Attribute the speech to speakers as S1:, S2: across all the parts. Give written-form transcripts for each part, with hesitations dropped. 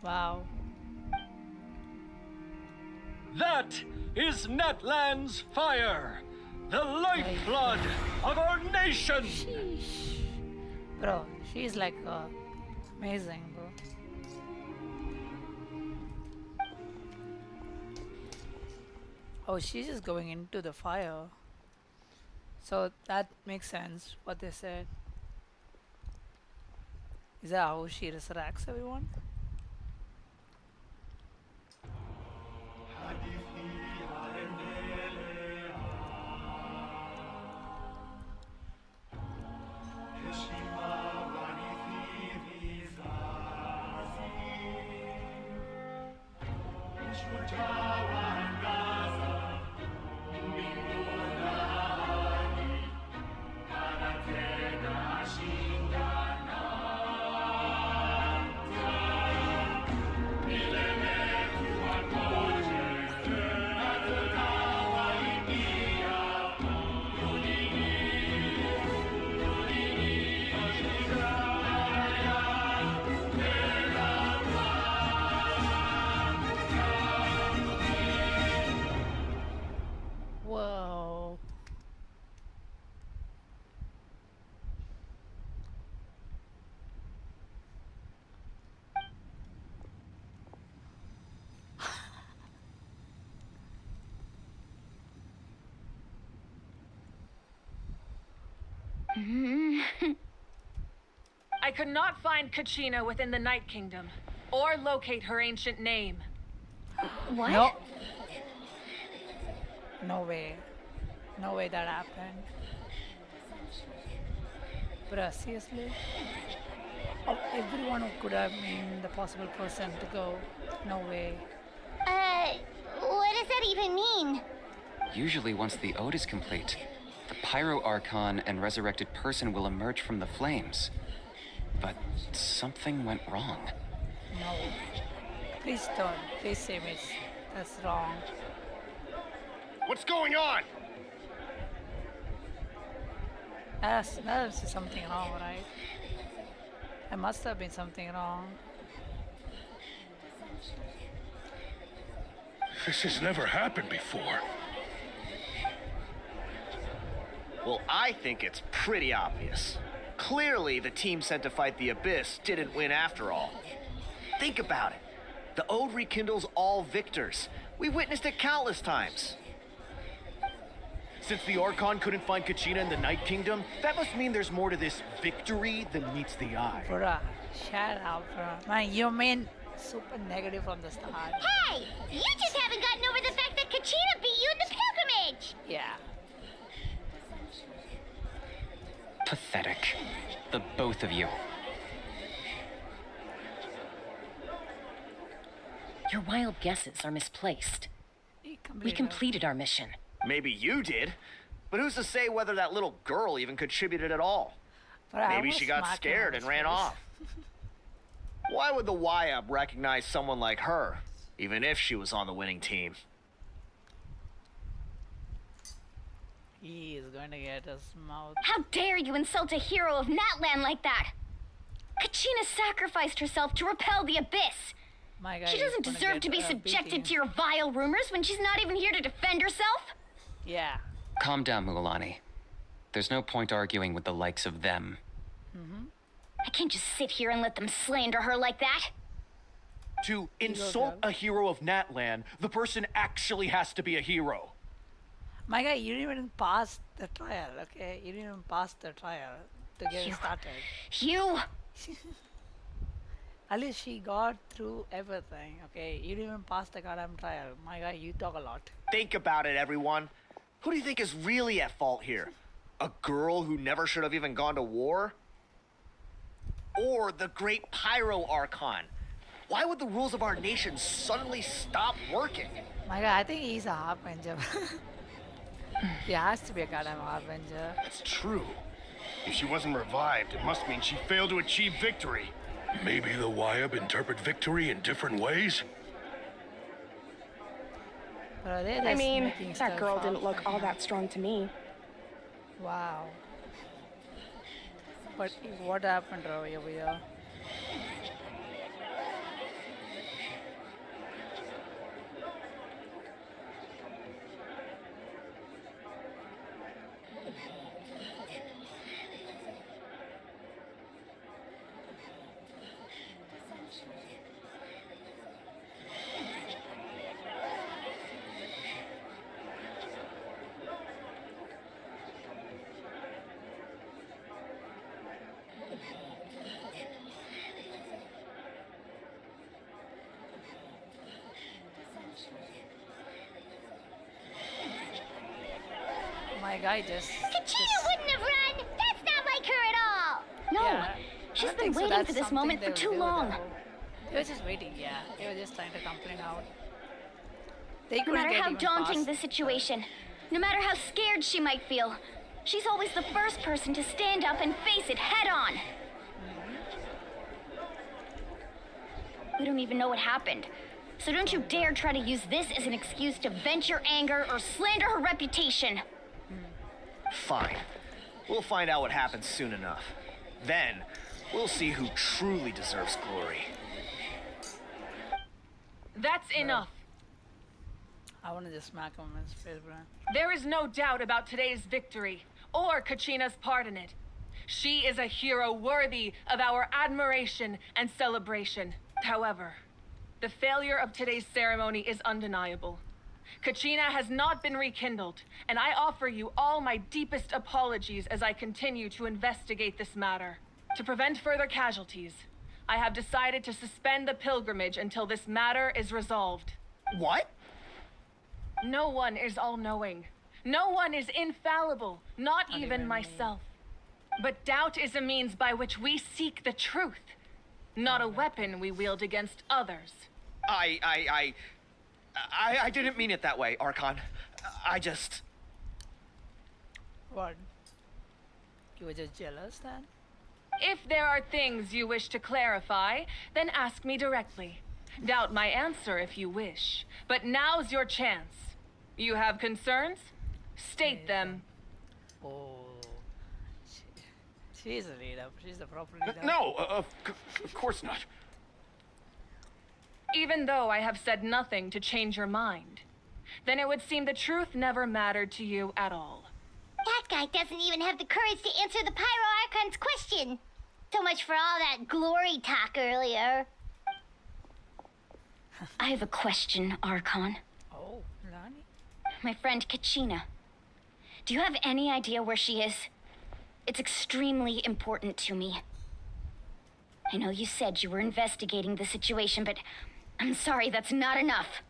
S1: Wow.
S2: That is Natlan's fire, the lifeblood of our nation.
S1: Sheesh. Bro, she's like amazing, bro. Oh, she's just going into the fire. So that makes sense what they said. Is that how she resurrects everyone? Whoa.
S3: I could not find Kachina within the Night Kingdom, or locate her ancient name.
S4: What?
S1: No. No way. No way that happened. Bruh, seriously? Of everyone who could have been the possible person to go. No way.
S4: What does that even mean?
S5: Usually once the ode is complete, the Pyro Archon and resurrected person will emerge from the flames. But something went wrong.
S1: No. Please don't. Please say me. That's wrong.
S6: What's going on?
S1: That's something wrong, right? There must have been something wrong.
S6: This has never happened before.
S7: Well, I think it's pretty obvious. Clearly, the team sent to fight the Abyss didn't win after all. Think about it. The Ode rekindles all victors. We witnessed it countless times. Since the Archon couldn't find Kachina in the Night Kingdom, that must mean there's more to this victory than meets the eye.
S1: Bruh, shut up, bruh. Man, you mean super negative from the start.
S4: Hey! You just haven't gotten over the fact that Kachina beat you in the pilgrimage!
S1: Yeah.
S5: Pathetic. The both of you.
S8: Your wild guesses are misplaced. We
S1: Completed.
S8: completed our mission.
S7: Maybe you did, but who's to say whether that little girl even contributed at all?
S1: Bruh, I
S7: Maybe
S1: almost
S7: she got
S1: smacked him
S7: scared
S1: on
S7: and
S1: his
S7: ran
S1: face.
S7: off. Why would the YUB recognize someone like her, even if she was on the winning team?
S1: He is going to get his mouth.
S4: How dare you insult a hero of Natlan like that? Kachina sacrificed herself to repel the Abyss.
S1: My guy
S4: She
S1: is
S4: doesn't
S1: gonna
S4: deserve
S1: get,
S4: to be
S1: beating.
S4: subjected to your vile rumors when she's not even here to defend herself.
S1: Yeah.
S5: Calm down, Mualani. There's no point arguing with the likes of them.
S4: I can't just sit here and let them slander her like that.
S7: To
S1: go,
S7: insult
S1: girl.
S7: a hero of Natlan, the person actually has to be a hero.
S1: My guy, you didn't even pass the trial, okay? You didn't even pass the trial to get
S4: You-
S1: started.
S4: You...
S1: At least she got through everything, okay? You didn't even pass the goddamn trial. My guy, you talk a lot.
S7: Think about it, everyone. Who do you think is really at fault here? A girl who never should have even gone to war? Or the great Pyro Archon? Why would the rules of our nation suddenly stop working?
S1: My guy, I think he's a harbinger. He has to be a goddamn harbinger.
S6: That's true. If she wasn't revived, it must mean she failed to achieve victory. Maybe the YUB interpret victory in different ways?
S1: Bro, they're
S9: I
S1: just
S9: mean,
S1: making
S9: that
S1: stuff
S9: girl
S1: up
S9: didn't look
S1: right
S9: all
S1: now.
S9: that strong to me.
S1: Wow. But what happened over here? My guy just.
S4: Kachina wouldn't have run! That's not like her at all! No,
S1: Yeah,
S4: she's
S1: I don't
S4: been
S1: think so.
S4: waiting
S1: That's
S4: for this
S1: something
S4: moment
S1: they
S4: for
S1: will
S4: too
S1: do,
S4: long.
S1: though. They were just waiting, yeah. They were just trying to complain out. They
S4: No
S1: couldn't
S4: matter
S1: get
S4: how
S1: even
S4: daunting
S1: past
S4: the situation, no matter how scared she might feel, she's always the first person to stand up and face it head on. We don't even know what happened. So don't you dare try to use this as an excuse to vent your anger or slander her reputation.
S7: Fine. We'll find out what happens soon enough. Then, we'll see who truly deserves glory.
S3: That's enough.
S1: I want to just smack him in his face, bro.
S3: There is no doubt about today's victory, or Kachina's part in it. She is a hero worthy of our admiration and celebration. However, the failure of today's ceremony is undeniable. Kachina has not been rekindled, and I offer you all my deepest apologies as I continue to investigate this matter. To prevent further casualties, I have decided to suspend the pilgrimage until this matter is resolved.
S7: What?
S3: No one is all-knowing. No one is infallible, not even myself. But doubt is a means by which we seek the truth, not a weapon we wield against others.
S7: I didn't mean it that way, Archon. I just...
S1: What? You were just jealous then?
S3: If there are things you wish to clarify, then ask me directly. Doubt my answer if you wish. But now's your chance. You have concerns? State them.
S1: Oh. She's a leader. She's the proper leader.
S6: No, of course not.
S3: Even though I have said nothing to change your mind, then it would seem the truth never mattered to you at all.
S4: That guy doesn't even have the courage to answer the Pyro Archon's question. So much for all that glory talk earlier. I have a question, Archon.
S1: Oh, Lani?
S4: My friend Kachina. Do you have any idea where she is? It's extremely important to me. I know you said you were investigating the situation, but I'm sorry, that's not enough.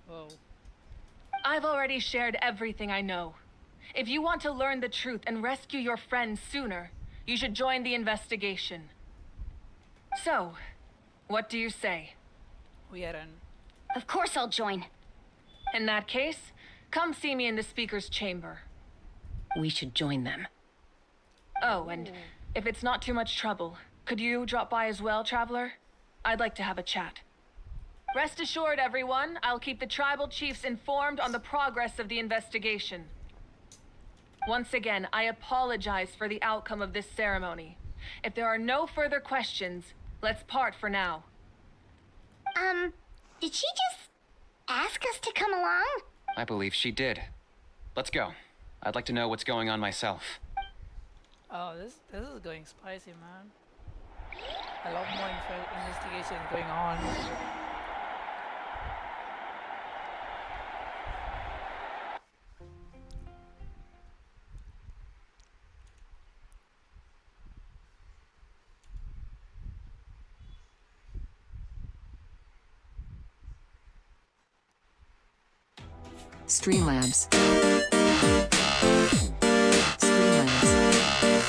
S1: Whoa.
S3: I've already shared everything I know. If you want to learn the truth and rescue your friend sooner, you should join the investigation. So, what do you say?
S1: We are in.
S4: Of course I'll join.
S3: In that case, come see me in the speaker's chamber.
S8: We should join them.
S3: Oh, and if it's not too much trouble, could you drop by as well, Traveler? I'd like to have a chat. Rest assured, everyone, I'll keep the tribal chiefs informed on the progress of the investigation. Once again, I apologize for the outcome of this ceremony. If there are no further questions, let's part for now.
S4: Did she just ask us to come along?
S5: I believe she did. Let's go. I'd like to know what's going on myself.
S1: Oh, this is going spicy, man. A lot more investigation going on.
S9: Streamlabs. Streamlabs.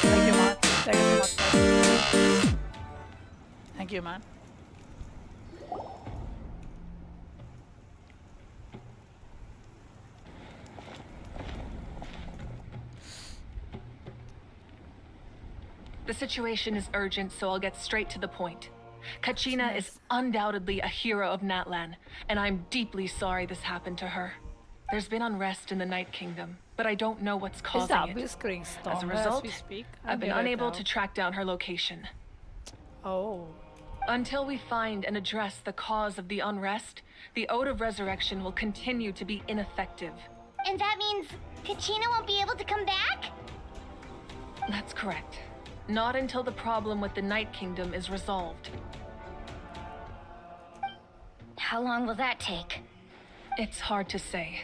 S1: Thank you, man. Thank you so much. Thank you, man.
S3: The situation is urgent, so I'll get straight to the point. Kachina is undoubtedly a hero of Natlan, and I'm deeply sorry this happened to her. There's been unrest in the Night Kingdom, but I don't know what's
S1: Is
S3: causing
S1: the
S3: it.
S1: abyss getting
S3: As a
S1: stronger
S3: result,
S1: we speak?
S3: I've been
S1: get it
S3: unable
S1: now.
S3: to track down her location.
S1: Oh.
S3: Until we find and address the cause of the unrest, the Ode of Resurrection will continue to be ineffective.
S4: And that means Kachina won't be able to come back?
S3: That's correct. Not until the problem with the Night Kingdom is resolved.
S4: How long will that take?
S3: It's hard to say.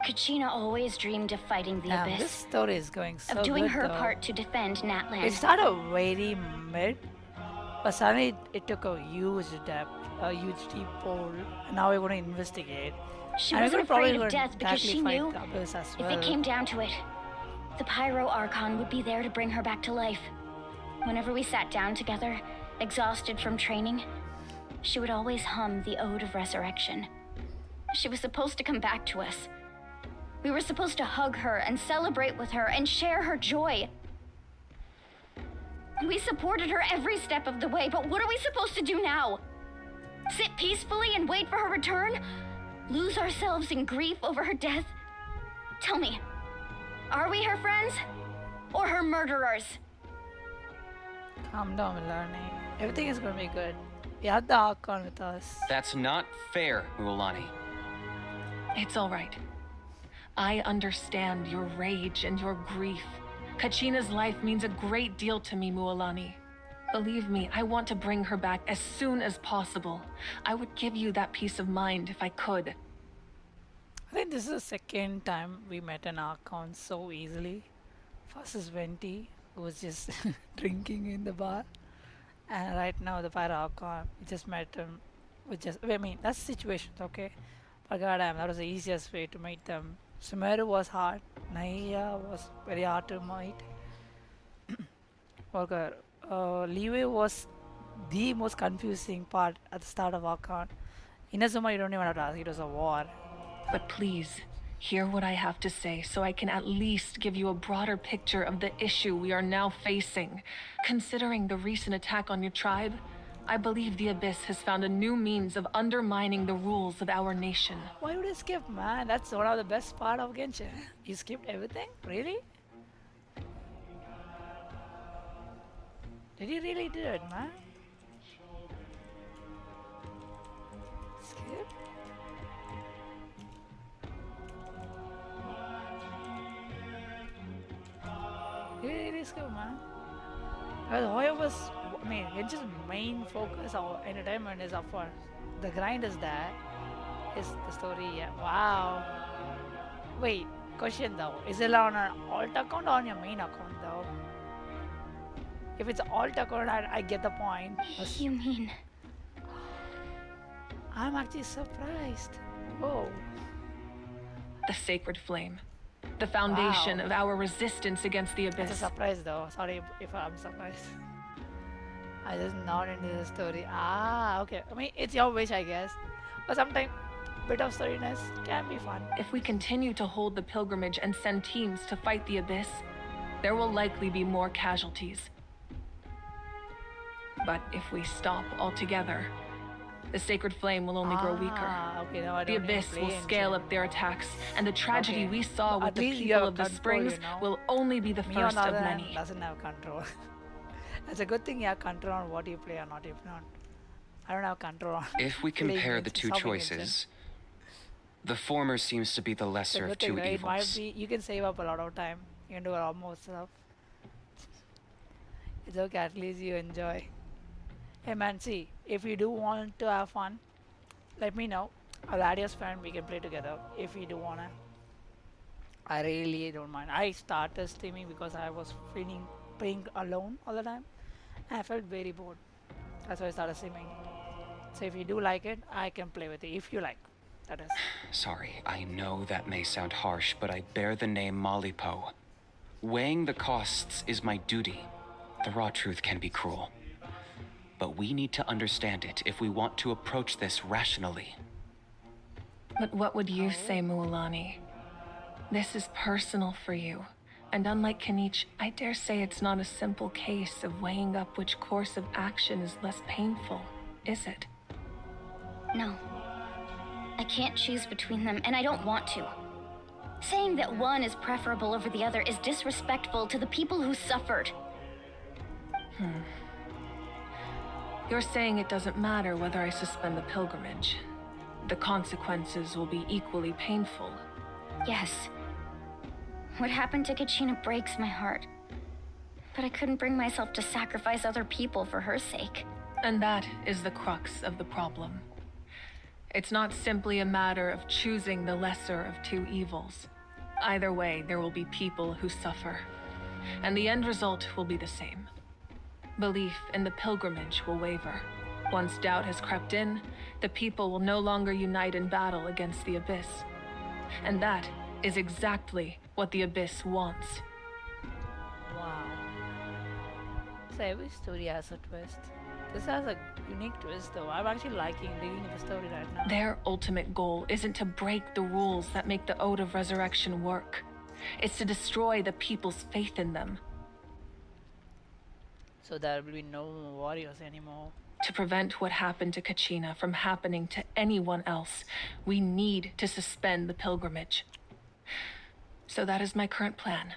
S4: Kachina always dreamed of fighting the
S1: Damn, this
S4: Abyss,
S1: story is going so
S4: of doing
S1: good,
S4: her
S1: though.
S4: part to defend Natlan.
S1: It started very mid, but suddenly it took a huge depth, a huge deep hole. And now we're going to investigate.
S4: She
S1: And we
S4: wasn't
S1: could probably
S4: afraid
S1: go
S4: of death because
S1: directly
S4: she
S1: fight
S4: knew
S1: the Abyss as
S4: if
S1: well.
S4: it came down to it, the Pyro Archon would be there to bring her back to life. Whenever we sat down together, exhausted from training, she would always hum the Ode of Resurrection. She was supposed to come back to us. We were supposed to hug her and celebrate with her and share her joy. We supported her every step of the way, but what are we supposed to do now? Sit peacefully and wait for her return? Lose ourselves in grief over her death? Tell me, are we her friends or her murderers?
S1: Calm down, Milani. Everything is gonna be good. We have the Archon with us.
S5: That's not fair, Mualani.
S3: It's all right. I understand your rage and your grief. Kachina's life means a great deal to me, Mualani. Believe me, I want to bring her back as soon as possible. I would give you that peace of mind if I could.
S1: I think this is the second time we met an Archon so easily. First is Venti, who was just drinking in the bar. And right now the Pyro Archon, we just met him. I mean, that's situations, okay? But goddamn, that was the easiest way to meet them. Sumeru was hard. Naya was very hard to meet. Okay. Leeway was the most confusing part at the start of Archon. Inazuma, you don't even have to ask, it was a war.
S3: But please, hear what I have to say so I can at least give you a broader picture of the issue we are now facing. Considering the recent attack on your tribe, I believe the Abyss has found a new means of undermining the rules of our nation.
S1: Why would you skip, man? That's one of the best part of Genshin. You skipped everything? Really? Did you really do it, man? Skip? You really skip, man. Well, Hoya was, I mean, Genshin's main focus of entertainment is of course. The grind is there. Is the story, yeah. Wow. Wait, question though. Is it on an alt account or on your main account though? If it's alt account, I get the point.
S4: You mean...
S1: I'm actually surprised. Oh.
S3: The sacred flame. The foundation
S1: Wow.
S3: of our resistance against the
S1: It's a
S3: Abyss.
S1: surprise though. Sorry if I'm surprised. I just not into the story. Ah, okay. I mean, it's your wish, I guess. But sometimes, bit of storiness can be fun.
S3: If we continue to hold the pilgrimage and send teams to fight the Abyss, there will likely be more casualties. But if we stop altogether, the sacred flame will only grow weaker.
S1: Ah, okay, now I
S3: The
S1: don't need to
S3: Abyss
S1: play
S3: will scale
S1: engine.
S3: up their attacks, and the tragedy
S1: Okay.
S3: we saw with
S1: At
S3: the
S1: least you
S3: people
S1: have
S3: of the
S1: control,
S3: springs
S1: you know.
S3: will only be the
S1: Me on
S3: first
S1: the
S3: of
S1: other hand
S3: many.
S1: doesn't have control. That's a good thing you have control on what you play or not. If not, I don't have control on.
S5: If we
S1: playing
S5: compare the
S1: engine,
S5: two
S1: solving engine.
S5: choices, the former seems to be the
S1: It's a
S5: lesser of
S1: good thing,
S5: two
S1: right? It might
S5: evils.
S1: be, you can save up a lot of time. You can do a lot more stuff. It's okay, at least you enjoy. Hey man, see, if you do want to have fun, let me know. I'll add your friend, we can play together if you do wanna. I really don't mind. I started streaming because I was feeling playing alone all the time. And I felt very bored. That's why I started streaming. So if you do like it, I can play with it if you like. That is.
S5: Sorry, I know that may sound harsh, but I bear the name Malipo. Weighing the costs is my duty. The raw truth can be cruel. But we need to understand it if we want to approach this rationally.
S3: But what would you say, Mualani? This is personal for you. And unlike Kanich, I dare say it's not a simple case of weighing up which course of action is less painful, is it?
S4: No. I can't choose between them, and I don't want to. Saying that one is preferable over the other is disrespectful to the people who suffered.
S3: You're saying it doesn't matter whether I suspend the pilgrimage. The consequences will be equally painful.
S4: Yes. What happened to Kachina breaks my heart. But I couldn't bring myself to sacrifice other people for her sake.
S3: And that is the crux of the problem. It's not simply a matter of choosing the lesser of two evils. Either way, there will be people who suffer. And the end result will be the same. Belief in the pilgrimage will waver. Once doubt has crept in, the people will no longer unite in battle against the Abyss. And that is exactly what the Abyss wants.
S1: Wow. So every story has a twist. This has a unique twist though. I'm actually liking reading the story right now.
S3: Their ultimate goal isn't to break the rules that make the Ode of Resurrection work. It's to destroy the people's faith in them.
S1: So there will be no warriors anymore.
S3: To prevent what happened to Kachina from happening to anyone else, we need to suspend the pilgrimage. So that is my current plan.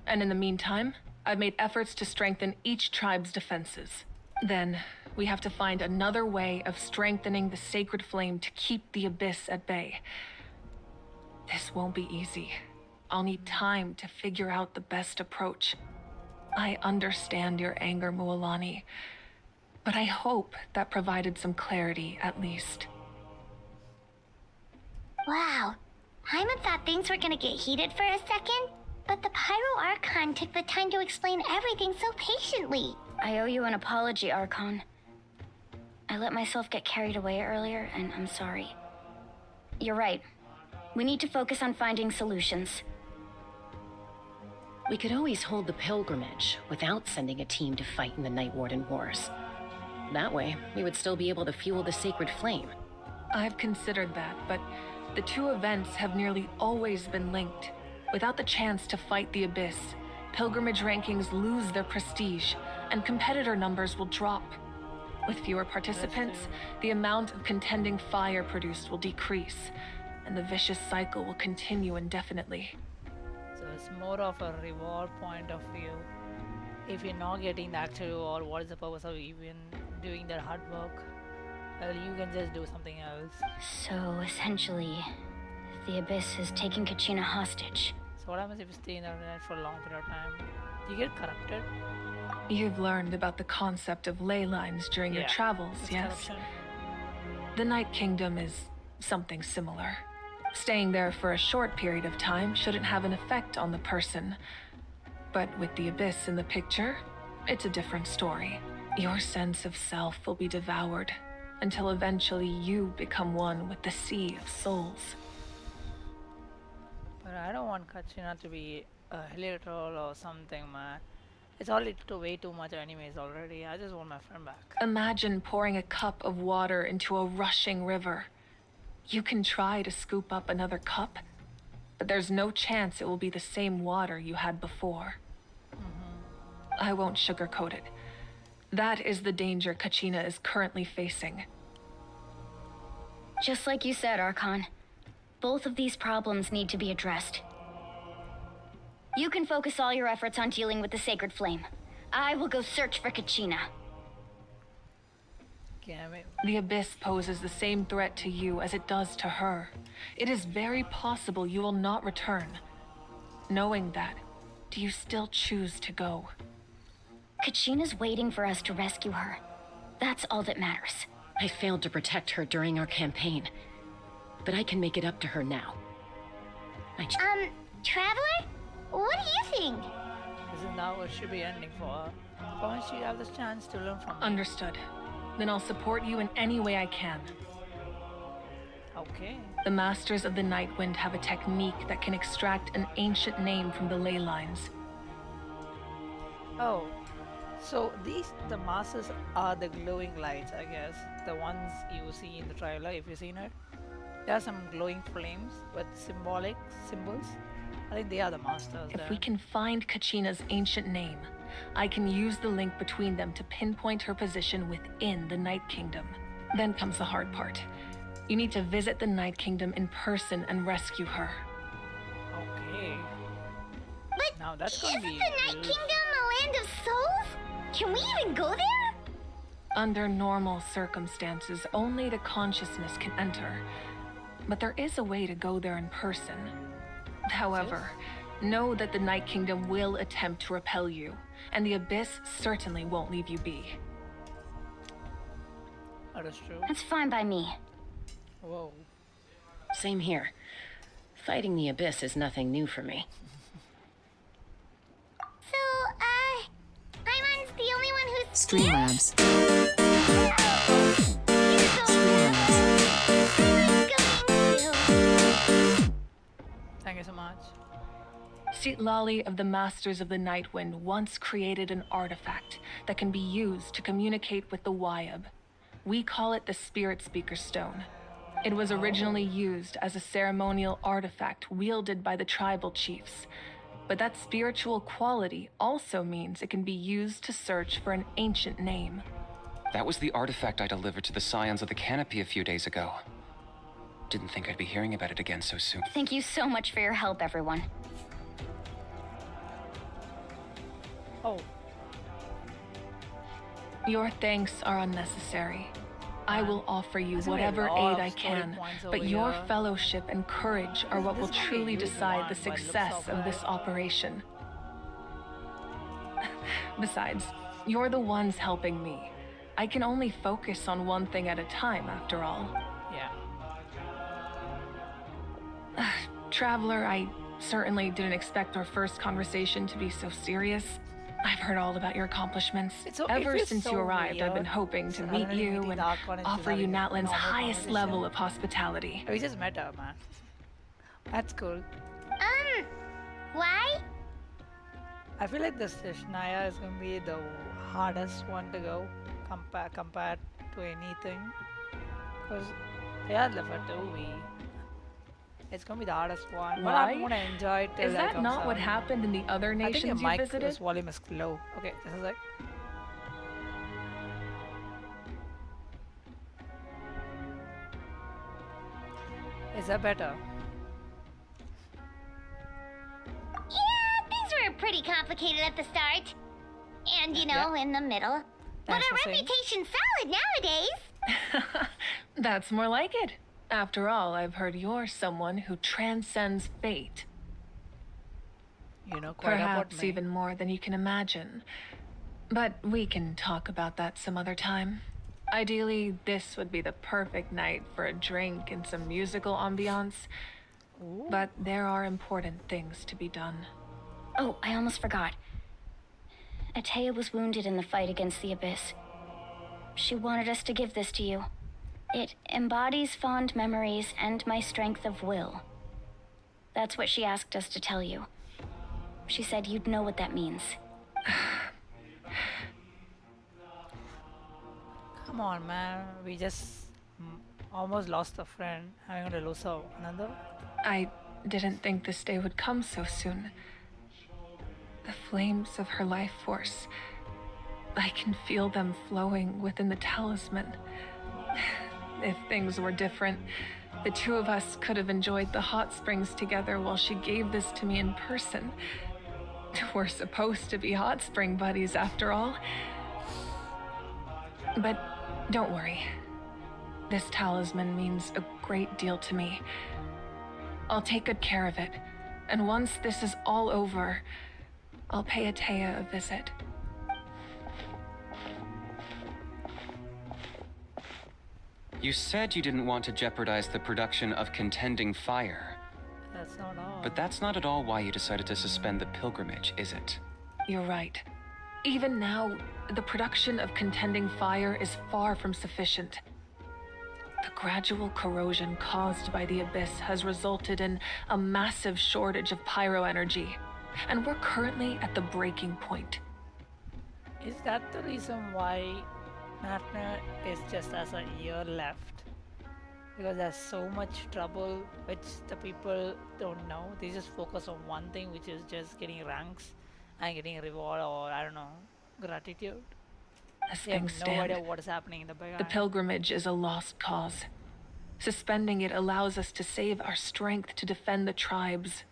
S3: And in the meantime, I've made efforts to strengthen each tribe's defenses. Then, we have to find another way of strengthening the sacred flame to keep the Abyss at bay. This won't be easy. I'll need time to figure out the best approach. I understand your anger, Mualani, but I hope that provided some clarity at least.
S9: Wow. Hyman thought things were gonna get heated for a second, but the Pyro Archon took the time to explain everything so patiently.
S4: I owe you an apology, Archon. I let myself get carried away earlier, and I'm sorry. You're right. We need to focus on finding solutions.
S8: We could always hold the pilgrimage without sending a team to fight in the Night Warden Wars. That way, we would still be able to fuel the sacred flame.
S3: I've considered that, but the two events have nearly always been linked. Without the chance to fight the Abyss, pilgrimage rankings lose their prestige, and competitor numbers will drop. With fewer participants, the amount of contending fire produced will decrease, and the vicious cycle will continue indefinitely.
S1: So it's more of a reward point of view. If you're not getting the actual reward, what is the purpose of even doing that hard work? Well, you can just do something else.
S4: So, essentially, the Abyss is taking Kachina hostage.
S1: So what happens if you stay in the internet for a long period of time? You get corrupted?
S3: You've learned about the concept of ley lines during your travels,
S1: It's
S3: yes?
S1: corruption.
S3: The Night Kingdom is something similar. Staying there for a short period of time shouldn't have an effect on the person. But with the Abyss in the picture, it's a different story. Your sense of self will be devoured until eventually you become one with the Sea of Souls.
S1: But I don't want Kachina to be a Hillitroll or something, man. It's already way too much anyways already. I just want my friend back.
S3: Imagine pouring a cup of water into a rushing river. You can try to scoop up another cup, but there's no chance it will be the same water you had before. I won't sugarcoat it. That is the danger Kachina is currently facing.
S4: Just like you said, Archon. Both of these problems need to be addressed. You can focus all your efforts on dealing with the sacred flame. I will go search for Kachina.
S1: Damn it.
S3: The Abyss poses the same threat to you as it does to her. It is very possible you will not return. Knowing that, do you still choose to go?
S4: Kachina's waiting for us to rescue her. That's all that matters.
S8: I failed to protect her during our campaign, but I can make it up to her now.
S9: Traveler? What do you think?
S1: This is now what should be ending for her. Why don't she have this chance to learn from me?
S3: Understood. Then I'll support you in any way I can.
S1: Okay.
S3: The Masters of the Night Wind have a technique that can extract an ancient name from the ley lines.
S1: Oh. So the masters are the glowing lights, I guess. The ones you see in the trailer, if you've seen it. There are some glowing flames with symbolic symbols. I think they are the masters
S3: If
S1: there.
S3: we can find Kachina's ancient name, I can use the link between them to pinpoint her position within the Night Kingdom. Then comes the hard part. You need to visit the Night Kingdom in person and rescue her.
S1: Okay.
S9: But
S1: Now that's gonna
S9: isn't
S1: be
S9: the Night
S1: good.
S9: Kingdom a land of souls? Can we even go there?
S3: Under normal circumstances, only the consciousness can enter. But there is a way to go there in person. However, know that the Night Kingdom will attempt to repel you, and the Abyss certainly won't leave you be.
S1: That is true.
S4: That's fine by me.
S1: Whoa.
S8: Same here. Fighting the Abyss is nothing new for me.
S9: So, Hyman's the only one who's
S10: Streamlabs.
S1: much.
S3: Lali of the Masters of the Nightwind once created an artifact that can be used to communicate with the Wyab. We call it the Spirit Speaker Stone. It was originally used as a ceremonial artifact wielded by the tribal chiefs, but that spiritual quality also means it can be used to search for an ancient name.
S5: That was the artifact I delivered to the Scions of the Canopy a few days ago. Didn't think I'd be hearing about it again so soon.
S4: Thank you so much for your help, everyone.
S1: Oh,
S3: Your thanks are unnecessary. I will offer you
S1: There's gonna be a
S3: whatever
S1: lot
S3: aid
S1: of
S3: I
S1: story
S3: can,
S1: points
S3: but
S1: over
S3: your
S1: here.
S3: fellowship and courage are what will
S1: This is gonna be a
S3: truly
S1: huge
S3: decide
S1: one,
S3: the
S1: but it looks
S3: success
S1: so
S3: of this
S1: bad.
S3: operation. Besides, you're the ones helping me. I can only focus on one thing at a time, after all.
S1: yeah.
S3: Traveler, I certainly didn't expect our first conversation to be so serious. I've heard all about your accomplishments.
S1: It
S3: Ever
S1: feels
S3: since
S1: so
S3: you arrived, I've been
S1: weird.
S3: hoping to
S1: So
S3: meet
S1: suddenly
S3: you
S1: meeting
S3: and
S1: Dark One into
S3: offer you
S1: having a
S3: Natlan's
S1: normal
S3: highest
S1: conversation.
S3: level of hospitality.
S1: We just met her, man. That's cool.
S9: Why?
S1: I feel like this Shnaya is gonna be the hardest one to go compared to anything. Because they are level 2. It's gonna be the hardest one. But I'm
S3: Why?
S1: gonna enjoy it till
S3: Is
S1: like
S3: that not what
S1: I'm
S3: happened in the other
S1: I think
S3: nations
S1: your
S3: you
S1: mic
S3: visited?
S1: volume is low. Okay, this is like. Is that better?
S9: Yeah, things were pretty complicated at the start. And, you know, in the middle. But
S1: Thanks
S9: our
S1: for saying.
S9: reputation's solid nowadays.
S3: That's more like it. After all, I've heard you're someone who transcends fate.
S1: You know quite about
S3: Perhaps
S1: me.
S3: even more than you can imagine. But we can talk about that some other time. Ideally, this would be the perfect night for a drink and some musical ambiance. But there are important things to be done.
S4: Oh, I almost forgot. Atea was wounded in the fight against the Abyss. She wanted us to give this to you. It embodies fond memories and my strength of will. That's what she asked us to tell you. She said you'd know what that means.
S1: Come on, man. We just almost lost a friend. I'm gonna lose another.
S3: I didn't think this day would come so soon. The flames of her life force. I can feel them flowing within the talisman. If things were different, the two of us could have enjoyed the hot springs together while she gave this to me in person. We're supposed to be hot spring buddies after all. But don't worry. This talisman means a great deal to me. I'll take good care of it. And once this is all over, I'll pay Atea a visit.
S5: You said you didn't want to jeopardize the production of Contending Fire.
S1: That's not all.
S5: But that's not at all why you decided to suspend the pilgrimage, is it?
S3: You're right. Even now, the production of Contending Fire is far from sufficient. The gradual corrosion caused by the Abyss has resulted in a massive shortage of pyro energy, and we're currently at the breaking point.
S1: Is that the reason why Natna is just as a year left? Because there's so much trouble which the people don't know. They just focus on one thing, which is just getting ranks and getting reward, or I don't know, gratitude.
S3: As
S1: They have
S3: things
S1: no idea
S3: stand,
S1: what is happening in the background.
S3: the pilgrimage is a lost cause. Suspending it allows us to save our strength to defend the tribes.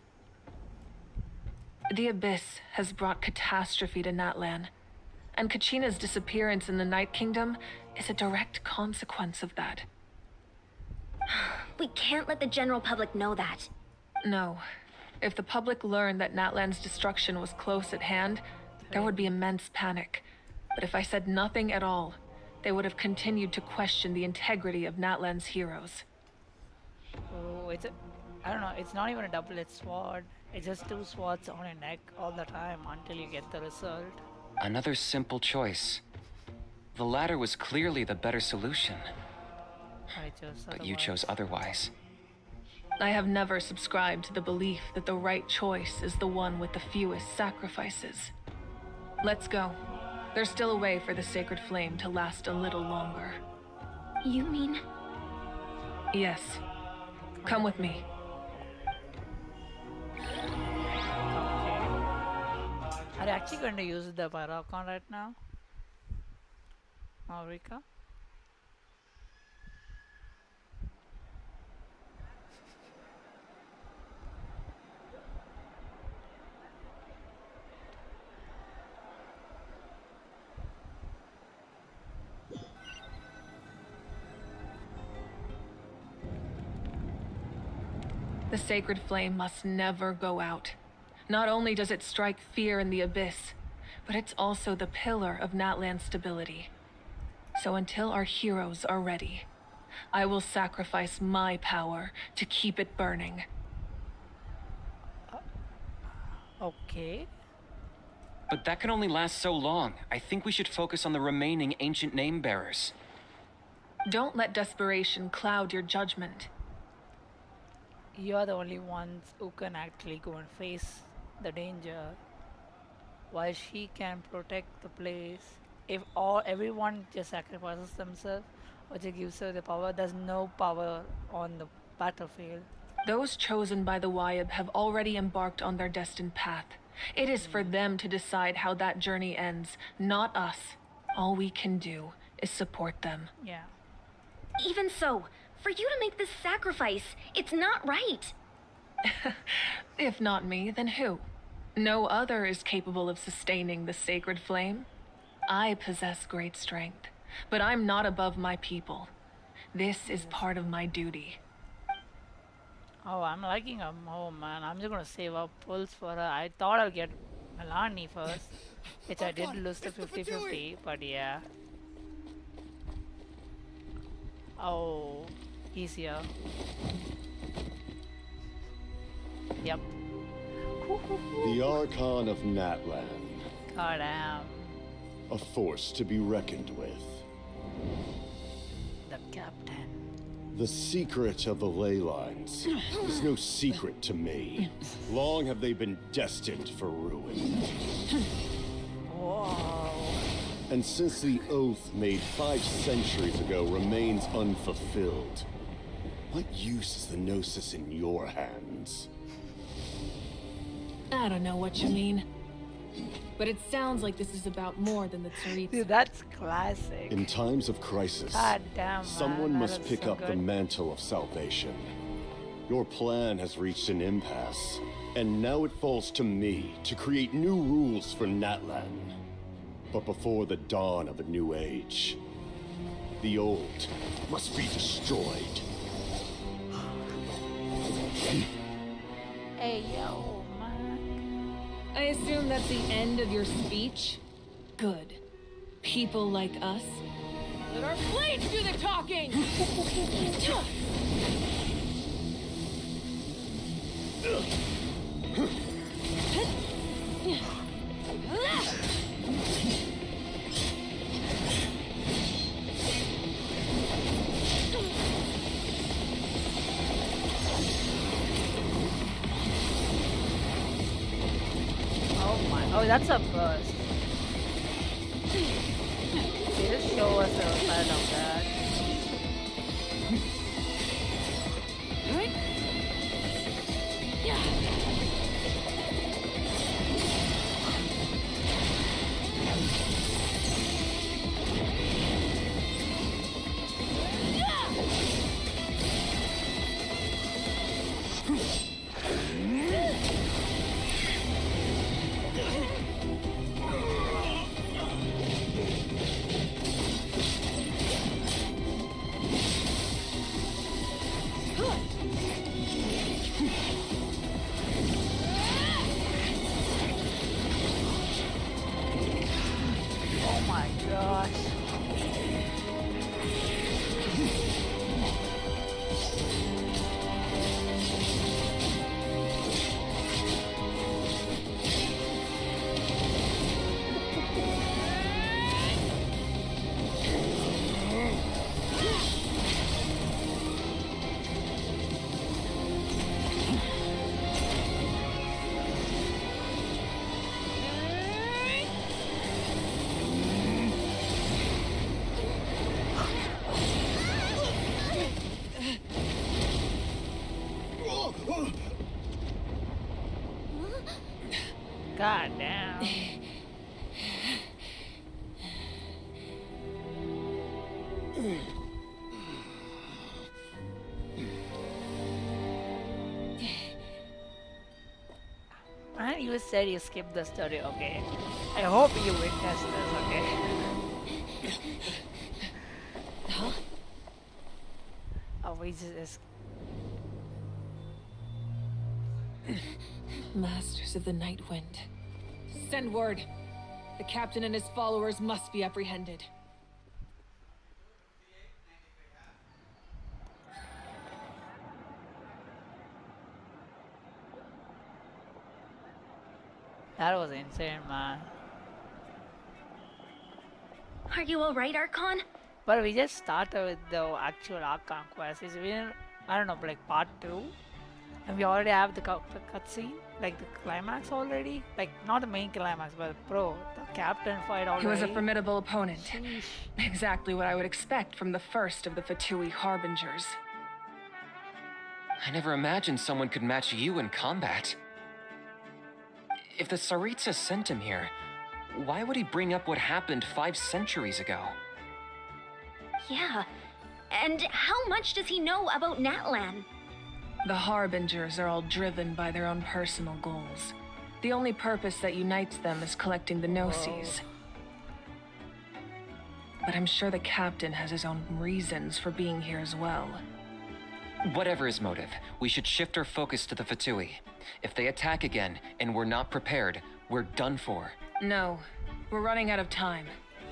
S3: The Abyss has brought catastrophe to Natlan, and Kachina's disappearance in the Night Kingdom is a direct consequence of that.
S9: We can't let the general public know that.
S3: No. If the public learned that Natlan's destruction was close at hand, there would be immense panic. But if I said nothing at all, they would have continued to question the integrity of Natlan's heroes.
S1: Oh, I don't know, it's not even a double-edged sword. It's just two swords on your neck all the time until you get the result.
S5: Another simple choice. The latter was clearly the better solution,
S1: I chose
S5: but you
S1: otherwise.
S5: chose otherwise.
S3: I have never subscribed to the belief that the right choice is the one with the fewest sacrifices. Let's go. There's still a way for the sacred flame to last a little longer.
S4: You mean?
S3: Yes. Come with me.
S1: Are you actually going to use the Paracon right now? Marika?
S3: The sacred flame must never go out. Not only does it strike fear in the abyss, but it's also the pillar of Natlan's stability. So until our heroes are ready, I will sacrifice my power to keep it burning.
S1: Okay.
S5: But that can only last so long. I think we should focus on the remaining ancient name bearers.
S3: Don't let desperation cloud your judgment.
S1: You're the only ones who can actually go and face the danger, while she can protect the place. If everyone just sacrifices themselves or just gives her the power, there's no power on the battlefield.
S3: Those chosen by the Wyab have already embarked on their destined path. It is for them to decide how that journey ends, not us. All we can do is support them.
S1: Yeah.
S4: Even so, for you to make this sacrifice, it's not right.
S3: If not me, then who? No other is capable of sustaining the sacred flame. I possess great strength, but I'm not above my people. This is part of my duty.
S1: Oh, I'm liking her more, man. I'm just gonna save up pulls for her. I thought I'll get Milani first, which I did lose to 50-50, but yeah. Oh, he's here. Yep.
S10: The Archon of Natlan.
S1: Goddamn.
S10: A force to be reckoned with.
S1: The captain.
S10: The secret of the ley lines is no secret to me. Long have they been destined for ruin.
S1: Whoa.
S10: And since the oath made 5 centuries ago remains unfulfilled, what use is the Gnosis in your hands?
S3: I don't know what you mean. But it sounds like this is about more than the Tsaritsa.
S1: Dude, that's classic.
S10: In times of crisis,
S1: God damn,
S10: someone
S1: man,
S10: must
S1: that is
S10: pick
S1: so
S10: up the
S1: good.
S10: mantle of salvation. Your plan has reached an impasse, and now it falls to me to create new rules for Natlan. But before the dawn of a new age, the old must be destroyed.
S1: Hey, yo, man.
S3: I assume that's the end of your speech? Good. People like us. Let our blades do the talking!
S1: Oh my. Oh, that's a burst. They just show us a side of that. God damn. Man, you said you skipped the story, okay? I hope you witnessed this, okay?
S3: Huh?
S1: Oh, we just...
S3: Masters of the Night Wind. Send word. The captain and his followers must be apprehended.
S1: That was insane, man.
S4: Are you alright, Archon?
S1: But we just started with the actual Archon quest. Is we in, I don't know, like part 2? And we already have the cutscene? Like the climax already? Like, not the main climax, but bro, the captain fight already.
S3: He was a formidable opponent.
S1: Sheesh.
S3: Exactly what I would expect from the first of the Fatui Harbingers.
S5: I never imagined someone could match you in combat. If the Tsaritsa sent him here, why would he bring up what happened 5 centuries ago?
S4: Yeah. And how much does he know about Natlan?
S3: The Harbingers are all driven by their own personal goals. The only purpose that unites them is collecting the Gnosis. But I'm sure the captain has his own reasons for being here as well.
S5: Whatever his motive, we should shift our focus to the Fatui. If they attack again and we're not prepared, we're done for.
S3: No, we're running out of time.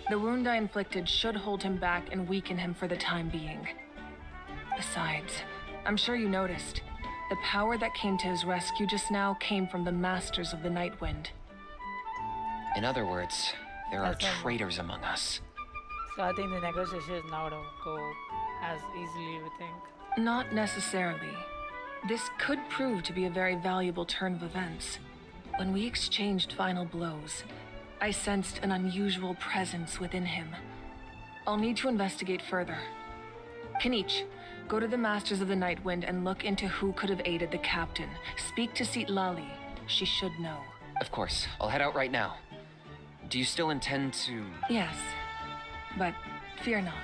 S3: The wound I inflicted should hold him back and weaken him for the time being. Besides, I'm sure you noticed, the power that came to his rescue just now came from the Masters of the Night Wind.
S5: In other words, there are
S1: That's right.
S5: traitors among us.
S1: So I think the negotiation is now to go as easily, we think.
S3: Not necessarily. This could prove to be a very valuable turn of events. When we exchanged final blows, I sensed an unusual presence within him. I'll need to investigate further. Kanich, go to the Masters of the Night Wind and look into who could have aided the captain. Speak to Sitlali. She should know.
S5: Of course, I'll head out right now. Do you still intend to...
S3: Yes, but fear not.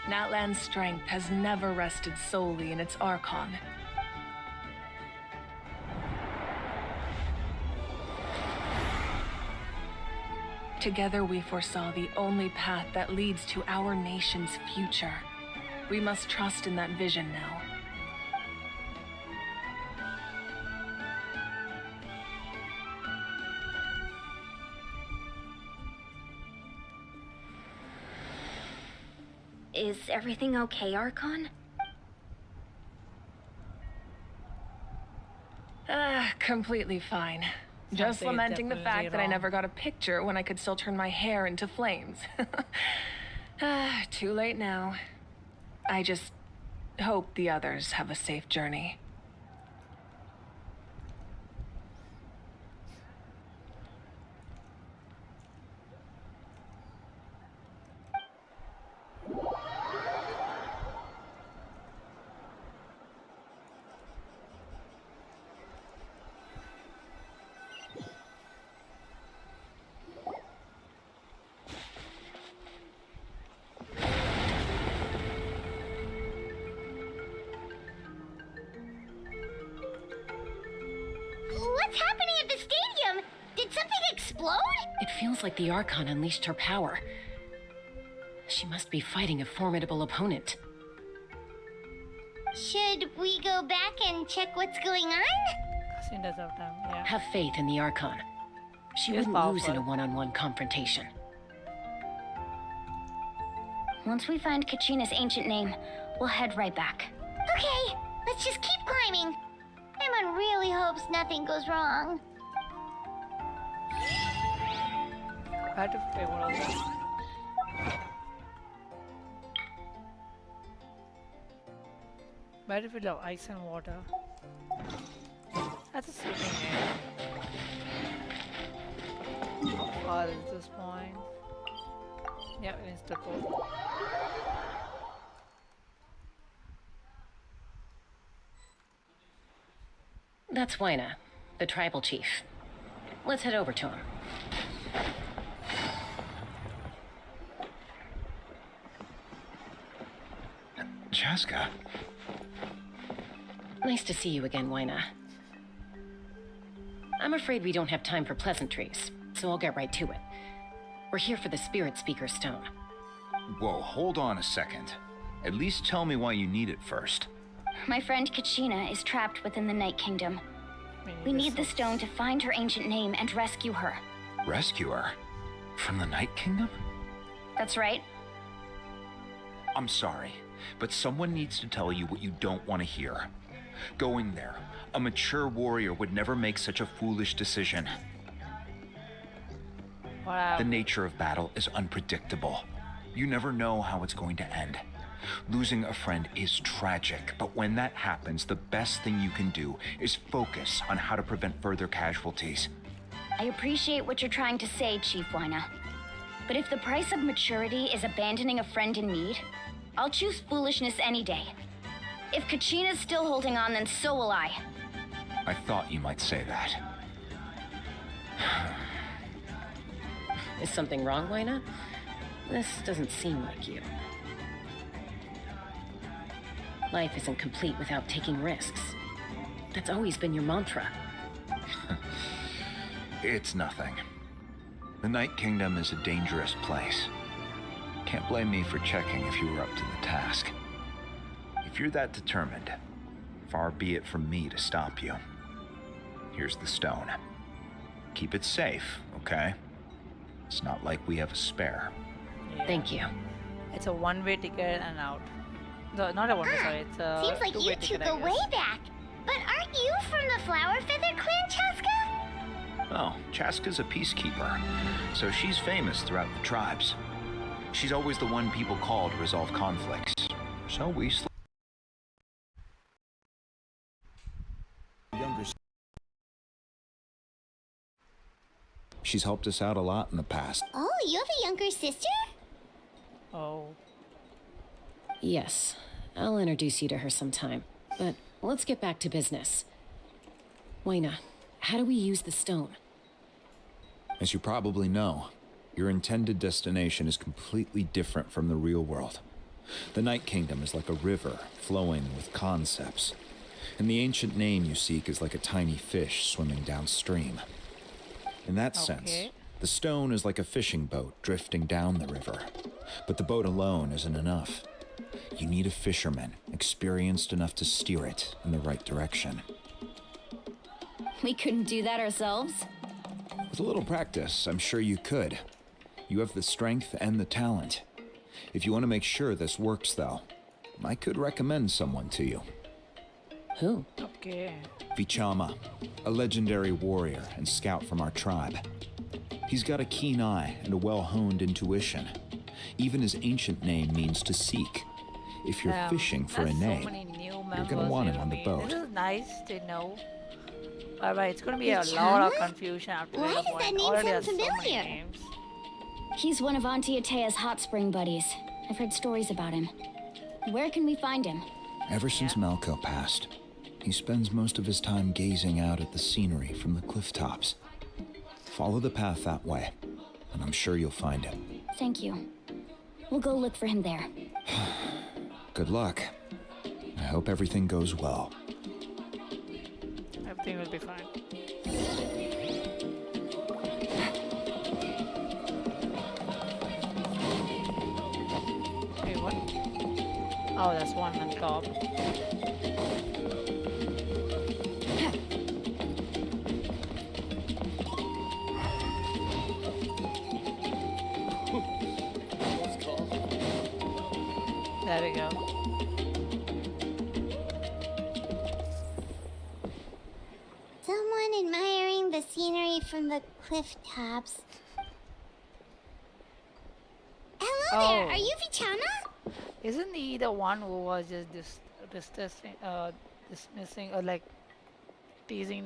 S3: Natlan's strength has never rested solely in its Archon. Together we foresaw the only path that leads to our nation's future. We must trust in that vision now.
S4: Is everything okay, Archon?
S3: Completely fine. Just
S1: Something is
S3: lamenting the
S1: definitely
S3: fact that I
S1: wrong.
S3: never got a picture when I could still turn my hair into flames. Too late now. I just hope the others have a safe journey.
S9: What's happening at the stadium? Did something explode?
S8: It feels like the Archon unleashed her power. She must be fighting a formidable opponent.
S9: Should we go back and check what's going on?
S1: Casting does have time, yeah.
S8: Have faith in the Archon. She
S1: She is
S8: wouldn't lose in a
S1: powerful.
S8: one-on-one confrontation.
S4: Once we find Kachina's ancient name, we'll head right back.
S9: Okay, let's just keep climbing. Emon really hopes nothing goes wrong.
S1: I had to pay what was that? Battlefield of Ice and Water. That's a sleeping game. How far is this point? Yeah, insta code.
S8: That's Wyna, the tribal chief. Let's head over to him.
S5: Chaska.
S8: Nice to see you again, Wyna. I'm afraid we don't have time for pleasantries, so I'll get right to it. We're here for the Spirit Speaker Stone.
S11: Whoa, hold on a second. At least tell me why you need it first.
S4: My friend Kachina is trapped within the Night Kingdom. We need the stone to find her ancient name and rescue her.
S11: Rescue her? From the Night Kingdom?
S4: That's right.
S11: I'm sorry, but someone needs to tell you what you don't want to hear. Going there, a mature warrior would never make such a foolish decision.
S1: Wow.
S11: The nature of battle is unpredictable. You never know how it's going to end. Losing a friend is tragic, but when that happens, the best thing you can do is focus on how to prevent further casualties.
S4: I appreciate what you're trying to say, Chief Wyna. But if the price of maturity is abandoning a friend in need, I'll choose foolishness any day. If Kachina's still holding on, then so will I.
S11: I thought you might say that.
S8: Is something wrong, Wyna? This doesn't seem like you. Life isn't complete without taking risks. That's always been your mantra.
S11: It's nothing. The Night Kingdom is a dangerous place. Can't blame me for checking if you were up to the task. If you're that determined, far be it from me to stop you. Here's the stone. Keep it safe, okay? It's not like we have a spare.
S1: Yeah.
S8: Thank you.
S1: It's a one-way ticket and out. No, not a one-way, sorry. It's a
S9: Seems like
S1: two-way
S9: you two
S1: ticket,
S9: go
S1: I
S9: way
S1: guess.
S9: back. But aren't you from the Flower Feather Clan, Chaska?
S11: Oh, Chaska's a peacekeeper, so she's famous throughout the tribes. She's always the one people call to resolve conflicts. So we She's helped us out a lot in the past.
S9: Oh, you have a younger sister?
S1: Oh.
S8: Yes, I'll introduce you to her sometime. But let's get back to business. Wyna, how do we use the stone?
S11: As you probably know, your intended destination is completely different from the real world. The Night Kingdom is like a river flowing with concepts, and the ancient name you seek is like a tiny fish swimming downstream. In that sense, the stone is like a fishing boat drifting down the river, but the boat alone isn't enough. You need a fisherman experienced enough to steer it in the right direction.
S4: We couldn't do that ourselves?
S11: With a little practice, I'm sure you could. You have the strength and the talent. If you want to make sure this works, though, I could recommend someone to you.
S8: Who?
S1: Okay.
S11: Vichama, a legendary warrior and scout from our tribe. He's got a keen eye and a well-honed intuition. Even his ancient name means to seek. If you're fishing for a
S1: there's
S11: name,
S1: so many new
S11: you're
S1: members,
S11: gonna want
S1: you
S11: him
S1: know
S11: on
S1: what
S11: the
S1: I mean?
S11: boat.
S1: This is nice to know. Alright, it's gonna be a lot of confusion after
S9: Why
S1: that
S9: does
S1: point.
S9: that name
S1: Already
S9: sound
S1: has so many
S9: familiar?
S1: names.
S4: He's one of Auntie Atea's hot spring buddies. I've heard stories about him. Where can we find him?
S11: Ever since Malco passed, he spends most of his time gazing out at the scenery from the cliff tops. Follow the path that way, and I'm sure you'll find him.
S4: Thank you. We'll go look for him there.
S11: Good luck. I hope everything goes well.
S1: Everything will be fine. Wait, what? Oh, that's one on top. There we go.
S9: Someone admiring the scenery from the cliff tops. Hello there,
S1: Oh.
S9: are you Vichama?
S1: Isn't he the one who was just dismissing or like teasing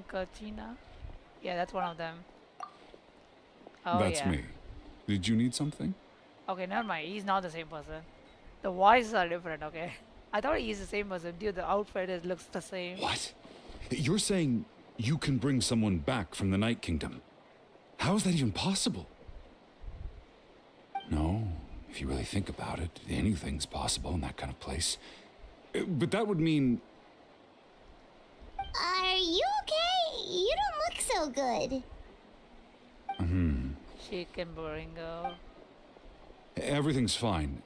S1: Kachina? Yeah, that's one of them. Oh,
S12: That's
S1: yeah.
S12: me. Did you need something?
S1: Okay, never mind. He's not the same person. The voices are different. Okay, I thought he's the same person. Dude, the outfit looks the same.
S12: What? You're saying you can bring someone back from the Night Kingdom? How is that even possible? No, if you really think about it, anything's possible in that kind of place. But that would mean...
S9: Are you okay? You don't look so good.
S1: Chicken burrito.
S12: Everything's fine.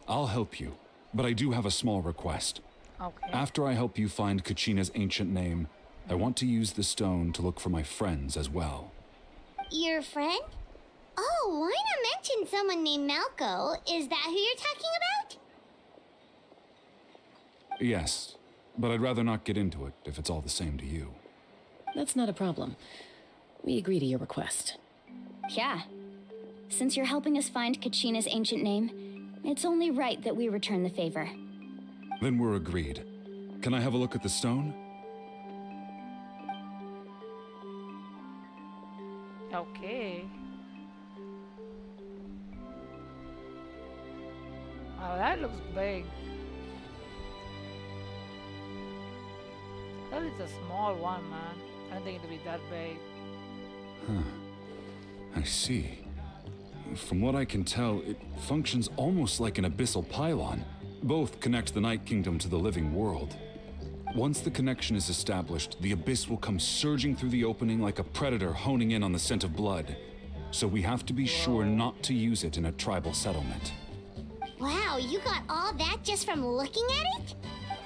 S12: I'll help you, but I do have a small request.
S1: Okay.
S12: After I help you find Kachina's ancient name, I want to use the stone to look for my friends as well.
S9: Your friend? Oh, why not mention someone named Malco? Is that who you're talking about?
S12: Yes, but I'd rather not get into it if it's all the same to you.
S8: That's not a problem. We agree to your request.
S4: Yeah. Since you're helping us find Kachina's ancient name, it's only right that we return the favor.
S12: Then we're agreed. Can I have a look at the stone?
S1: Okay. Oh, that looks big. Well, it's a small one, man. I don't think it'll be that big.
S12: I see. From what I can tell, it functions almost like an abyssal pylon. Both connect the Night Kingdom to the living world. Once the connection is established, the abyss will come surging through the opening like a predator honing in on the scent of blood. So we have to be sure not to use it in a tribal settlement.
S9: Wow, you got all that just from looking at it?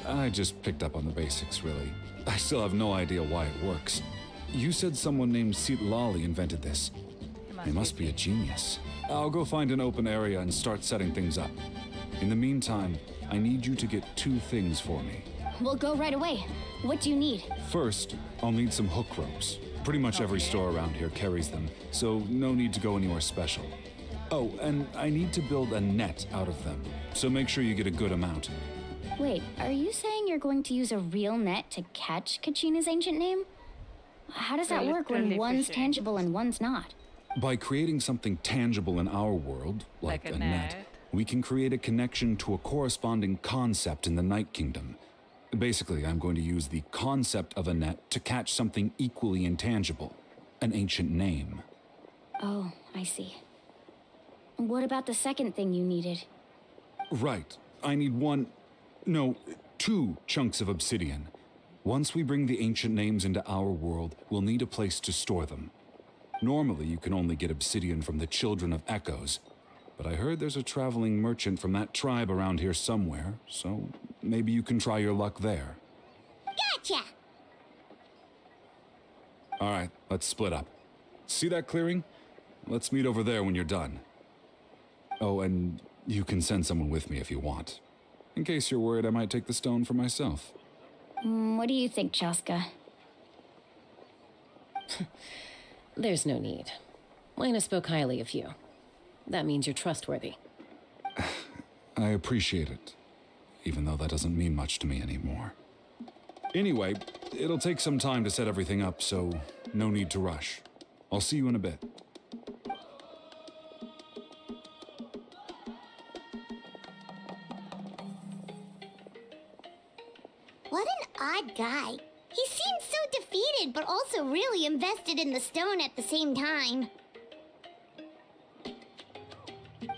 S12: I just picked up on the basics, really. I still have no idea why it works. You said someone named Lali invented this. He must be a genius. I'll go find an open area and start setting things up. In the meantime, I need you to get 2 things for me.
S4: We'll go right away. What do you need?
S12: First, I'll need some hook ropes. Pretty much every store around here carries them, so no need to go anywhere special. Oh, and I need to build a net out of them, so make sure you get a good amount.
S4: Wait, are you saying you're going to use a real net to catch Kachina's ancient name? How does that work when one's tangible and one's not?
S12: By creating something tangible in our world, like a net, we can create a connection to a corresponding concept in the Night Kingdom. Basically, I'm going to use the concept of a net to catch something equally intangible, an ancient name.
S4: Oh, I see. What about the second thing you needed?
S12: Right. I need 2 chunks of obsidian. Once we bring the ancient names into our world, we'll need a place to store them. Normally, you can only get obsidian from the Children of Echoes, but I heard there's a traveling merchant from that tribe around here somewhere, so maybe you can try your luck there.
S9: Gotcha!
S12: All right, let's split up. See that clearing? Let's meet over there when you're done. Oh, and you can send someone with me if you want. In case you're worried I might take the stone for myself.
S4: What do you think, Chaska?
S8: There's no need. Lena spoke highly of you. That means you're trustworthy.
S12: I appreciate it, even though that doesn't mean much to me anymore. Anyway, it'll take some time to set everything up, so no need to rush. I'll see you in a bit.
S9: What an odd guy. He seems so defeated, but also really invested in the stone at the same time.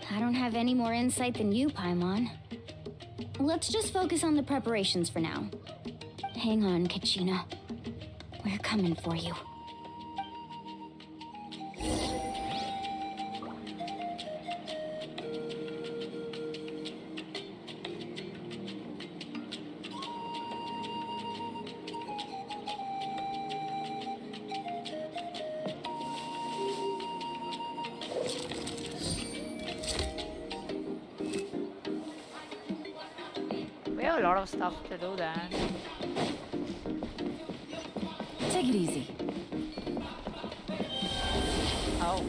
S4: I don't have any more insight than you, Paimon. Let's just focus on the preparations for now. Hang on, Kachina. We're coming for you.
S1: We have a lot of stuff to do then.
S8: Take it easy.
S1: Oh.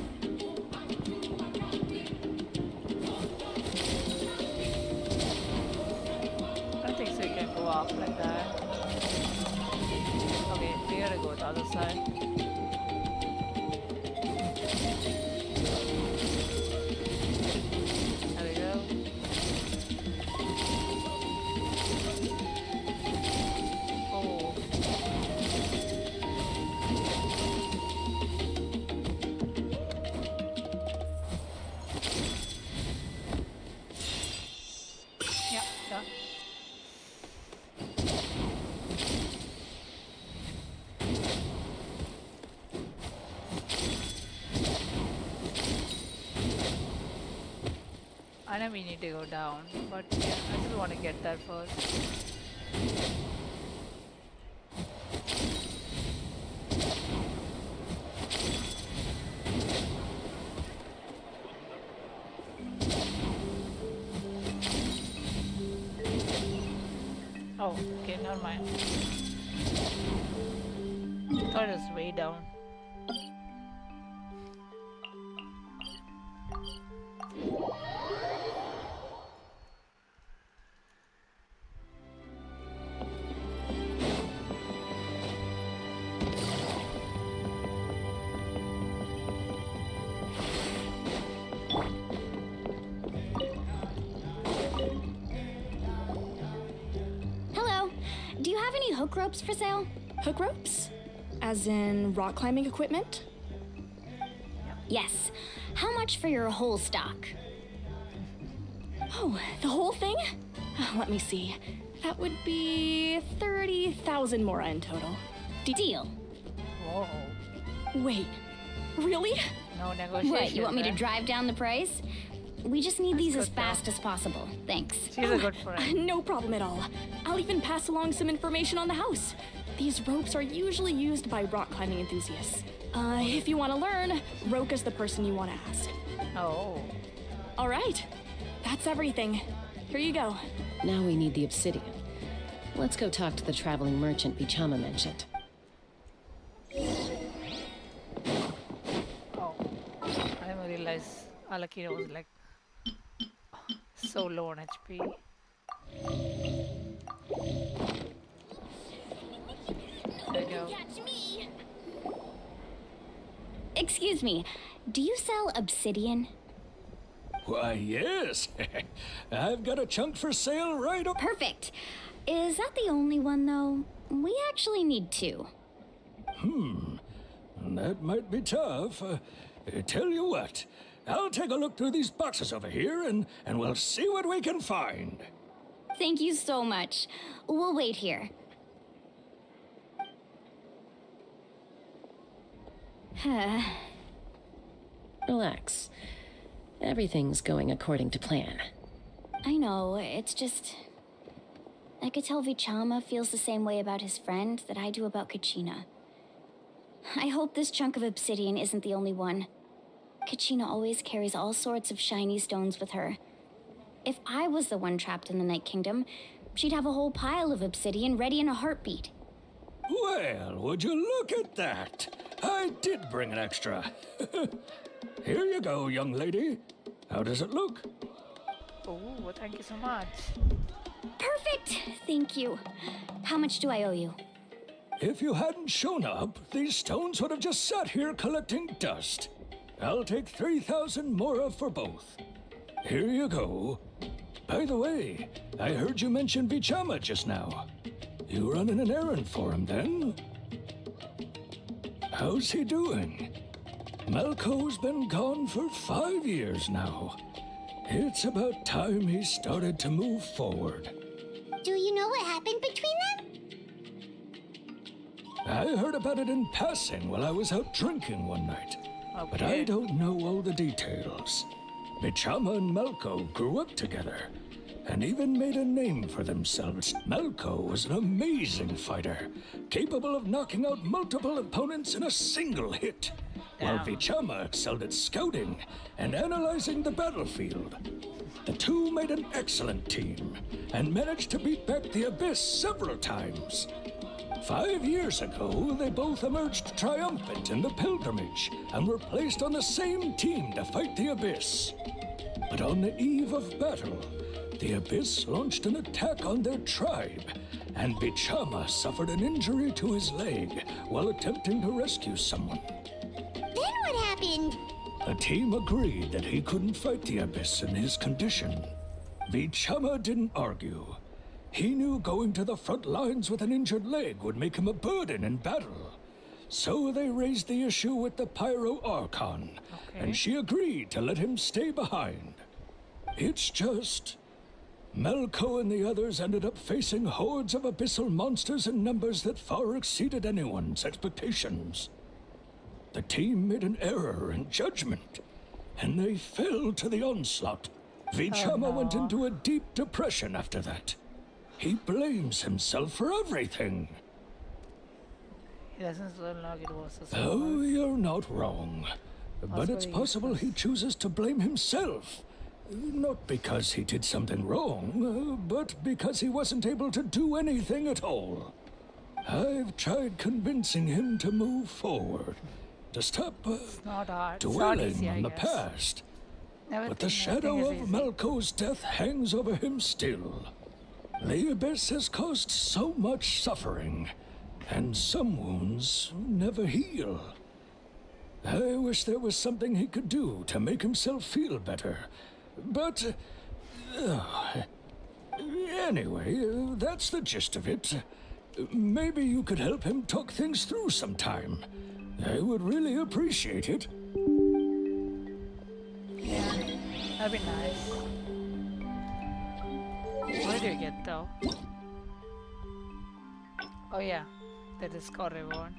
S1: I don't think so you can go up like that. Okay, we gotta go to the other side. There we go. Oh. I know we need to go down, but yeah, I just want to get that first. Oh, okay, never mind. Thought it was way down.
S4: Hello. Do you have any hook ropes for sale?
S13: Hook ropes? As in rock climbing equipment?
S4: Yes. How much for your whole stock?
S13: Oh, the whole thing? Let me see. That would be 30,000 mora in total.
S4: Deal.
S1: Whoa.
S13: Wait, really?
S1: No negotiation.
S4: What, you want me to
S1: right?
S4: drive down the price? We just need these as
S1: good,
S4: fast as possible. Thanks.
S1: She's a good friend.
S13: No problem at all. I'll even pass along some information on the house. These ropes are usually used by rock climbing enthusiasts. If you want to learn, Roka's the person you want to ask.
S1: Oh.
S13: All right, that's everything. Here you go.
S8: Now we need the obsidian. Let's go talk to the traveling merchant Bichama mentioned.
S1: Oh. I didn't realize Alakira was like so low on HP. There you go.
S4: Excuse me, do you sell obsidian?
S2: Why, yes. I've got a chunk for sale right up.
S4: Perfect. Is that the only one, though? We actually need two.
S2: That might be tough. Tell you what, I'll take a look through these boxes over here and we'll see what we can find.
S4: Thank you so much. We'll wait here.
S8: Relax. Everything's going according to plan.
S4: I know, it's just... I could tell Vichama feels the same way about his friend that I do about Kachina. I hope this chunk of obsidian isn't the only one. Kachina always carries all sorts of shiny stones with her. If I was the one trapped in the Night Kingdom, she'd have a whole pile of obsidian ready in a heartbeat.
S2: Well, would you look at that? I did bring an extra. Here you go, young lady. How does it look?
S1: Oh, well, thank you so much.
S4: Perfect! Thank you. How much do I owe you?
S2: If you hadn't shown up, these stones would have just sat here collecting dust. I'll take 3,000 mora for both. Here you go. By the way, I heard you mention Vichama just now. You running an errand for him, then? How's he doing? Malco's been gone for 5 years now. It's about time he started to move forward.
S9: Do you know what happened between them?
S2: I heard about it in passing while I was out drinking one night. But I don't know all the details. Bichama and Malco grew up together and even made a name for themselves. Malco was an amazing fighter, capable of knocking out multiple opponents in a single hit, while Vichama excelled at scouting and analyzing the battlefield. The two made an excellent team and managed to beat back the Abyss several times. 5 years ago, they both emerged triumphant in the pilgrimage and were placed on the same team to fight the Abyss. But on the eve of battle, the Abyss launched an attack on their tribe, and Bichama suffered an injury to his leg while attempting to rescue someone.
S9: Then what happened?
S2: The team agreed that he couldn't fight the Abyss in his condition. Vichama didn't argue. He knew going to the front lines with an injured leg would make him a burden in battle. So they raised the issue with the Pyro Archon, and she agreed to let him stay behind. It's just... Malco and the others ended up facing hordes of abyssal monsters in numbers that far exceeded anyone's expectations. The team made an error in judgment, and they fell to the onslaught. Vichama went into a deep depression after that. He blames himself for everything.
S1: He doesn't look like it was a
S2: Oh, you're not wrong. But it's
S1: very
S2: possible he chooses to blame himself. Not because he did something wrong, but because he wasn't able to do anything at all. I've tried convincing him to move forward, to stop
S1: It's not hard. It's not
S2: dwelling
S1: easy, I
S2: on the
S1: guess.
S2: past.
S1: Never
S2: But the
S1: think nothing
S2: shadow
S1: is
S2: of
S1: easy.
S2: Malco's death hangs over him still. The Abyss has caused so much suffering, and some wounds never heal. I wish there was something he could do to make himself feel better. But... anyway, that's the gist of it. Maybe you could help him talk things through sometime. I would really appreciate it.
S1: Yeah, that'd be nice. What did you get though? Oh yeah, the Discord reward.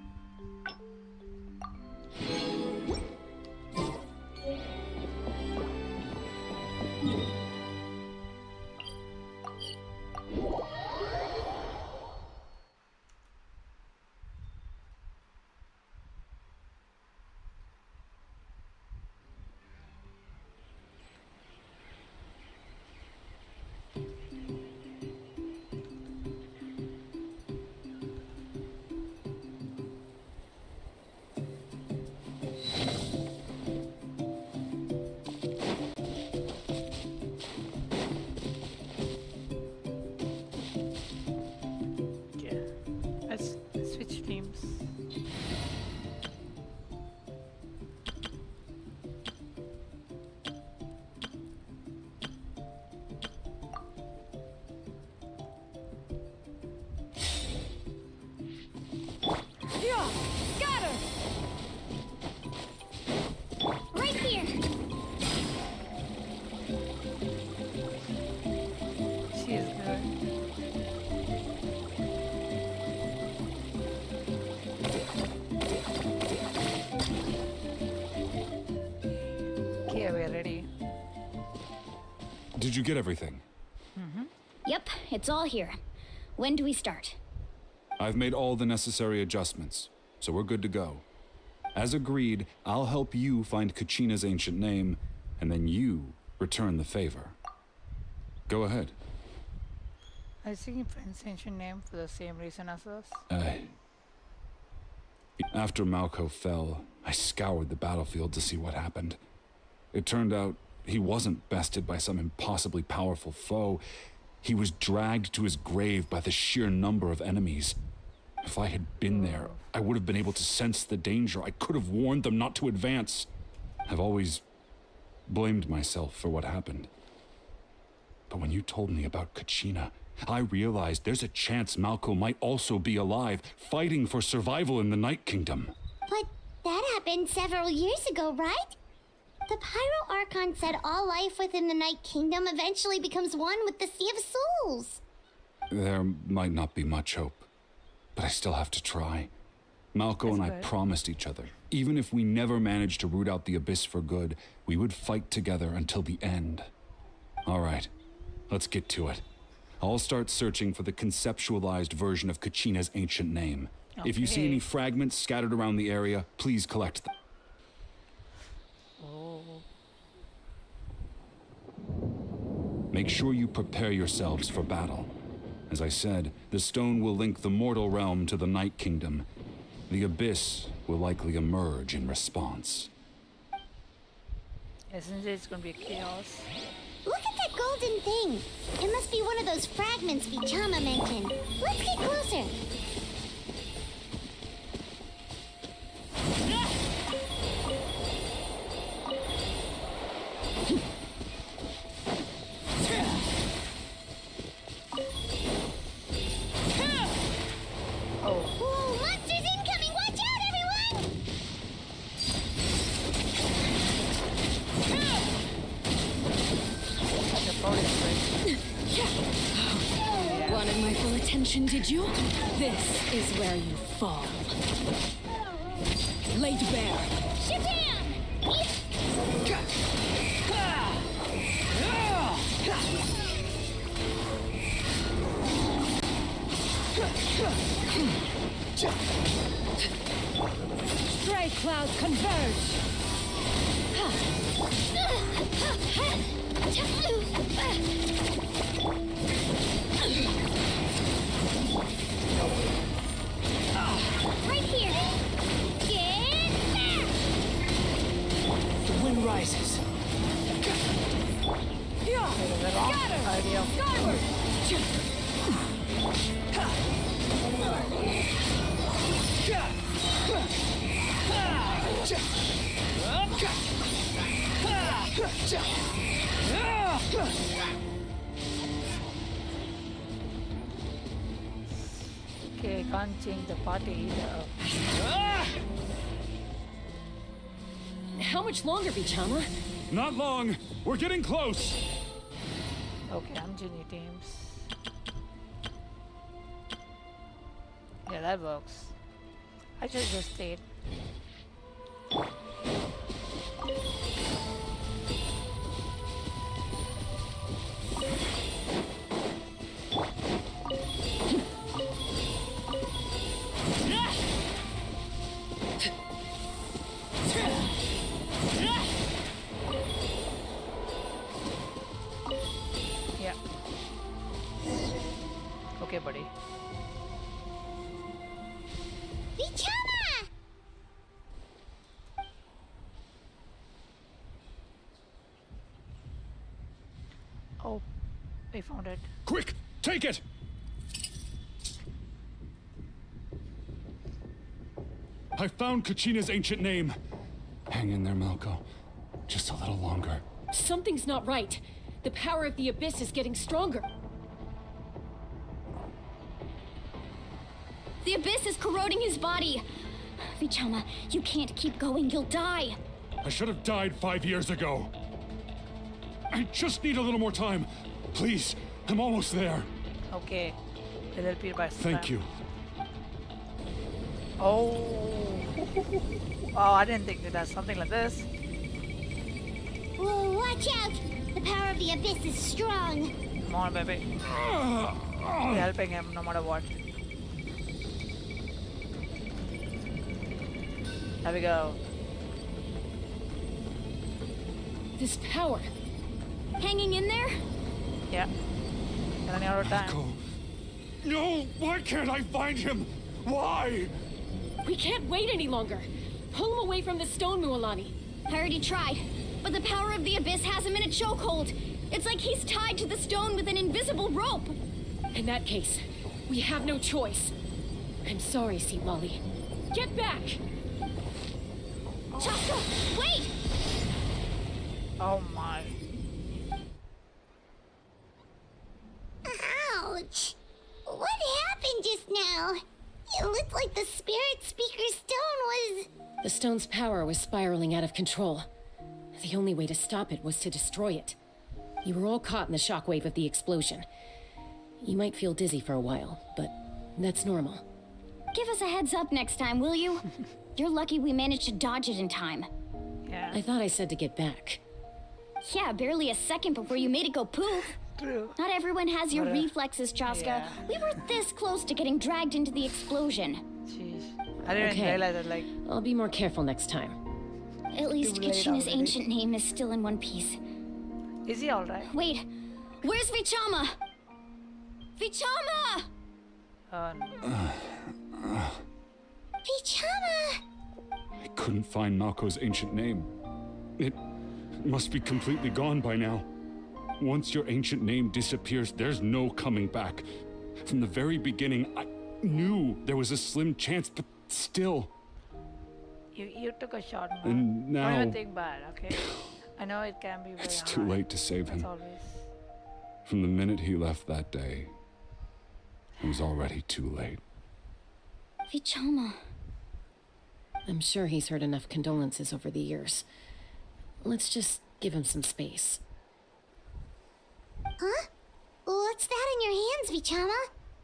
S1: Yeah, let's switch teams.
S13: Yeah, got her!
S9: Right here.
S1: She is good. Okay, we're ready.
S12: Did you get everything?
S4: Yep, it's all here. When do we start?
S12: I've made all the necessary adjustments, so we're good to go. As agreed, I'll help you find Kachina's ancient name, and then you return the favor. Go ahead.
S1: I was thinking Friend's ancient name for the same reason as us.
S12: After Malco fell, I scoured the battlefield to see what happened. It turned out he wasn't bested by some impossibly powerful foe. He was dragged to his grave by the sheer number of enemies. If I had been there, I would have been able to sense the danger. I could have warned them not to advance. I've always blamed myself for what happened. But when you told me about Kachina, I realized there's a chance Malco might also be alive, fighting for survival in the Night Kingdom.
S9: But that happened several years ago, right? The Pyro Archon said all life within the Night Kingdom eventually becomes one with the Sea of Souls.
S12: There might not be much hope, but I still have to try. Malco and I promised each other, even if we never managed to root out the Abyss for good, we would fight together until the end. All right, let's get to it. I'll start searching for the conceptualized version of Kachina's ancient name. If you see any fragments scattered around the area, please collect them. Make sure you prepare yourselves for battle. As I said, the stone will link the mortal realm to the Night Kingdom. The Abyss will likely emerge in response.
S1: Isn't it? It's gonna be chaos.
S9: Look at that golden thing. It must be one of those fragments Vichama mentioned. Let's get closer. Whoa, monsters incoming! Watch out, everyone!
S13: Wanted my full attention, did you? This is where you fall. Laid bare.
S9: Shazam!
S8: powers converge!
S9: Right here. Get back!
S1: The wind rises.
S13: Yeah.
S1: The wrong idea.
S13: Skyward!
S1: Okay, can't change the party either.
S8: How much longer, Vichama?
S12: Not long. We're getting close.
S1: Okay, I'm changing teams. Yeah, that works. I should just stayed. Yeah. Okay, buddy.
S9: Vichama!
S1: Oh, I found it.
S12: Quick, take it! I found Kachina's ancient name. Hang in there, Malko. Just a little longer.
S8: Something's not right. The power of the Abyss is getting stronger.
S4: The Abyss is corroding his body. Vichama, you can't keep going. You'll die.
S12: I should have died 5 years ago. I just need a little more time. Please, I'm almost there.
S1: Okay, I'll help you by some
S12: Thank
S1: time.
S12: you.
S1: Oh. Oh, I didn't think that that's something like this.
S9: Whoa, watch out! The power of the Abyss is strong.
S1: Come on, baby. We're helping him no matter what. There we go.
S8: This power.
S4: Hanging in there?
S1: Yeah. Running out of time.
S12: Malko. No, why can't I find him? Why?
S8: We can't wait any longer. Pull him away from the stone, Mualani.
S4: I already tried, but the power of the Abyss has him in a chokehold. It's like he's tied to the stone with an invisible rope.
S8: In that case, we have no choice. I'm sorry, Sea Molly. Get back!
S4: Chaska, wait!
S1: Oh my.
S9: Ouch! What happened just now? It looked like the Spirit Speaker's stone was...
S8: The stone's power was spiraling out of control. The only way to stop it was to destroy it. You were all caught in the shockwave of the explosion. You might feel dizzy for a while, but that's normal.
S4: Give us a heads up next time, will you? You're lucky we managed to dodge it in time.
S1: Yeah.
S8: I thought I said to get back.
S4: Yeah, barely a second before you made it go poof.
S1: True.
S4: Not everyone has your reflexes, Chaska.
S1: Yeah.
S4: We were this close to getting dragged into the explosion.
S1: Jeez. I didn't
S8: Okay.
S1: realize that, like,
S8: I'll be more careful next time.
S4: At least
S1: Too late
S4: Kachina's
S1: already.
S4: ancient name is still in one piece.
S1: is he alright?
S4: Wait, where's Vichama? Vichama!
S1: No.
S9: Vichama!
S12: I couldn't find Malko's ancient name. It must be completely gone by now. Once your ancient name disappears, there's no coming back. From the very beginning, I knew there was a slim chance, but still.
S1: You took a shot, man.
S12: And
S1: Don't
S12: now
S1: even think bad, okay? I know it can be very
S12: it's too
S1: hard.
S12: late to save
S1: That's
S12: him.
S1: always.
S12: From the minute he left that day, it was already too late.
S4: Vichama.
S8: I'm sure he's heard enough condolences over the years. Let's just give him some space.
S9: Huh? What's that in your hands, Vichama?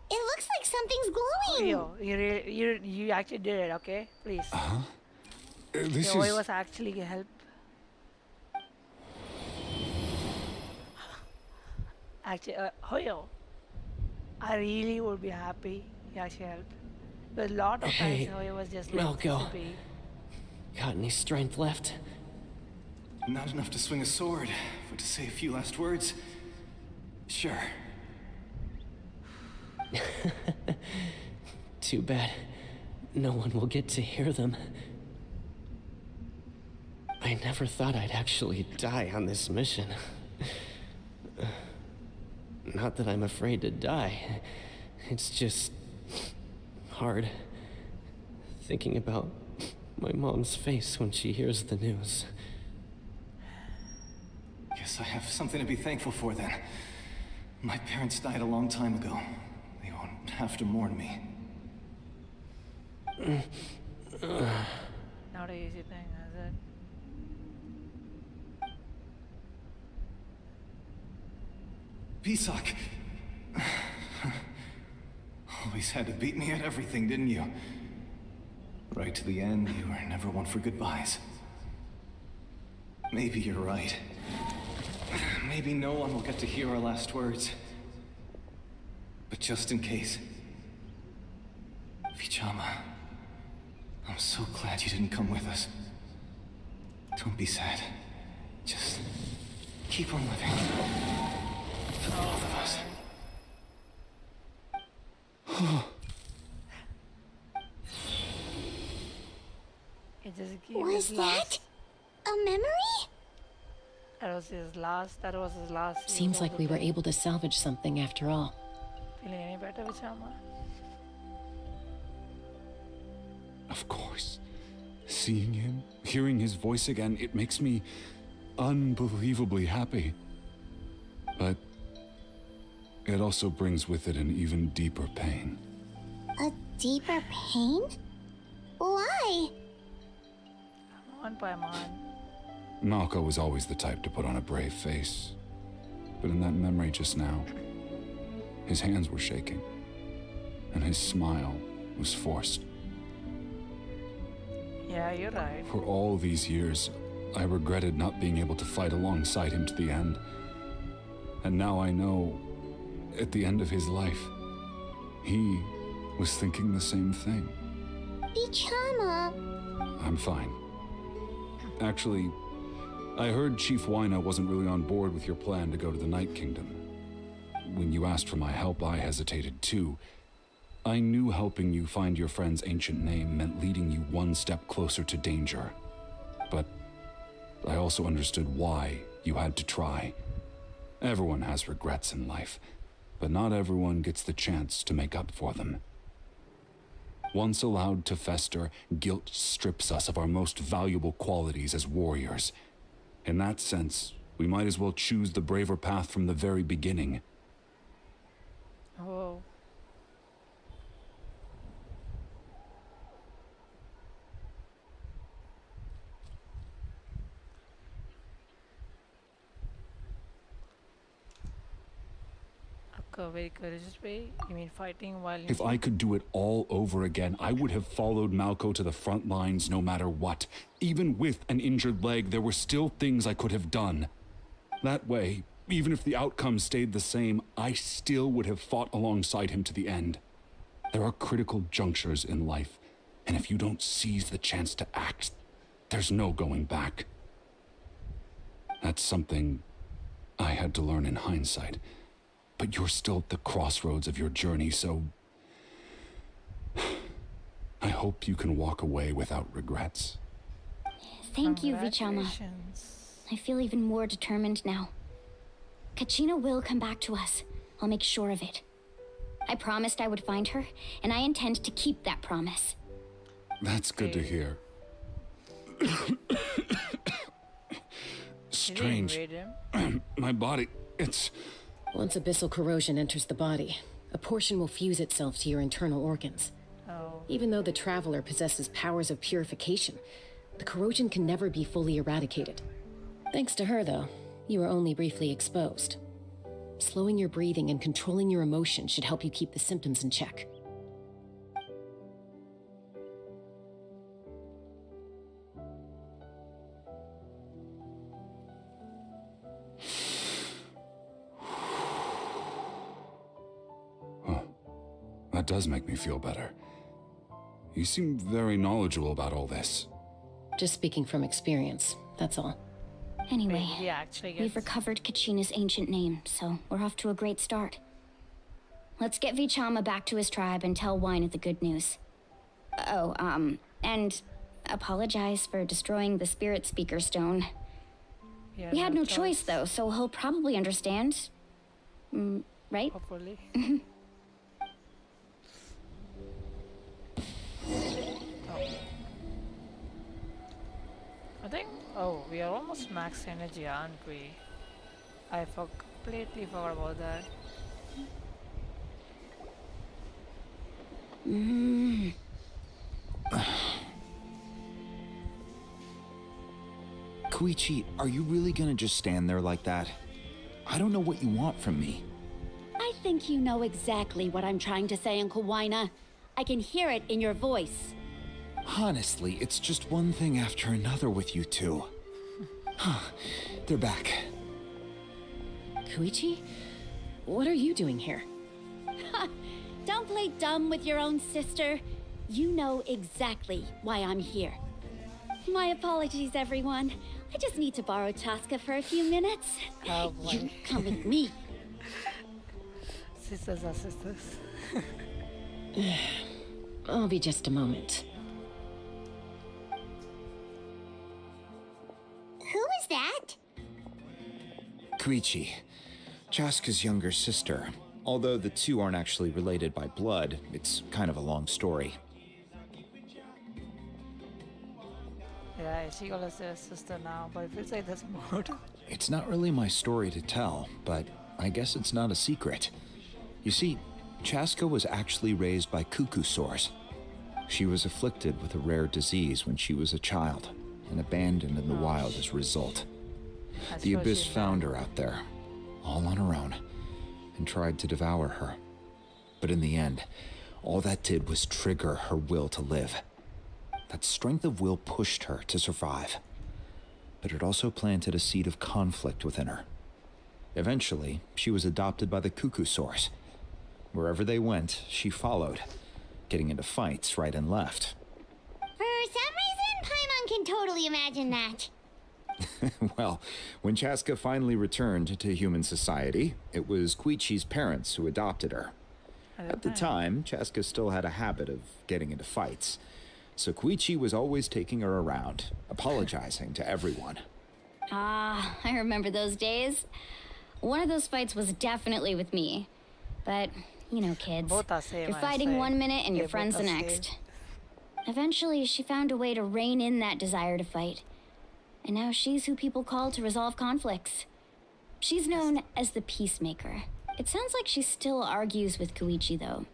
S9: It looks like something's glowing.
S1: Yo, you actually did it, okay? Please.
S12: This
S1: Yo, it
S12: is...
S1: was actually help. Actually, Hoyo, I really would be happy you actually helped. But a lot of times, Hoyo was just like,
S14: Malko.
S1: sippy.
S14: Got any strength left?
S15: Not enough to swing a sword, but to say a few last words. Sure.
S14: Too bad. No one will get to hear them. I never thought I'd actually die on this mission. Not that I'm afraid to die. It's just hard thinking about my mom's face when she hears the news.
S15: Guess I have something to be thankful for then. My parents died a long time ago. They won't have to mourn me.
S1: Not an easy thing, is it?
S15: Pisak! Always had to beat me at everything, didn't you? Right to the end, you were never one for goodbyes. Maybe you're right. Maybe no one will get to hear our last words. But just in case... Vichama, I'm so glad you didn't come with us. Don't be sad. Just keep on living. For the both of us.
S1: It just gave
S9: Was
S1: his
S9: that
S1: last.
S9: a memory?
S1: That was his last. That was his last.
S8: Seems like we were able to salvage something after all.
S1: Feeling any better, Vichama?
S12: Of course. Seeing him, hearing his voice again, it makes me unbelievably happy. But it also brings with it an even deeper pain.
S9: A deeper pain? Why?
S1: Mon by mon.
S12: Malco was always the type to put on a brave face. But in that memory just now, his hands were shaking, and his smile was forced.
S1: Yeah, you're right.
S12: For all these years, I regretted not being able to fight alongside him to the end. And now I know, at the end of his life, he was thinking the same thing.
S9: Vichama.
S12: I'm fine. Actually, I heard Chief Wyna wasn't really on board with your plan to go to the Night Kingdom. When you asked for my help, I hesitated too. I knew helping you find your friend's ancient name meant leading you one step closer to danger. But I also understood why you had to try. Everyone has regrets in life, but not everyone gets the chance to make up for them. Once allowed to fester, guilt strips us of our most valuable qualities as warriors. In that sense, we might as well choose the braver path from the very beginning.
S1: Oh. A very courageous way? You mean fighting while...
S12: If I could do it all over again, I would have followed Malco to the front lines no matter what. Even with an injured leg, there were still things I could have done. That way, even if the outcome stayed the same, I still would have fought alongside him to the end. There are critical junctures in life, and if you don't seize the chance to act, there's no going back. That's something I had to learn in hindsight. But you're still at the crossroads of your journey, so... I hope you can walk away without regrets.
S4: Thank you, Vichama. I feel even more determined now. Kachina will come back to us. I'll make sure of it. I promised I would find her, and I intend to keep that promise.
S12: That's good to hear. Strange. My body, it's...
S8: Once abyssal corrosion enters the body, a portion will fuse itself to your internal organs.
S1: Oh.
S8: Even though the Traveler possesses powers of purification, the corrosion can never be fully eradicated. Thanks to her, though, you were only briefly exposed. Slowing your breathing and controlling your emotions should help you keep the symptoms in check.
S12: That does make me feel better. You seem very knowledgeable about all this.
S8: Just speaking from experience, that's all.
S4: Anyway,
S1: Wait, he actually
S4: we've
S1: gets...
S4: recovered Kachina's ancient name, so we're off to a great start. Let's get Vichama back to his tribe and tell Wynette the good news. Oh, and apologize for destroying the Spirit Speaker Stone.
S1: Yeah,
S4: We had no choice, though, so he'll probably understand. Right?
S1: Hopefully. I think... Oh, we are almost max energy, aren't we? I completely forgot about that.
S11: Koichi, are you really gonna just stand there like that? I don't know what you want from me.
S16: I think you know exactly what I'm trying to say, Uncle Wina. I can hear it in your voice.
S11: Honestly, it's just one thing after another with you two. They're back.
S8: Koichi? What are you doing here?
S16: Don't play dumb with your own sister. You know exactly why I'm here. My apologies, everyone. I just need to borrow Chaska for a few minutes.
S1: Oh boy.
S16: You come with me.
S1: Sisters are sisters.
S8: I'll be just a moment.
S9: Who is that?
S11: Koichi, Chaska's younger sister. Although the two aren't actually related by blood, it's kind of a long story.
S1: Yeah, she got a sister now, but it feels like there's more.
S11: It's not really my story to tell, but I guess it's not a secret. You see, Chaska was actually raised by cuckoo sores. She was afflicted with a rare disease when she was a child and abandoned in the wild as a result. The Abyss found her out there, all on her own, and tried to devour her. But in the end, all that did was trigger her will to live. That strength of will pushed her to survive, but it also planted a seed of conflict within her. Eventually, she was adopted by the cuckoo source. Wherever they went, she followed, getting into fights right and left.
S9: For some reason, Paimon can totally imagine that.
S11: Well, when Chaska finally returned to human society, it was Koichi's parents who adopted her. At the time, Chaska still had a habit of getting into fights, so Koichi was always taking her around, apologizing to everyone.
S4: Ah, I remember those days. One of those fights was definitely with me. But, you know, kids.
S1: Both are same,
S4: You're
S1: I
S4: fighting
S1: say.
S4: one minute and
S1: Yeah,
S4: your friend's the
S1: both are
S4: next. Eventually, she found a way to rein in that desire to fight. And now she's who people call to resolve conflicts. She's known as the Peacemaker. It sounds like she still argues with Koichi, though.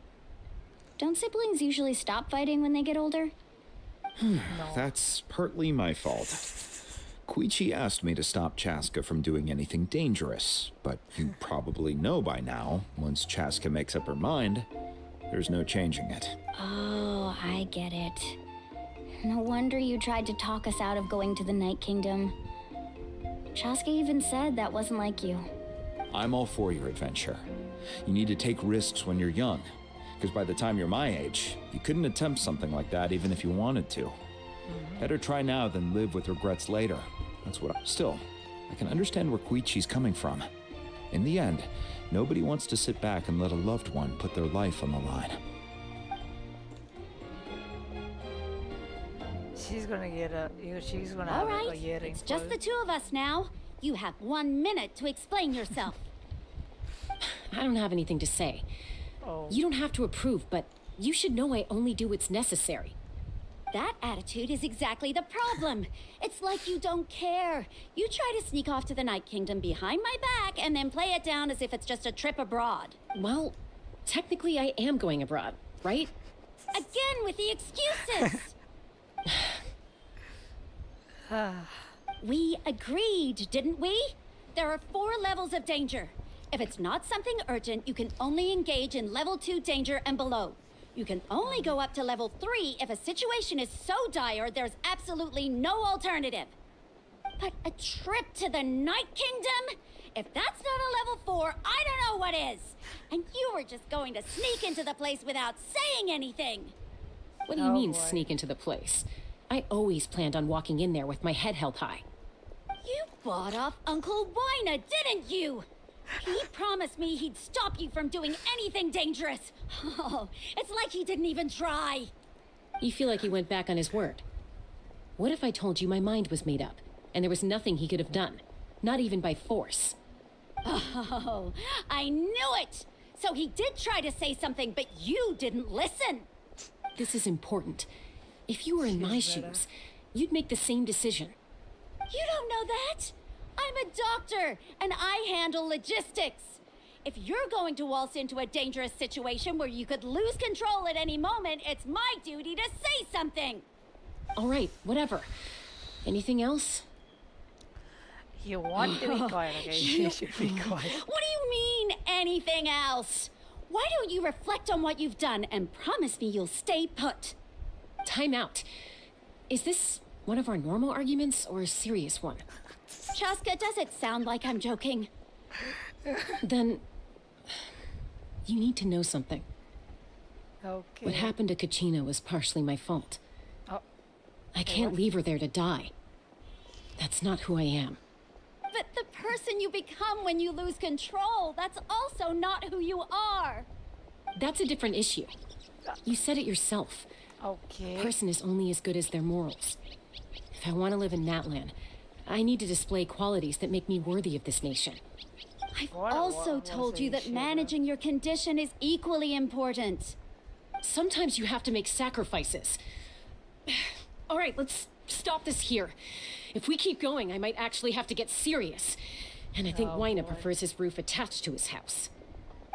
S4: Don't siblings usually stop fighting when they get older?
S11: That's partly my fault. Koichi asked me to stop Chaska from doing anything dangerous, but you probably know by now, once Chaska makes up her mind, there's no changing it.
S4: Oh, I get it. No wonder you tried to talk us out of going to the Night Kingdom. Chaska even said that wasn't like you.
S11: I'm all for your adventure. You need to take risks when you're young, because by the time you're my age, you couldn't attempt something like that even if you wanted to. Better try now than live with regrets later. That's what Still, I can understand where Koichi's coming from. In the end, nobody wants to sit back and let a loved one put their life on the line.
S1: She's gonna get she's gonna
S16: All
S1: have a
S16: right,
S1: earring.
S16: it's just the two of us now. You have 1 minute to explain yourself.
S8: I don't have anything to say.
S1: Oh.
S8: You don't have to approve, but you should know I only do what's necessary.
S16: That attitude is exactly the problem. It's like you don't care. You try to sneak off to the Night Kingdom behind my back and then play it down as if it's just a trip abroad.
S8: Well, technically I am going abroad, right?
S16: Again with the excuses! We agreed, didn't we? There are 4 levels of danger. If it's not something urgent, you can only engage in level 2 danger and below. You can only go up to level 3 if a situation is so dire there's absolutely no alternative. But a trip to the Night Kingdom? If that's not a level 4, I don't know what is. And you were just going to sneak into the place without saying anything.
S8: What do you mean, sneak into the place? I always planned on walking in there with my head held high.
S16: You bought off Uncle Wina, didn't you? He promised me he'd stop you from doing anything dangerous. Oh, it's like he didn't even try.
S8: You feel like he went back on his word. What if I told you my mind was made up, and there was nothing he could have done? Not even by force.
S16: Oh, I knew it! So he did try to say something, but you didn't listen.
S8: This is important. If you were in my shoes, you'd make the same decision.
S16: You don't know that? I'm a doctor, and I handle logistics. If you're going to waltz into a dangerous situation where you could lose control at any moment, it's my duty to say something.
S8: All right, whatever. Anything else?
S1: You want to be quiet, okay? You should be quiet.
S16: What do you mean, anything else? Why don't you reflect on what you've done and promise me you'll stay put?
S8: Time out. Is this one of our normal arguments or a serious one?
S16: Chaska, does it sound like I'm joking?
S8: Then you need to know something.
S1: Okay.
S8: What happened to Kachina was partially my fault.
S1: Oh.
S8: I can't leave her there to die. That's not who I am.
S16: But the person you become when you lose control, that's also not who you are.
S8: That's a different issue. You said it yourself.
S1: Okay.
S8: A person is only as good as their morals. If I want to live in Natlan, I need to display qualities that make me worthy of this nation.
S16: I've also told you that managing your condition is equally important.
S8: Sometimes you have to make sacrifices. All right, let's stop this here. If we keep going, I might actually have to get serious. And I think Wina prefers his roof attached to his house.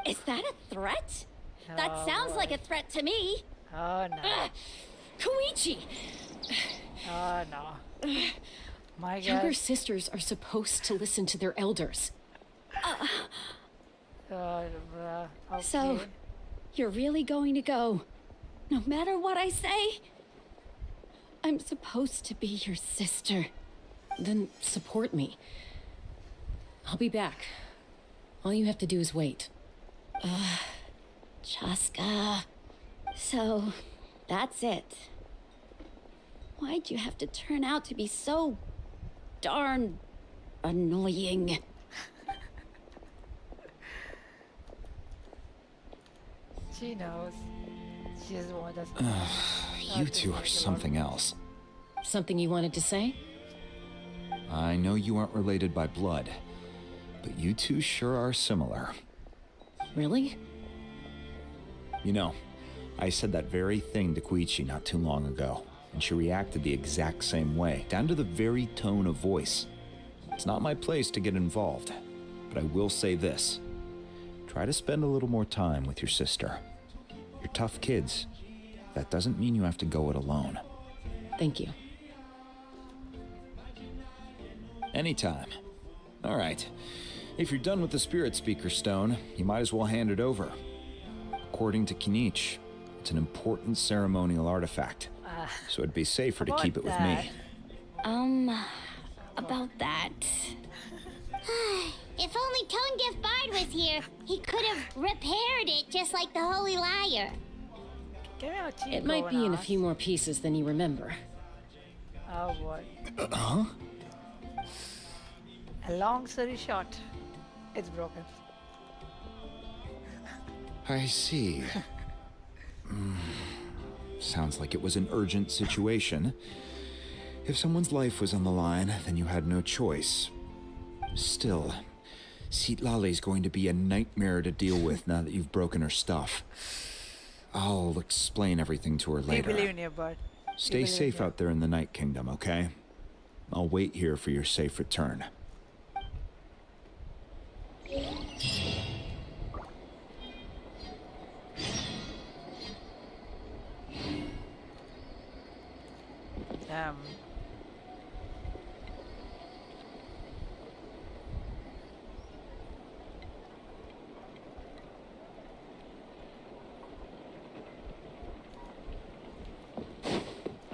S16: Is that a threat? That sounds like a threat to me.
S1: Oh, no.
S8: Koichi!
S1: Oh, no. My God.
S8: Younger sisters are supposed to listen to their elders.
S1: Okay.
S16: So, you're really going to go, no matter what I say? I'm supposed to be your sister.
S8: Then support me. I'll be back. All you have to do is wait.
S16: Chaska. So, that's it. Why'd you have to turn out to be so darn annoying?
S1: She knows. She just wants us.
S11: You two are something else.
S8: Something you wanted to say?
S11: I know you aren't related by blood, but you two sure are similar.
S8: Really?
S11: You know, I said that very thing to Koichi not too long ago, and she reacted the exact same way, down to the very tone of voice. It's not my place to get involved, but I will say this. Try to spend a little more time with your sister. You're tough kids. That doesn't mean you have to go it alone.
S8: Thank you.
S11: Anytime. All right. If you're done with the Spirit Speaker Stone, you might as well hand it over. According to Kinich, it's an important ceremonial artifact, so it'd be safer to keep it with me.
S16: About that.
S9: If only Tone Bard was here, he could have repaired it just like the Holy Liar.
S8: It might be in a few more pieces than you remember.
S1: Oh boy.
S11: Huh?
S1: A long story short, it's broken.
S11: I see. Sounds like it was an urgent situation. If someone's life was on the line, then you had no choice. Still, Citlali's going to be a nightmare to deal with now that you've broken her stuff. I'll explain everything to her
S1: We
S11: later.
S1: believe in you, bud.
S11: Stay safe out there in the Night Kingdom, okay? I'll wait here for your safe return.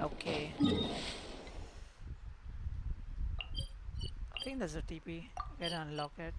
S1: Okay. I think there's a TP. Gotta unlock it.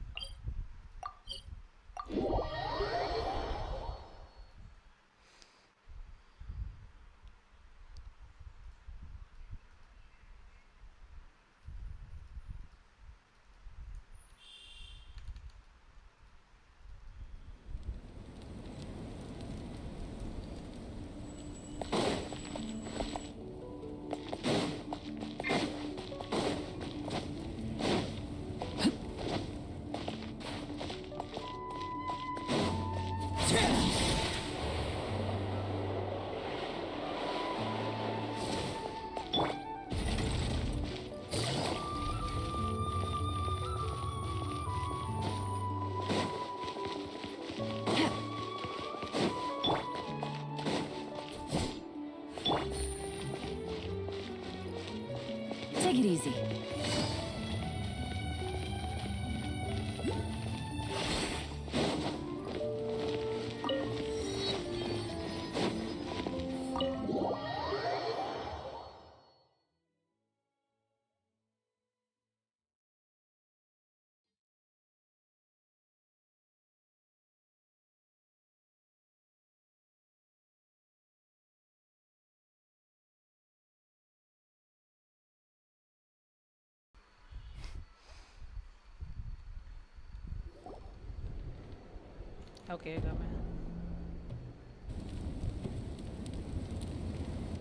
S1: Okay, come in.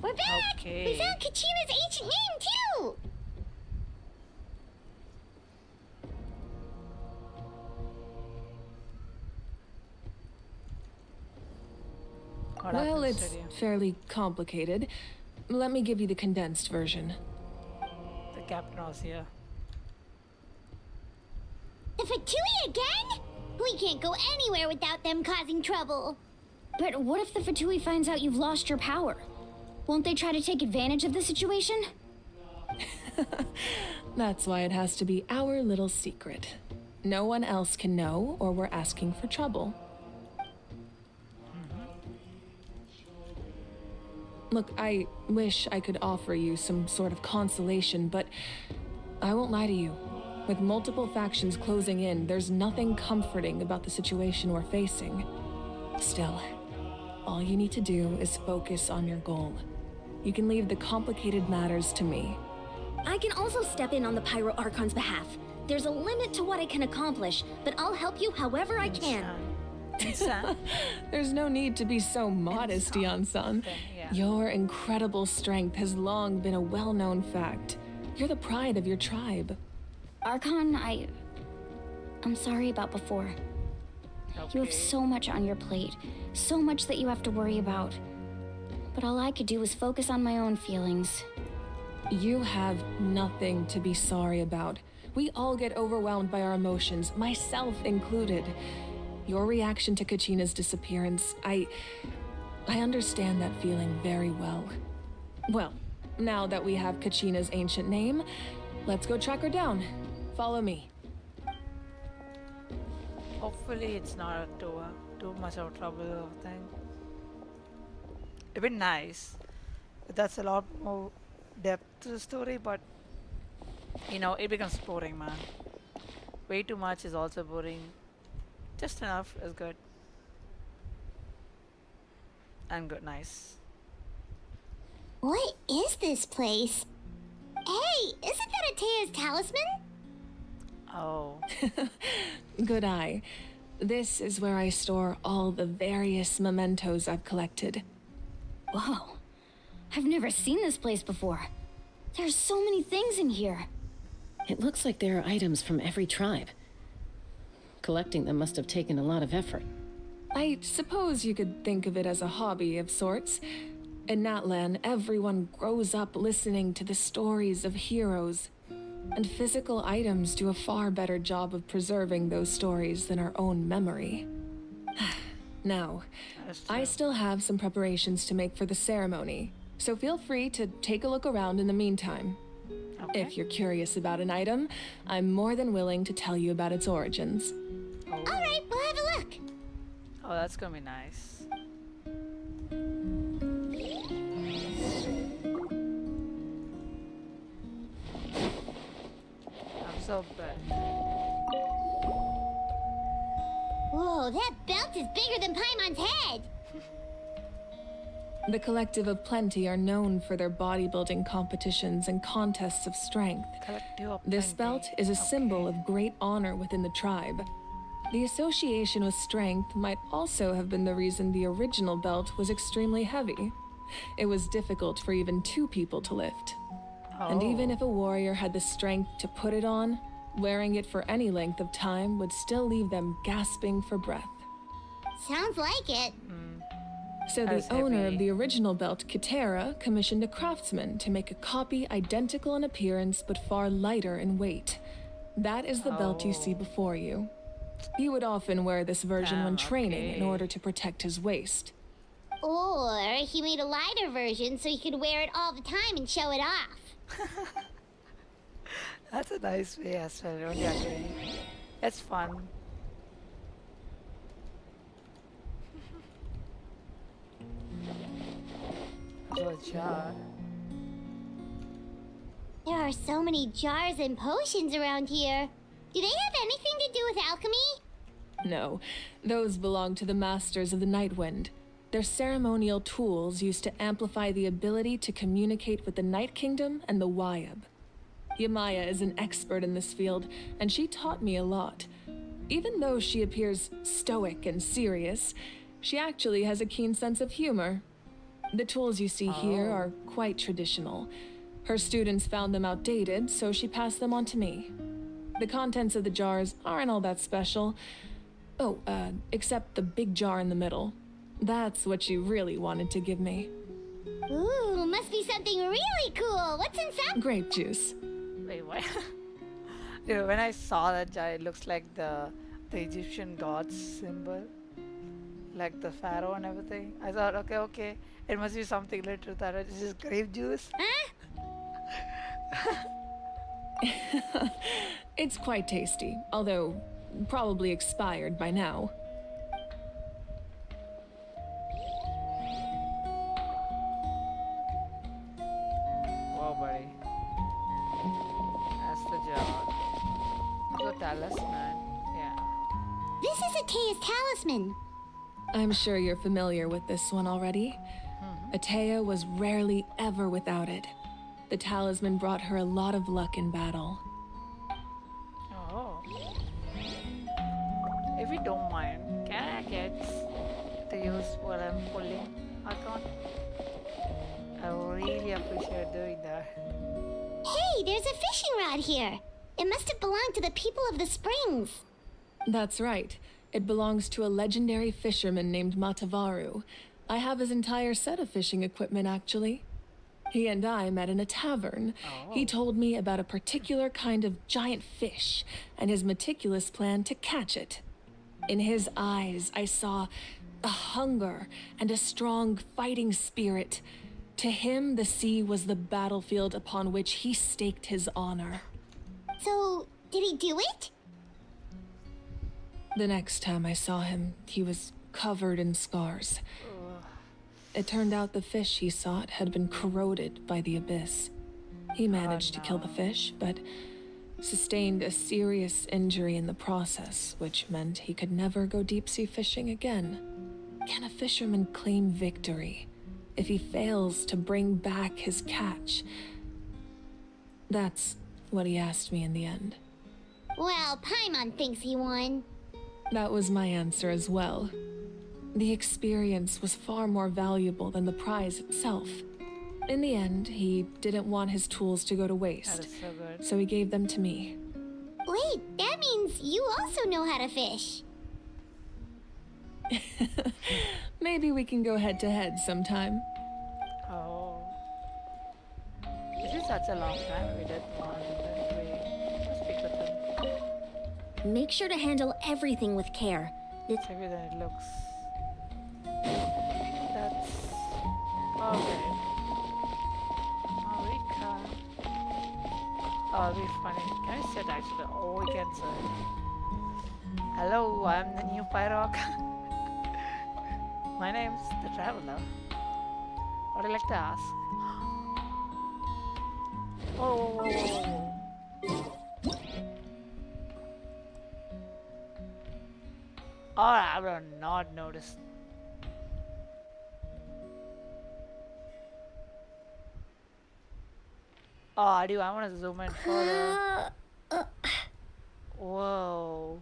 S9: We're back!
S1: Okay.
S9: We found Kachina's ancient name, too!
S1: What
S17: Well,
S1: happens
S17: it's
S1: to you?
S17: fairly complicated. Let me give you the condensed version.
S1: The captain was here.
S9: The Fatui again? We can't go anywhere without them causing trouble.
S4: But what if the Fatui finds out you've lost your power? Won't they try to take advantage of the situation?
S17: That's why it has to be our little secret. No one else can know, or we're asking for trouble. Look, I wish I could offer you some sort of consolation, but I won't lie to you. With multiple factions closing in, there's nothing comforting about the situation we're facing. Still, all you need to do is focus on your goal. You can leave the complicated matters to me.
S4: I can also step in on the Pyro Archon's behalf. There's a limit to what I can accomplish, but I'll help you however I can.
S17: There's no need to be so modest, Yan-san.
S1: Yeah.
S17: Your incredible strength has long been a well-known fact. You're the pride of your tribe.
S4: Archon, I'm sorry about before. You have so much on your plate, so much that you have to worry about. But all I could do was focus on my own feelings.
S17: You have nothing to be sorry about. We all get overwhelmed by our emotions, myself included. Your reaction to Kachina's disappearance, I understand that feeling very well. Well, now that we have Kachina's ancient name, let's go track her down. Follow me.
S1: Hopefully it's not too much of trouble or thing. It'd be nice. That's a lot more depth to the story, but you know, it becomes boring, man. Way too much is also boring. Just enough is good. And good, nice.
S9: What is this place? Hey, isn't that Atea's talisman?
S1: Oh.
S17: Good eye. This is where I store all the various mementos I've collected.
S4: Whoa. I've never seen this place before. There's so many things in here.
S8: It looks like there are items from every tribe. Collecting them must have taken a lot of effort.
S17: I suppose you could think of it as a hobby of sorts. In Natlan, everyone grows up listening to the stories of heroes, and physical items do a far better job of preserving those stories than our own memory. Now, I still have some preparations to make for the ceremony, so feel free to take a look around in the meantime.
S1: Okay.
S17: If you're curious about an item, I'm more than willing to tell you about its origins.
S1: Oh.
S9: All right, we'll have a look.
S1: Oh, that's gonna be nice. I'm so bad.
S9: Whoa, that belt is bigger than Paimon's head.
S17: The Collective of Plenty are known for their bodybuilding competitions and contests of strength.
S1: Collective of
S17: This
S1: Plenty.
S17: belt is a symbol of great honor within the tribe. The association with strength might also have been the reason the original belt was extremely heavy. It was difficult for even two people to lift. And even if a warrior had the strength to put it on, wearing it for any length of time would still leave them gasping for breath.
S9: Sounds like it.
S17: So the
S1: That's
S17: owner
S1: heavy.
S17: of the original belt, Kitera, commissioned a craftsman to make a copy identical in appearance but far lighter in weight. That is the belt you see before you. He would often wear this version when training in order to protect his waist.
S9: Or he made a lighter version so he could wear it all the time and show it off.
S1: That's a nice way as well, don't you agree? It's fun. So a jar.
S9: There are so many jars and potions around here. Do they have anything to do with alchemy?
S17: No, those belong to the Masters of the Night Wind. They're ceremonial tools used to amplify the ability to communicate with the Night Kingdom and the Wyab. Yamaya is an expert in this field, and she taught me a lot. Even though she appears stoic and serious, she actually has a keen sense of humor. The tools you see here are quite traditional. Her students found them outdated, so she passed them on to me. The contents of the jars aren't all that special. Oh, except the big jar in the middle. That's what she really wanted to give me.
S9: Ooh, must be something really cool. What's inside?
S17: Grape juice.
S1: Wait, what? Dude, when I saw that jar, it looks like the Egyptian gods symbol. Like the pharaoh and everything. I thought, okay. It must be something related to that. It's just grape juice.
S9: Huh?
S17: It's quite tasty, although probably expired by now.
S1: Whoa, buddy. That's the jar. The talisman. Yeah.
S9: This is Atea's talisman.
S17: I'm sure you're familiar with this one already. Atea was rarely ever without it. The talisman brought her a lot of luck in battle.
S1: Oh. If you don't mind, can I get to use what I'm pulling icon? I really appreciate doing that.
S9: Hey, there's a fishing rod here. It must have belonged to the people of the springs.
S17: That's right. It belongs to a legendary fisherman named Matavaru. I have his entire set of fishing equipment, actually. He and I met in a tavern. He told me about a particular kind of giant fish and his meticulous plan to catch it. In his eyes, I saw a hunger and a strong fighting spirit. To him, the sea was the battlefield upon which he staked his honor.
S9: So, did he do it?
S17: The next time I saw him, he was covered in scars. It turned out the fish he sought had been corroded by the abyss. He managed to kill the fish, but sustained a serious injury in the process, which meant he could never go deep-sea fishing again. Can a fisherman claim victory if he fails to bring back his catch? That's what he asked me in the end.
S9: Well, Paimon thinks he won.
S17: That was my answer as well. The experience was far more valuable than the prize itself. In the end, he didn't want his tools to go to waste,
S1: That is so good.
S17: so he gave them to me.
S9: Wait, that means you also know how to fish.
S17: Maybe we can go head-to-head sometime.
S1: Oh. This is such a long time we did one. Then we speak with him.
S16: Make sure to handle everything with care.
S1: It's heavier than it looks. That's okay. Marika. Oh, it'll be funny. Can I sit actually? Oh, we can sit. Hello, I'm the new Pyrock. My name's the Traveler. What would you like to ask? Oh. Oh, I would have not noticed. Oh, dude, I want to zoom in further. Whoa.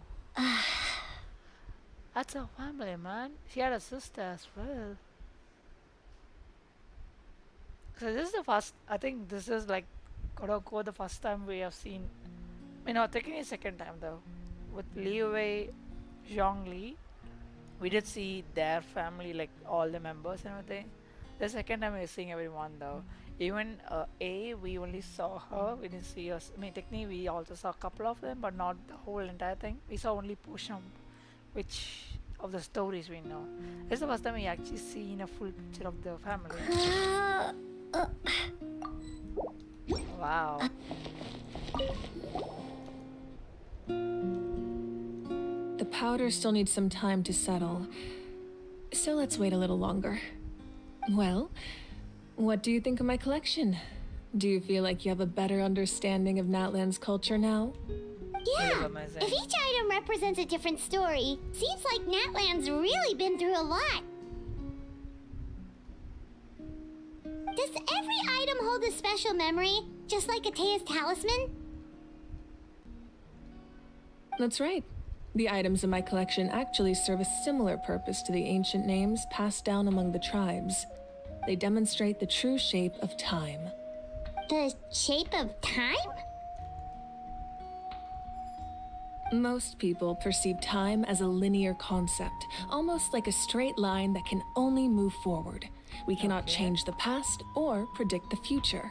S1: That's her family, man. She had a sister as well. So this is the first, I think this is like, quote unquote, the first time we have seen, technically second time though. With Liu Wei, Zhongli, we did see their family, like all the members and everything. The second time we're seeing everyone though. Even we only saw her, we didn't see us. I mean, technically we also saw a couple of them, but not the whole entire thing. We saw only portion which of the stories we know. This is the first time we actually seen a full picture of the family. Wow.
S17: The powder still needs some time to settle, so let's wait a little longer. Well, what do you think of my collection? Do you feel like you have a better understanding of Natlan's culture now?
S9: Yeah, if each item represents a different story, seems like Natlan's really been through a lot. Does every item hold a special memory, just like Atea's talisman?
S17: That's right. The items in my collection actually serve a similar purpose to the ancient names passed down among the tribes. They demonstrate the true shape of time.
S9: The shape of time?
S17: Most people perceive time as a linear concept, almost like a straight line that can only move forward. We cannot change the past or predict the future.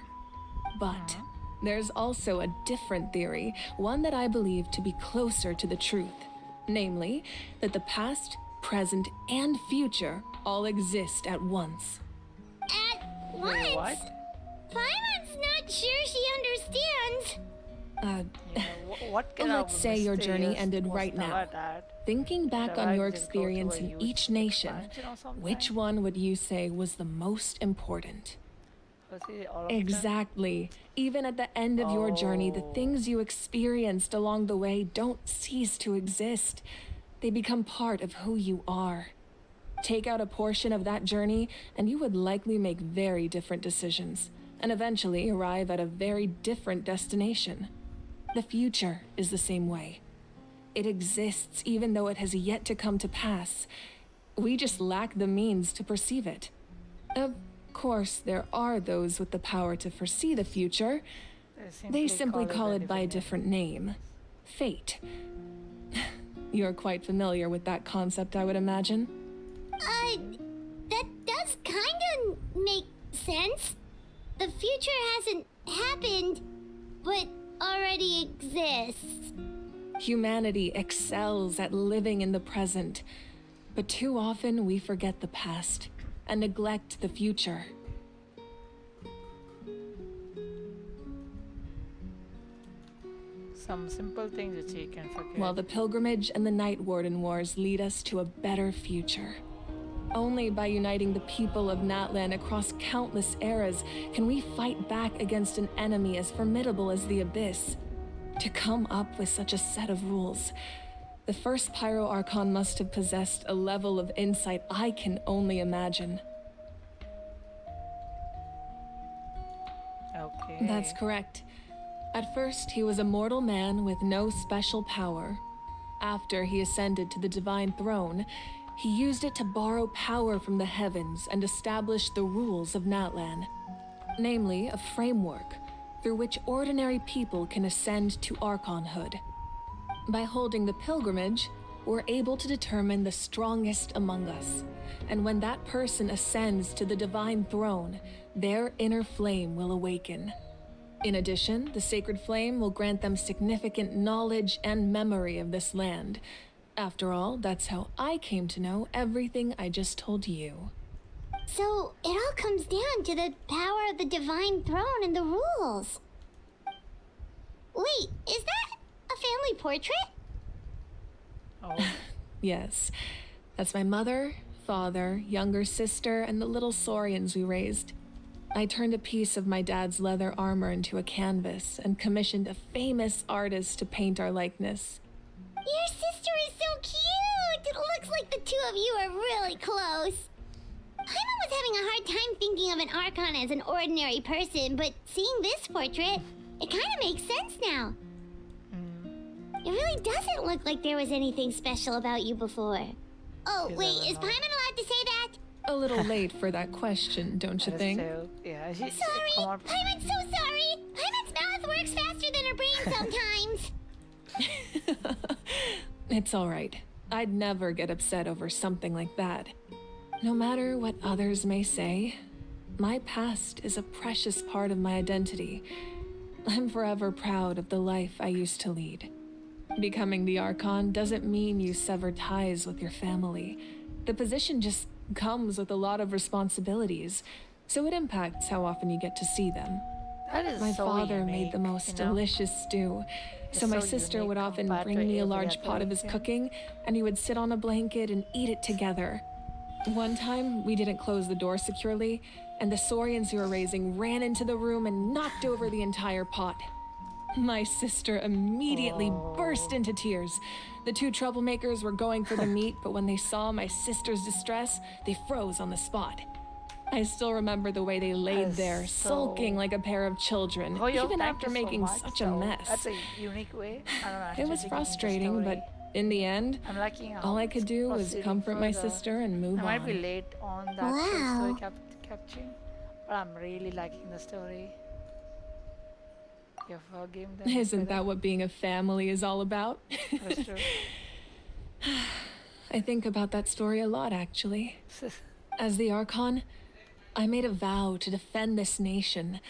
S17: But there's also a different theory, one that I believe to be closer to the truth. Namely, that the past, present, and future all exist at once.
S9: At once?
S1: Wait, what?
S9: Paimon's not sure she understands.
S1: What kind
S17: Let's
S1: of
S17: say your journey
S1: mysterious
S17: ended
S1: most
S17: right now.
S1: about that?
S17: Thinking back
S1: Shall
S17: on
S1: I
S17: your
S1: just go to
S17: experience
S1: a
S17: in
S1: huge
S17: each nation,
S1: expansion or something?
S17: which one would you say was the most important?
S1: Was it all of them?
S17: Exactly. Even at the end of your journey, the
S1: Oh.
S17: things you experienced along the way don't cease to exist. They become part of who you are. Take out a portion of that journey, and you would likely make very different decisions, and eventually arrive at a very different destination. The future is the same way. It exists even though it has yet to come to pass. We just lack the means to perceive it. Of course, there are those with the power to foresee the future. They simply call it by a different name. Fate. You're quite familiar with that concept, I would imagine.
S9: That does kinda make sense. The future hasn't happened, but already exists.
S17: Humanity excels at living in the present, but too often we forget the past and neglect the future.
S1: Some simple things that you can forget.
S17: While the pilgrimage and the Night Warden Wars lead us to a better future. Only by uniting the people of Natlan across countless eras can we fight back against an enemy as formidable as the Abyss. To come up with such a set of rules, the first Pyro Archon must have possessed a level of insight I can only imagine.
S1: Okay.
S17: That's correct. At first, he was a mortal man with no special power. After he ascended to the Divine Throne, he used it to borrow power from the heavens and establish the rules of Natlan. Namely, a framework through which ordinary people can ascend to Archonhood. By holding the pilgrimage, we're able to determine the strongest among us. And when that person ascends to the Divine Throne, their inner flame will awaken. In addition, the sacred flame will grant them significant knowledge and memory of this land. After all, that's how I came to know everything I just told you.
S9: So, it all comes down to the power of the Divine Throne and the rules. Wait, is that a family portrait?
S1: Oh.
S17: Yes, that's my mother, father, younger sister, and the little saurians we raised. I turned a piece of my dad's leather armor into a canvas and commissioned a famous artist to paint our likeness.
S9: Your sister is so cute! It looks like the two of you are really close. Paimon was having a hard time thinking of an Archon as an ordinary person, but seeing this portrait, it kind of makes sense now. It really doesn't look like there was anything special about you before. Oh, wait, is Paimon allowed to say that?
S17: A little late for that question, don't you think?
S1: Yeah,
S9: Sorry! Paimon's so sorry! Paimon's mouth works faster than her brain sometimes!
S17: It's all right. I'd never get upset over something like that. No matter what others may say, my past is a precious part of my identity. I'm forever proud of the life I used to lead. Becoming the Archon doesn't mean you sever ties with your family. The position just comes with a lot of responsibilities, so it impacts how often you get to see them.
S1: That is
S17: My
S1: so
S17: father made
S1: unique,
S17: the most
S1: you know?
S17: delicious stew, so my
S1: so
S17: sister
S1: unique
S17: would often
S1: compared
S17: bring
S1: to
S17: me a
S1: every
S17: large
S1: other
S17: pot of his
S1: Asian.
S17: cooking, and we would sit on a blanket and eat it together. One time, we didn't close the door securely, and the saurians we were raising ran into the room and knocked over the entire pot. My sister immediately burst into tears. The two troublemakers were going for the meat, but when they saw my sister's distress, they froze on the spot. I still remember the way they laid there, sulking like a pair of children,
S1: Oh, yo,
S17: even
S1: thank
S17: after
S1: you so
S17: making
S1: much.
S17: such a
S1: So,
S17: mess.
S1: That's a unique way. I don't know.
S17: It was
S1: actually thinking of the
S17: frustrating,
S1: story.
S17: but In the end,
S1: I'm liking
S17: all I could do was
S1: proceeding
S17: comfort my
S1: further.
S17: sister and move
S1: I might be
S17: on.
S1: late on that story capturing, but I'm really liking the story. You forgive them.
S17: Isn't that what being a family is all about?
S1: That's true.
S17: I think about that story a lot, actually. As the Archon, I made a vow to defend this nation,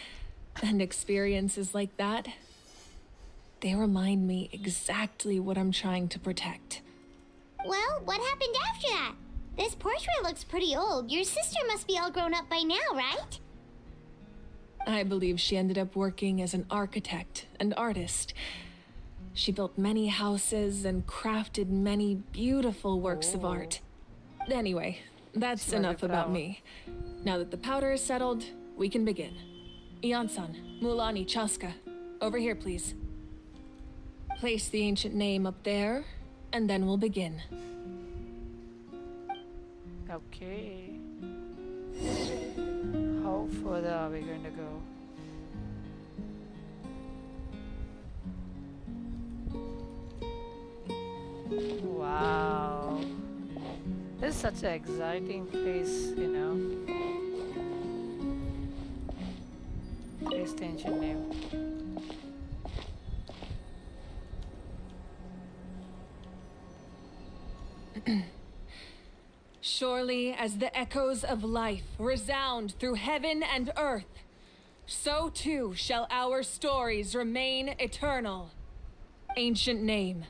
S17: and experiences like that, they remind me exactly what I'm trying to protect.
S9: Well, what happened after that? This portrait looks pretty old. Your sister must be all grown up by now, right?
S17: I believe she ended up working as an architect and artist. She built many houses and crafted many beautiful works of art. Anyway, that's enough about me. Now that the powder is settled, we can begin. Ian-san, Mulani, Chaska, over here, please. Place the ancient name up there, and then we'll begin.
S1: Okay. How further are we going to go? Wow. This is such an exciting place, you know. Place the ancient name.
S17: Surely as the echoes of life resound through heaven and earth, so too shall our stories remain eternal. Ancient name,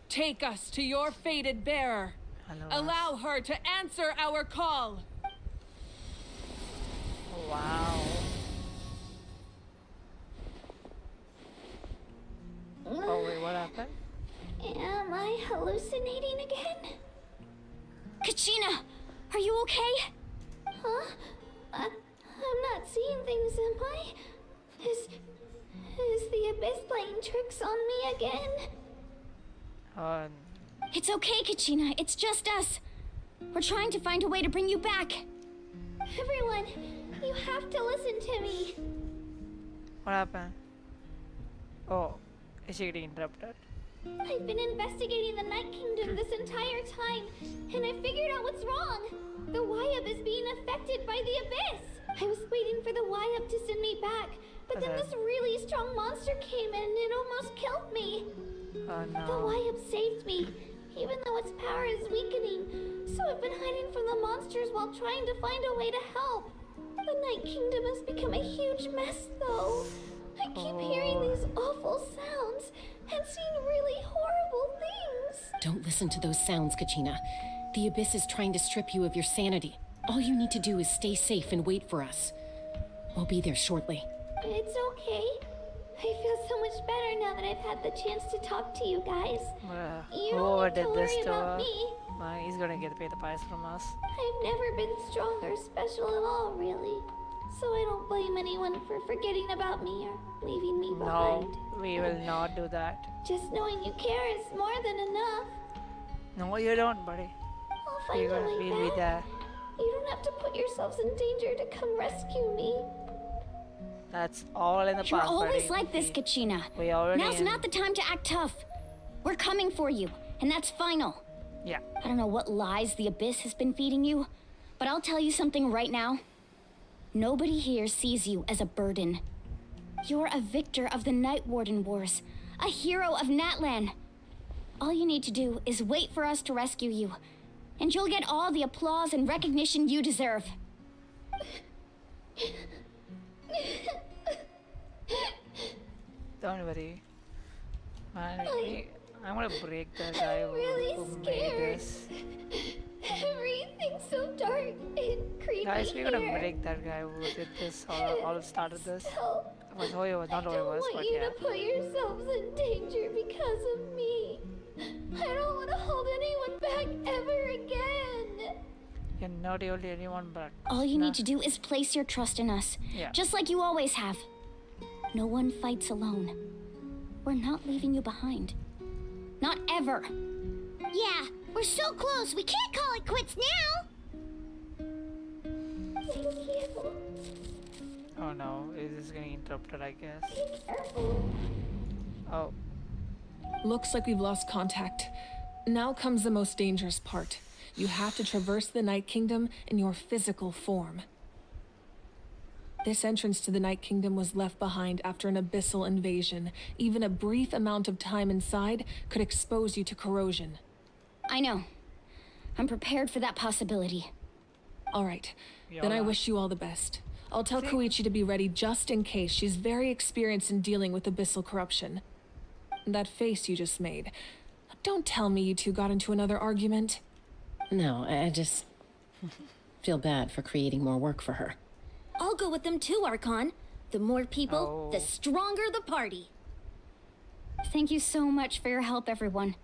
S17: take us to your fated bearer. Allow her to answer our call.
S1: Wow. Oh wait, what happened?
S9: Am I hallucinating again?
S4: Kachina, are you okay?
S9: Huh? I'm not seeing things, am I? Is the Abyss playing tricks on me again?
S4: It's okay, Kachina. It's just us. We're trying to find a way to bring you back.
S9: Everyone, you have to listen to me.
S1: What happened? Oh, is she getting interrupted?
S9: I've been investigating the Night Kingdom this entire time, and I figured out what's wrong. The Wyab is being affected by the Abyss. I was waiting for the Wyab to send me back, but then this really strong monster came in and it almost killed me.
S1: Oh no.
S9: The Wyab saved me, even though its power is weakening. So I've been hiding from the monsters while trying to find a way to help. The Night Kingdom has become a huge mess, though. I keep hearing these awful sounds and seeing really horrible things.
S8: Don't listen to those sounds, Kachina. The Abyss is trying to strip you of your sanity. All you need to do is stay safe and wait for us. We'll be there shortly.
S9: It's okay. I feel so much better now that I've had the chance to talk to you guys. You don't need to worry about me.
S1: He's gonna pay the price from us.
S9: I've never been strong or special at all, really. So I don't blame anyone for forgetting about me or leaving me behind.
S1: No, we will not do that.
S9: Just knowing you care is more than enough.
S1: No, you don't, buddy.
S9: I'll find a way
S1: We'll be there.
S9: You don't have to put yourselves in danger to come rescue me.
S1: That's all in the
S4: You're
S1: past,
S4: always
S1: buddy.
S4: like this, Kachina.
S1: We already
S4: Now's
S1: in.
S4: not the time to act tough. We're coming for you, and that's final.
S1: Yeah.
S4: I don't know what lies the Abyss has been feeding you, but I'll tell you something right now. Nobody here sees you as a burden. You're a victor of the Night Warden Wars, a hero of Natlan. All you need to do is wait for us to rescue you, and you'll get all the applause and recognition you deserve.
S1: Don't worry. Man, I'm gonna break that guy who made
S9: scared.
S1: this.
S9: Everything's so dark and creepy.
S1: Guys, we're gonna
S9: here.
S1: break that guy who did this, all started this.
S9: Help.
S1: It was Hoyo, not
S9: I
S1: Hoyo
S9: don't
S1: was,
S9: want
S1: but
S9: you
S1: yeah.
S9: to put yourselves in danger because of me. I don't want to hold anyone back ever again.
S1: You're not the only anyone, but
S4: All you need to do is place your trust in us,
S1: Yeah.
S4: just like you always have. No one fights alone. We're not leaving you behind. Not ever.
S9: Yeah, we're so close. We can't call it quits now. Thank you.
S1: Oh no, this is getting interrupted, I guess.
S9: Be careful.
S1: Oh.
S17: Looks like we've lost contact. Now comes the most dangerous part. You have to traverse the Night Kingdom in your physical form. This entrance to the Night Kingdom was left behind after an abyssal invasion. Even a brief amount of time inside could expose you to corrosion.
S4: I know. I'm prepared for that possibility.
S17: All right. Then I wish you all the best. I'll tell Koichi to be ready just in case. She's very experienced in dealing with abyssal corruption. That face you just made. Don't tell me you two got into another argument.
S8: No, I just feel bad for creating more work for her.
S16: I'll go with them too, Archon. The more people, the stronger the party.
S4: Thank you so much for your help, everyone.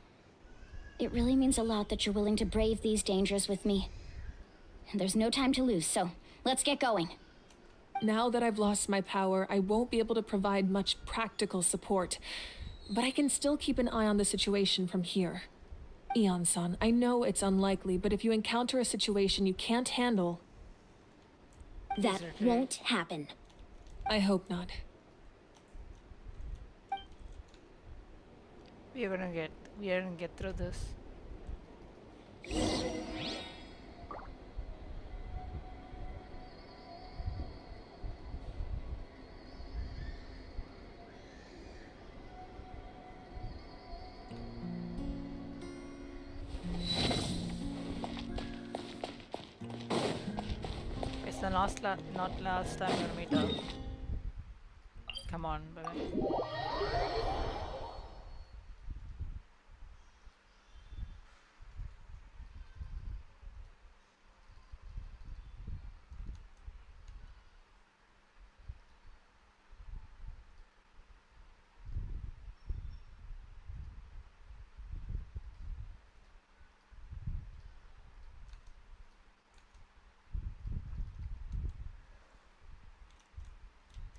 S4: It really means a lot that you're willing to brave these dangers with me. And there's no time to lose, so let's get going.
S17: Now that I've lost my power, I won't be able to provide much practical support. But I can still keep an eye on the situation from here. Eon-san, I know it's unlikely, but if you encounter a situation you can't handle...
S16: That won't happen.
S17: I hope not.
S1: We are gonna get through this. It's the not last time we'll meet up. Come on, baby.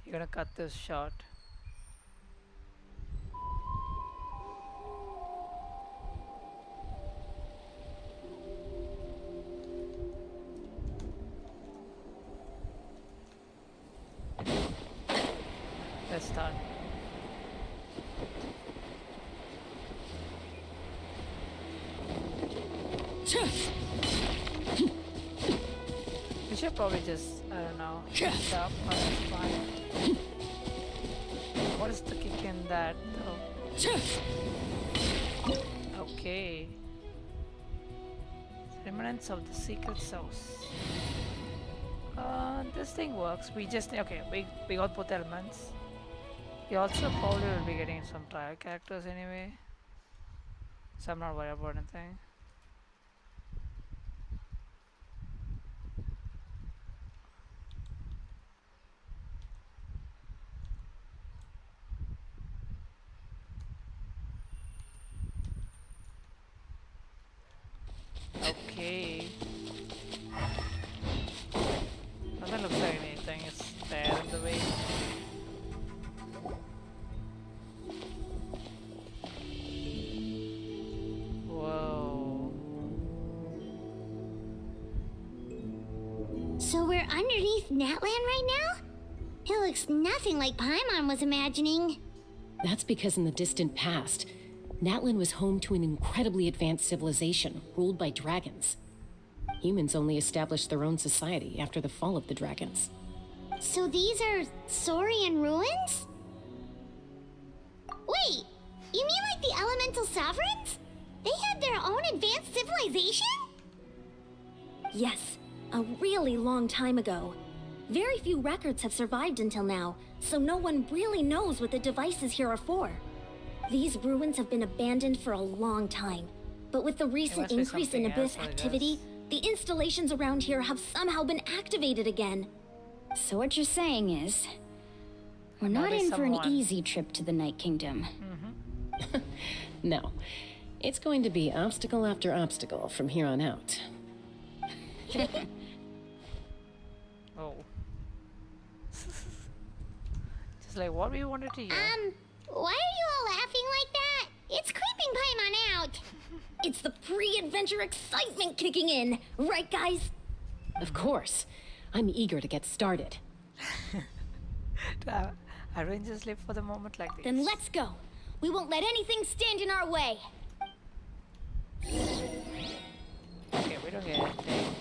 S1: You're gonna cut this short. Let's start. We should probably just, I don't know, stop. Oh, that's fine. What is the kick in that though? Okay. Remnants of the secret sauce. This thing works. We just okay. We got both elements. We also probably will be getting some trial characters anyway, so I'm not worried about anything. Okay. Doesn't look like anything is there in the way. Whoa.
S9: So we're underneath Natlan right now? It looks nothing like Paimon was imagining.
S8: That's because in the distant past, Natlan was home to an incredibly advanced civilization ruled by dragons. Humans only established their own society after the fall of the dragons.
S9: So these are Saurian ruins? Wait, you mean like the elemental sovereigns? They had their own advanced civilization?
S16: Yes, a really long time ago. Very few records have survived until now, so no one really knows what the devices here are for. These ruins have been abandoned for a long time, but with the recent increase in Abyss activity, the installations around here have somehow been activated again.
S4: So what you're saying is, we're not in for an easy trip to the Night Kingdom.
S8: No, it's going to be obstacle after obstacle from here on out.
S1: Oh. Just like what we wanted to hear.
S9: Why are you all laughing like that? It's creeping Paimon out.
S16: It's the pre-adventure excitement kicking in, right guys?
S8: Of course. I'm eager to get started.
S1: I don't just live for the moment like this.
S16: Then let's go. We won't let anything stand in our way.
S1: don't get anything.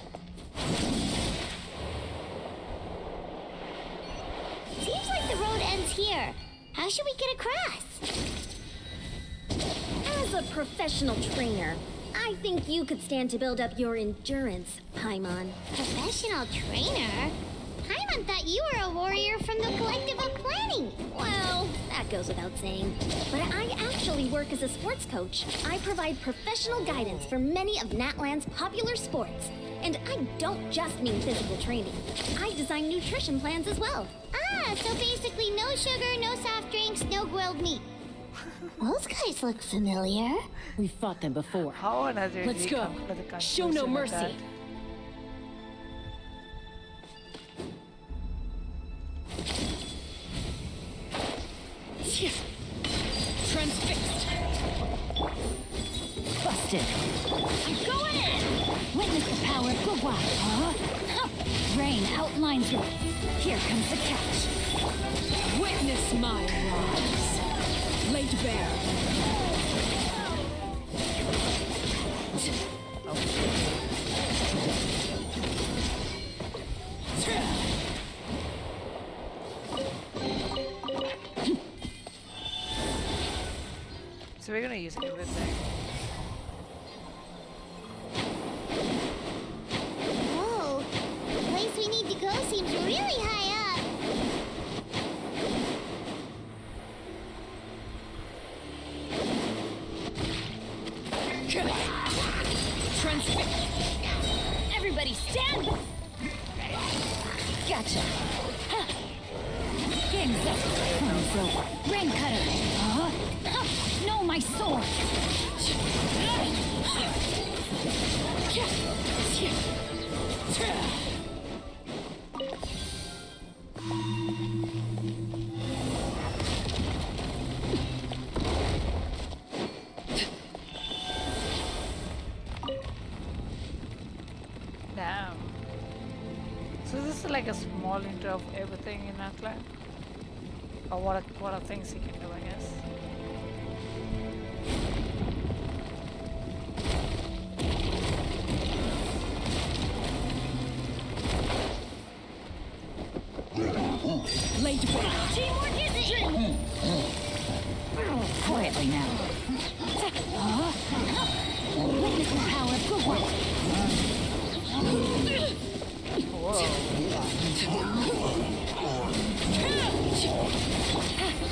S9: Seems like the road ends here. How should we get across?
S16: As a professional trainer, I think you could stand to build up your endurance, Paimon.
S9: Professional trainer? Paimon thought you were a warrior from the Collective of Planning.
S16: Well, that goes without saying. But I actually work as a sports coach. I provide professional guidance for many of Natlan's popular sports. And I don't just mean physical training. I design nutrition plans as well.
S9: Ah, so basically no sugar, no soft drinks, no grilled meat. Those guys look familiar.
S8: We've fought them before.
S1: How on earth did
S8: Let's
S1: he
S8: go.
S1: come to the
S8: Show no
S1: conclusion of
S8: mercy.
S1: that?
S16: Transfixed. Busted. I'm going in. Witness the power of Gugwa. Huh? Rain outlines you. Here comes the catch.
S17: Witness my rise. Laid bare.
S1: So we're gonna use everything.
S9: Whoa, the place we need to go seems really high up.
S16: Transfixed. Everybody stand. Gotcha. Huh. Game's up. Time's over. Rain cutter. No, my sword.
S1: Damn. So this is like a small intro of everything in Natlan? Or what are things you can do, I guess?
S16: Laid bare. Teamwork is it? Quietly now. Witness the power of good work.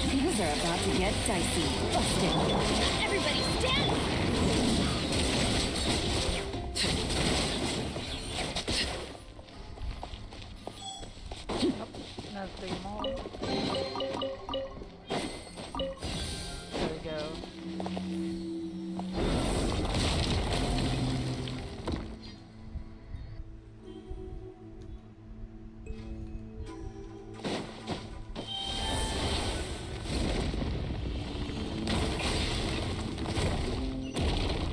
S16: Things are about to get dicey. Busted. Everybody stand!
S1: Nothing more. There we go.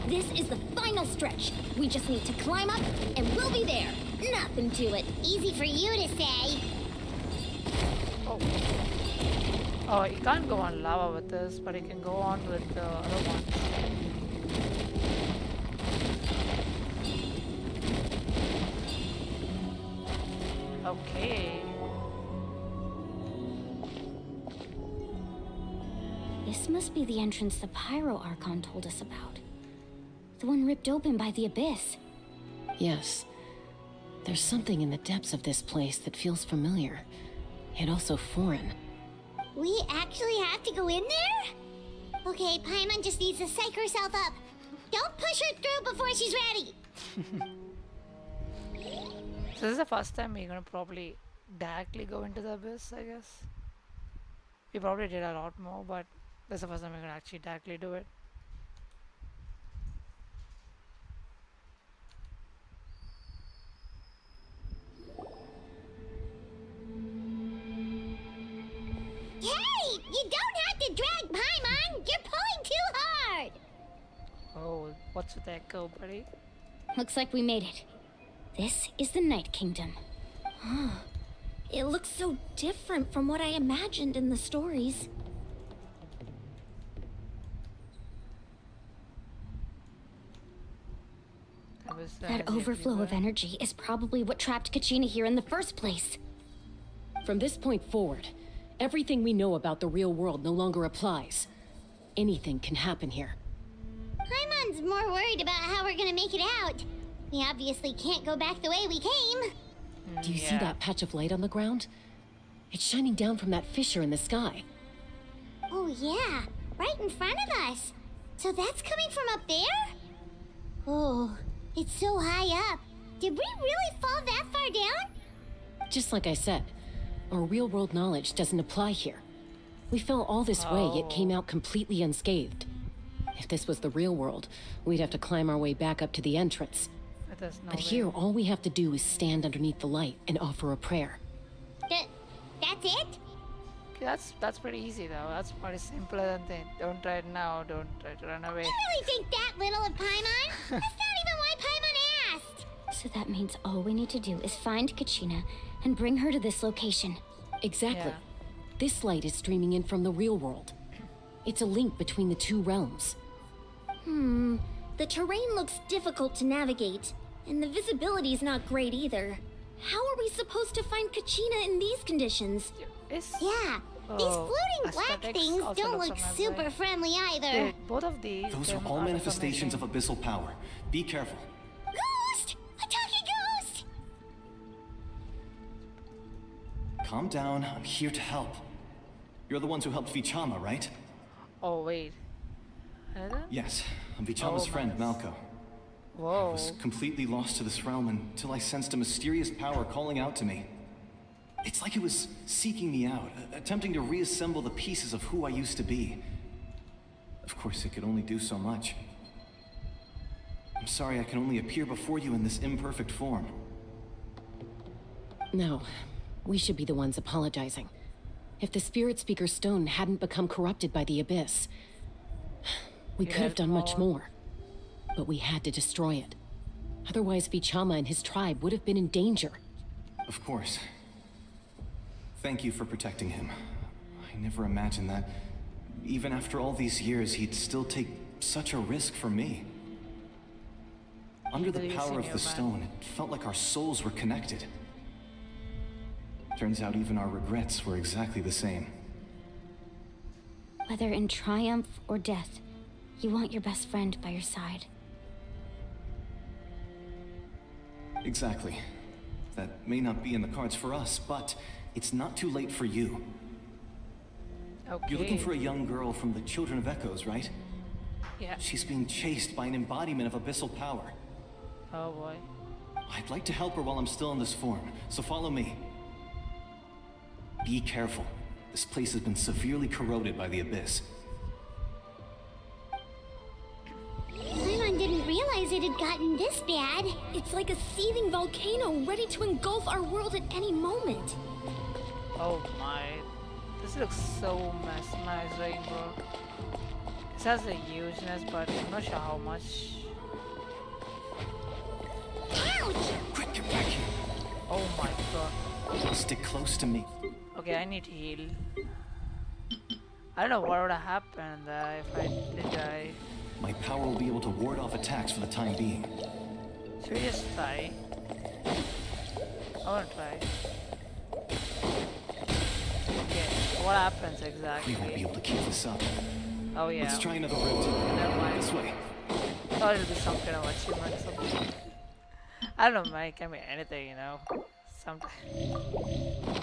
S16: This is the final stretch. We just need to climb up, and we'll be there. Nothing to it.
S9: Easy for you to say.
S1: Oh, you can't go on lava with this, but you can go on with the other ones. Okay.
S16: This must be the entrance the Pyro Archon told us about. The one ripped open by the Abyss.
S8: Yes. There's something in the depths of this place that feels familiar, yet also foreign.
S9: We actually have to go in there? Okay, Paimon just needs to psych herself up. Don't push her through before she's ready.
S1: So this is the first time we're gonna probably directly go into the abyss, I guess. We probably did a lot more, but this is the first time we're gonna actually directly do it.
S9: Hey, you don't have to drag Paimon. You're pulling too hard.
S1: Oh, what's with the echo, buddy?
S16: Looks like we made it. This is the Night Kingdom. It looks so different from what I imagined in the stories.
S4: That overflow of energy is probably what trapped Kachina here in the first place.
S8: From this point forward, everything we know about the real world no longer applies. Anything can happen here.
S9: Paimon's more worried about how we're gonna make it out. We obviously can't go back the way we came.
S8: Do you see that patch of light on the ground? It's shining down from that fissure in the sky.
S9: Oh yeah, right in front of us. So that's coming from up there? Oh, it's so high up. Did we really fall that far down?
S8: Just like I said, our real-world knowledge doesn't apply here. We fell all this way, yet came out completely unscathed. If this was the real world, we'd have to climb our way back up to the entrance. But here, all we have to do is stand underneath the light and offer a prayer.
S9: That's it?
S1: Okay, that's pretty easy though. That's pretty simpler than thing. Don't try it now. Don't try to run away.
S9: You really think that little of Paimon? That's not even why Paimon asked.
S4: So that means all we need to do is find Kachina and bring her to this location.
S8: Exactly. This light is streaming in from the real world. It's a link between the two realms.
S18: The terrain looks difficult to navigate, and the visibility's not great either. How are we supposed to find Kachina in these conditions?
S9: Yeah, these floating black things don't look super friendly either.
S1: Dude, both of these.
S15: Those are all manifestations of abyssal power. Be careful.
S9: Ghost! A talking ghost!
S15: Calm down. I'm here to help. You're the ones who helped Vichama, right?
S1: Oh, wait.
S15: Yes, I'm Vichama's friend, Malco.
S1: Whoa.
S15: I was completely lost to this realm until I sensed a mysterious power calling out to me. It's like it was seeking me out, attempting to reassemble the pieces of who I used to be. Of course, it could only do so much. I'm sorry I can only appear before you in this imperfect form.
S8: No, we should be the ones apologizing. If the Spirit Speaker's stone hadn't become corrupted by the Abyss, we could have done much more. But we had to destroy it. Otherwise, Vichama and his tribe would have been in danger.
S15: Of course. Thank you for protecting him. I never imagined that, even after all these years, he'd still take such a risk for me. Under the power of the stone, it felt like our souls were connected. Turns out even our regrets were exactly the same.
S4: Whether in triumph or death, you want your best friend by your side.
S15: Exactly. That may not be in the cards for us, but it's not too late for you.
S1: Okay.
S15: You're looking for a young girl from the Children of Echoes, right?
S1: Yeah.
S15: She's being chased by an embodiment of abyssal power.
S1: Oh boy.
S15: I'd like to help her while I'm still in this form, so follow me. Be careful. This place has been severely corroded by the Abyss.
S9: Paimon didn't realize it had gotten this bad.
S18: It's like a seething volcano ready to engulf our world at any moment.
S1: Oh my. This looks so mesmerizing, bro. This has a hugeness, but I'm not sure how much.
S9: Ouch!
S15: Quick, get back here.
S1: Oh my god.
S15: Stick close to me.
S1: Okay, I need to heal. I don't know what would have happened if I did die.
S15: My power will be able to ward off attacks for the time being.
S1: Should we just try? I want to try. Okay, what happens exactly?
S15: We won't be able to keep this up.
S1: Oh yeah.
S15: Let's try another route.
S1: Never mind.
S15: This way.
S1: Thought it'll be some kind of achievement or something. I don't know, man. It can be anything, you know. Sometimes.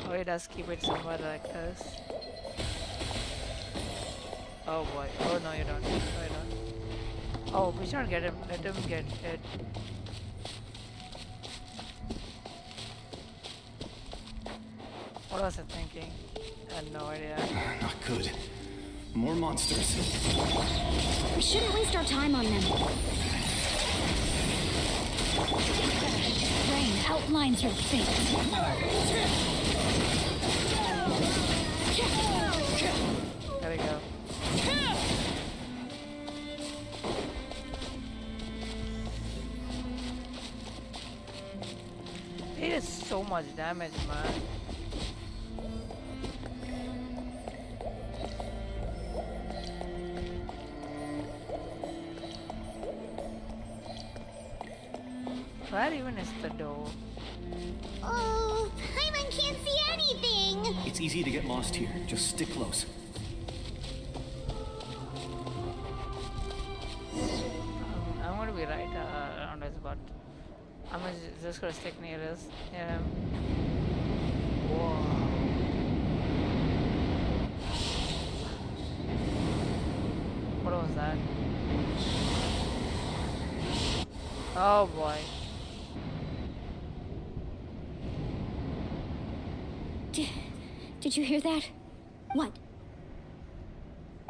S1: Oh, it does keep it somewhere like this. Oh boy. Oh no, you don't. No, you don't. Oh, we shouldn't get him. Let him get hit. What was I thinking? I had no idea.
S15: Not good. More monsters.
S4: We shouldn't waste our time on them. Rain outlines your fate.
S1: There we go. It is so much damage, man. Where even is the door?
S9: Oh, Paimon can't see anything!
S15: It's easy to get lost here. Just stick close.
S1: I'm gonna be right around us, but I'm just gonna stick near us. Yeah. Whoa. What was that? Oh boy.
S4: Did you hear that?
S18: What?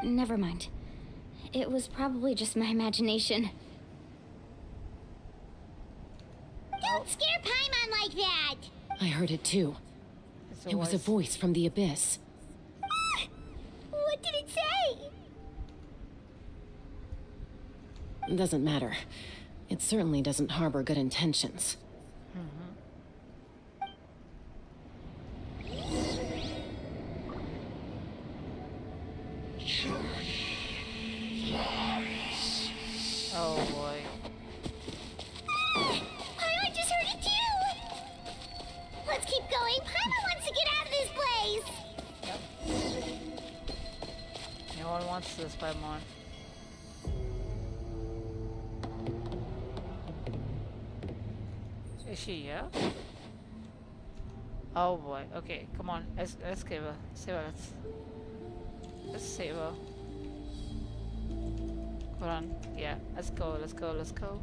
S4: Never mind. It was probably just my imagination.
S9: Don't scare Paimon like that!
S8: I heard it too. It was a voice from the abyss.
S9: What did it say?
S8: Doesn't matter. It certainly doesn't harbor good intentions.
S1: Oh boy.
S9: Paimon just heard it too! Let's keep going. Paimon wants to get out of this place!
S1: No one wants this, Paimon. Is she here? Oh boy. Okay, come on. Let's save her. Save her. Let's save her. Hold on. Yeah. Let's go. Let's go. Let's go.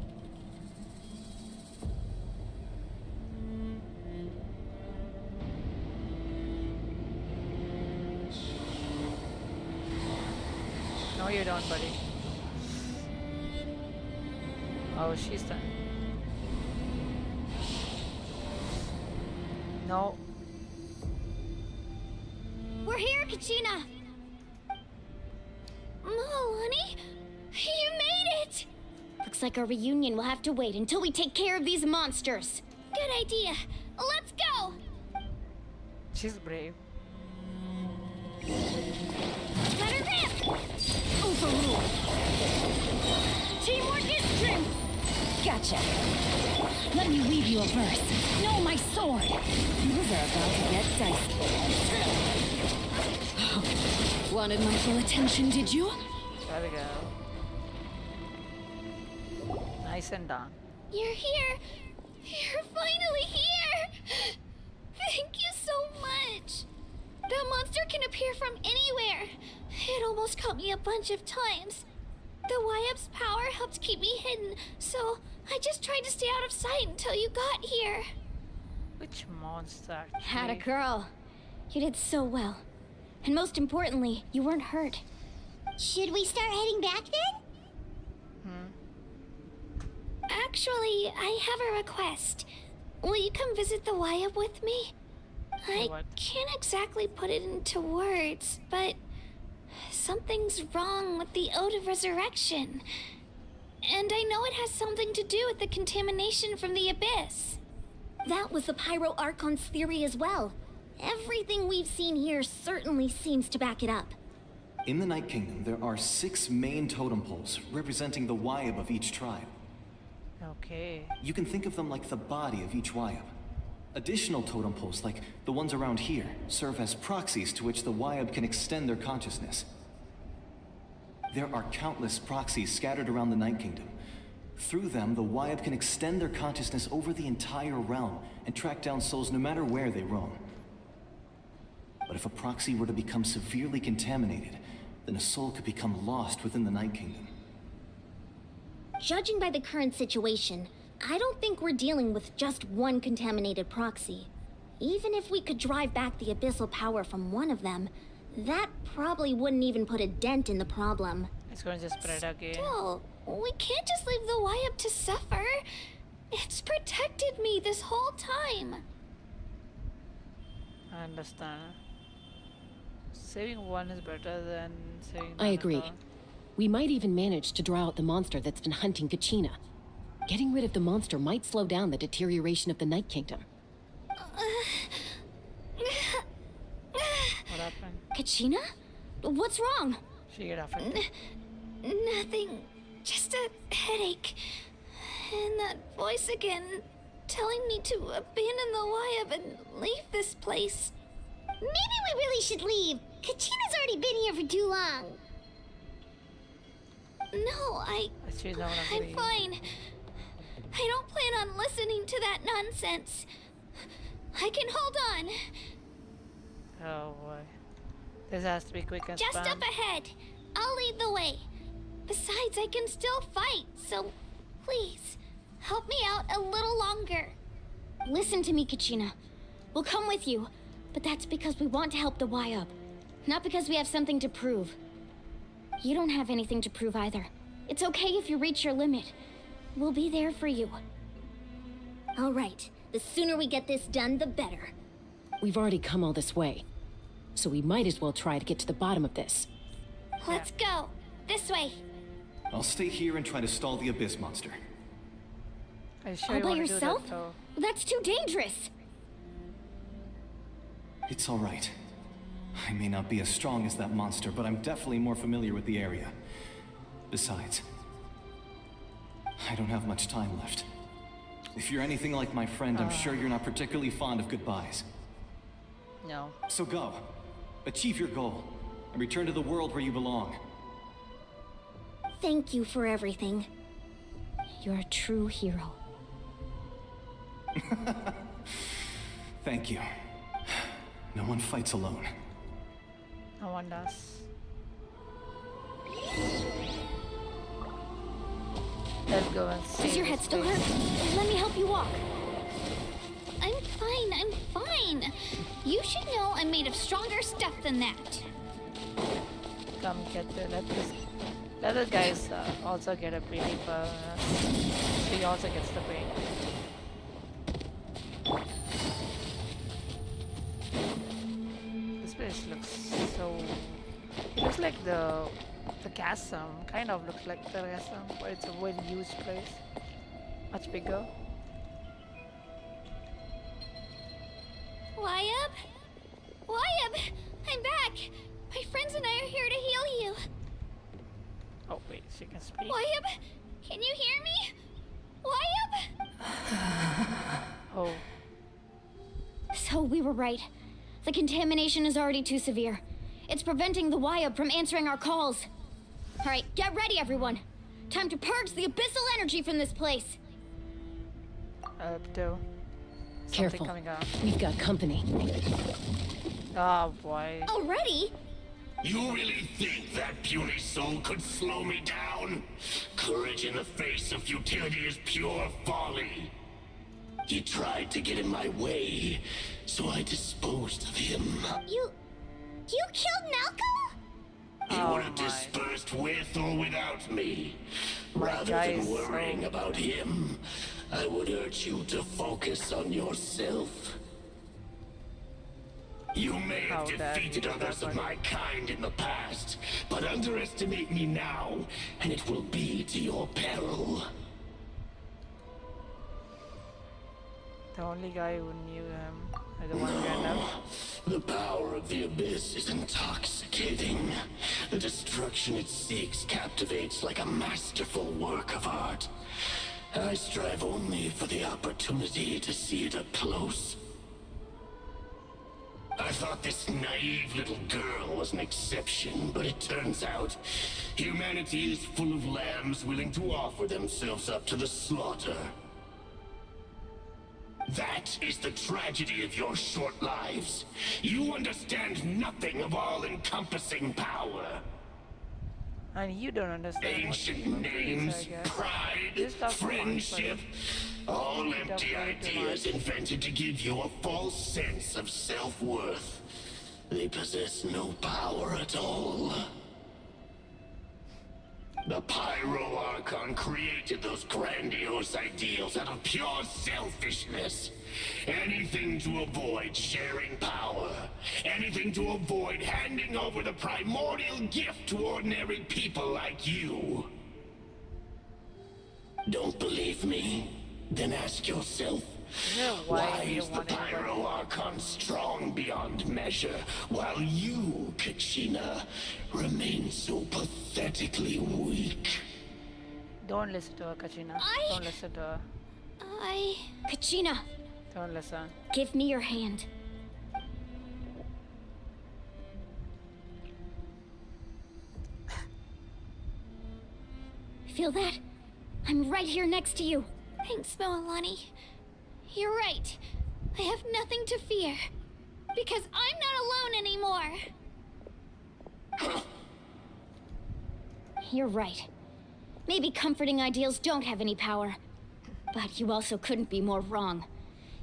S1: No, you don't, buddy. Oh, she's done. No.
S18: We're here, Kachina! Oh, honey? You made it!
S4: Looks like our reunion will have to wait until we take care of these monsters.
S18: Good idea. Let's go!
S1: She's brave.
S18: Let her rip!
S4: Overruled. Teamwork is strength! Gotcha. Let me weave you a verse. No, my sword! Things are about to get dicey. Oh, wanted my full attention, did you?
S1: There we go. Nice and done.
S18: You're here! You're finally here! Thank you so much! That monster can appear from anywhere. It almost caught me a bunch of times. The Wyap's power helped keep me hidden, so I just tried to stay out of sight until you got here.
S1: Which monster?
S4: Had a girl. You did so well. And most importantly, you weren't hurt.
S9: Should we start heading back then?
S18: Actually, I have a request. Will you come visit the Wyap with me? I can't exactly put it into words, but something's wrong with the Ode of Resurrection. And I know it has something to do with the contamination from the Abyss.
S16: That was the Pyro Archon's theory as well. Everything we've seen here certainly seems to back it up.
S15: In the Night Kingdom, there are 6 main totem poles representing the Wyap of each tribe.
S1: Okay.
S15: You can think of them like the body of each Wyap. Additional totem poles, like the ones around here, serve as proxies to which the Wyap can extend their consciousness. There are countless proxies scattered around the Night Kingdom. Through them, the Wyap can extend their consciousness over the entire realm and track down souls no matter where they roam. But if a proxy were to become severely contaminated, then a soul could become lost within the Night Kingdom.
S16: Judging by the current situation, I don't think we're dealing with just one contaminated proxy. Even if we could drive back the abyssal power from one of them, that probably wouldn't even put a dent in the problem.
S1: It's going to spread again.
S18: Still, we can't just leave the Wyap to suffer. It's protected me this whole time.
S1: I understand. Saving one is better than saving
S8: I agree. We might even manage to draw out the monster that's been hunting Kachina. Getting rid of the monster might slow down the deterioration of the Night Kingdom.
S1: What happened?
S4: Kachina? What's wrong?
S1: She get affected.
S18: Nothing. Just a headache. And that voice again. telling me to abandon the Wayab and leave this place.
S9: Maybe we really should leave. Kachina's already been here for too long.
S18: No, I'm fine. I don't plan on listening to that nonsense. I can hold on.
S1: Oh boy. This has to be quick and
S18: Just
S1: spam.
S18: up ahead. I'll lead the way. Besides, I can still fight, so please, help me out a little longer.
S4: Listen to me, Kachina. We'll come with you, but that's because we want to help the Wayab, not because we have something to prove. You don't have anything to prove either. It's okay if you reach your limit. We'll be there for you.
S9: All right. The sooner we get this done, the better.
S8: We've already come all this way, so we might as well try to get to the bottom of this.
S18: Let's go. This way.
S15: I'll stay here and try to stall the Abyss monster.
S4: All by yourself? That's too dangerous.
S15: It's all right. I may not be as strong as that monster, but I'm definitely more familiar with the area. Besides, I don't have much time left. If you're anything like my friend, I'm sure you're not particularly fond of goodbyes.
S1: No.
S15: So go. Achieve your goal, and return to the world where you belong.
S9: Thank you for everything.
S4: You're a true hero.
S15: Thank you. No one fights alone.
S1: No one does. Let's go and see.
S4: Does your head still hurt? Let me help you walk.
S18: I'm fine. You should know I'm made of stronger stuff than that.
S1: Come get the let the guys also get a pity for he also gets the pay. This place looks so. It looks like the chasm. Kind of looks like the chasm, but it's a very huge place, much bigger.
S18: Wayab? Wayab! I'm back! My friends and I are here to heal you.
S1: Oh wait, she can speak.
S18: Wayab? Can you hear me? Wayab?
S1: Oh.
S4: So we were right. The contamination is already too severe. It's preventing the Wayab from answering our calls. All right, get ready, everyone. Time to purge the abyssal energy from this place.
S8: Careful.
S1: Coming out.
S8: We've got company.
S1: Oh boy.
S18: Already?
S6: You really think that puny soul could slow me down? Courage in the face of futility is pure folly. He tried to get in my way, so I disposed of him.
S9: You killed Malcolm?
S6: He would have dispersed with or without me. Rather than worrying about him, I would urge you to focus on yourself. You may have defeated others of my kind in the past, but underestimate me now, and it will be to your peril.
S1: The only guy who knew him, or the one who ran out.
S6: The power of the Abyss is intoxicating. The destruction it seeks captivates like a masterful work of art. I strive only for the opportunity to see it up close. I thought this naive little girl was an exception, but it turns out humanity is full of lambs willing to offer themselves up to the slaughter. That is the tragedy of your short lives. You understand nothing of all-encompassing power.
S1: And you don't understand.
S6: Ancient names, pride, friendship, all empty ideas invented to give you a false sense of self-worth. They possess no power at all. The Pyro Archon created those grandiose ideals out of pure selfishness. Anything to avoid sharing power. Anything to avoid handing over the primordial gift to ordinary people like you. Don't believe me? Then ask yourself, why is the Pyro Archon strong beyond measure, while you, Kachina, remain so pathetically weak?
S1: Don't listen to her, Kachina. Don't listen to her.
S4: Kachina,
S1: Don't listen.
S4: give me your hand. Feel that? I'm right here next to you.
S9: Thanks, Moalani. You're right. I have nothing to fear. Because I'm not alone anymore.
S4: You're right. Maybe comforting ideals don't have any power. But you also couldn't be more wrong.